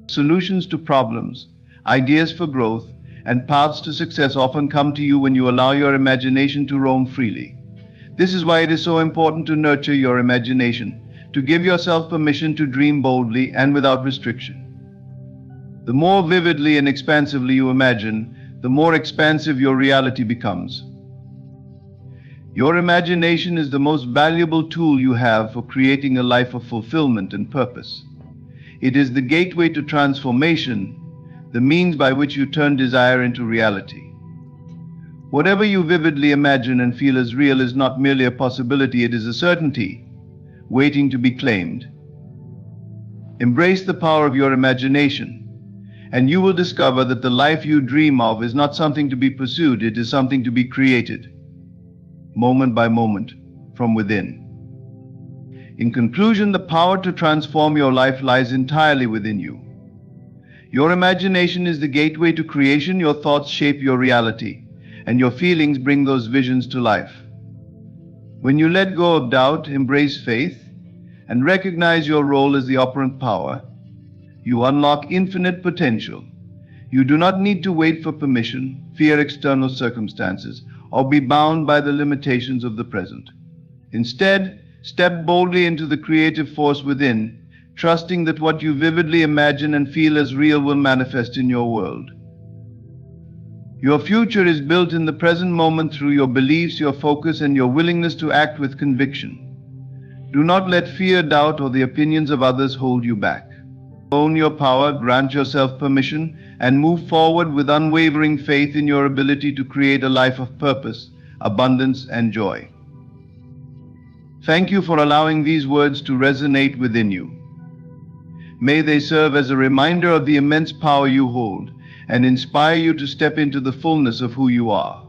Solutions to problems, ideas for growth, and paths to success often come to you when you allow your imagination to roam freely. This is why it is so important to nurture your imagination, to give yourself permission to dream boldly and without restriction. The more vividly and expansively you imagine, the more expansive your reality becomes. Your imagination is the most valuable tool you have for creating a life of fulfillment and purpose. It is the gateway to transformation, the means by which you turn desire into reality. Whatever you vividly imagine and feel as real is not merely a possibility, it is a certainty, waiting to be claimed. Embrace the power of your imagination, and you will discover that the life you dream of is not something to be pursued, it is something to be created, moment by moment, from within. In conclusion, the power to transform your life lies entirely within you. Your imagination is the gateway to creation. Your thoughts shape your reality, and your feelings bring those visions to life. When you let go of doubt, embrace faith, and recognize your role as the operant power, you unlock infinite potential. You do not need to wait for permission, fear external circumstances, or be bound by the limitations of the present. Instead, step boldly into the creative force within, trusting that what you vividly imagine and feel as real will manifest in your world. Your future is built in the present moment through your beliefs, your focus, and your willingness to act with conviction. Do not let fear, doubt, or the opinions of others hold you back. Own your power, grant yourself permission, and move forward with unwavering faith in your ability to create a life of purpose, abundance, and joy. Thank you for allowing these words to resonate within you. May they serve as a reminder of the immense power you hold and inspire you to step into the fullness of who you are.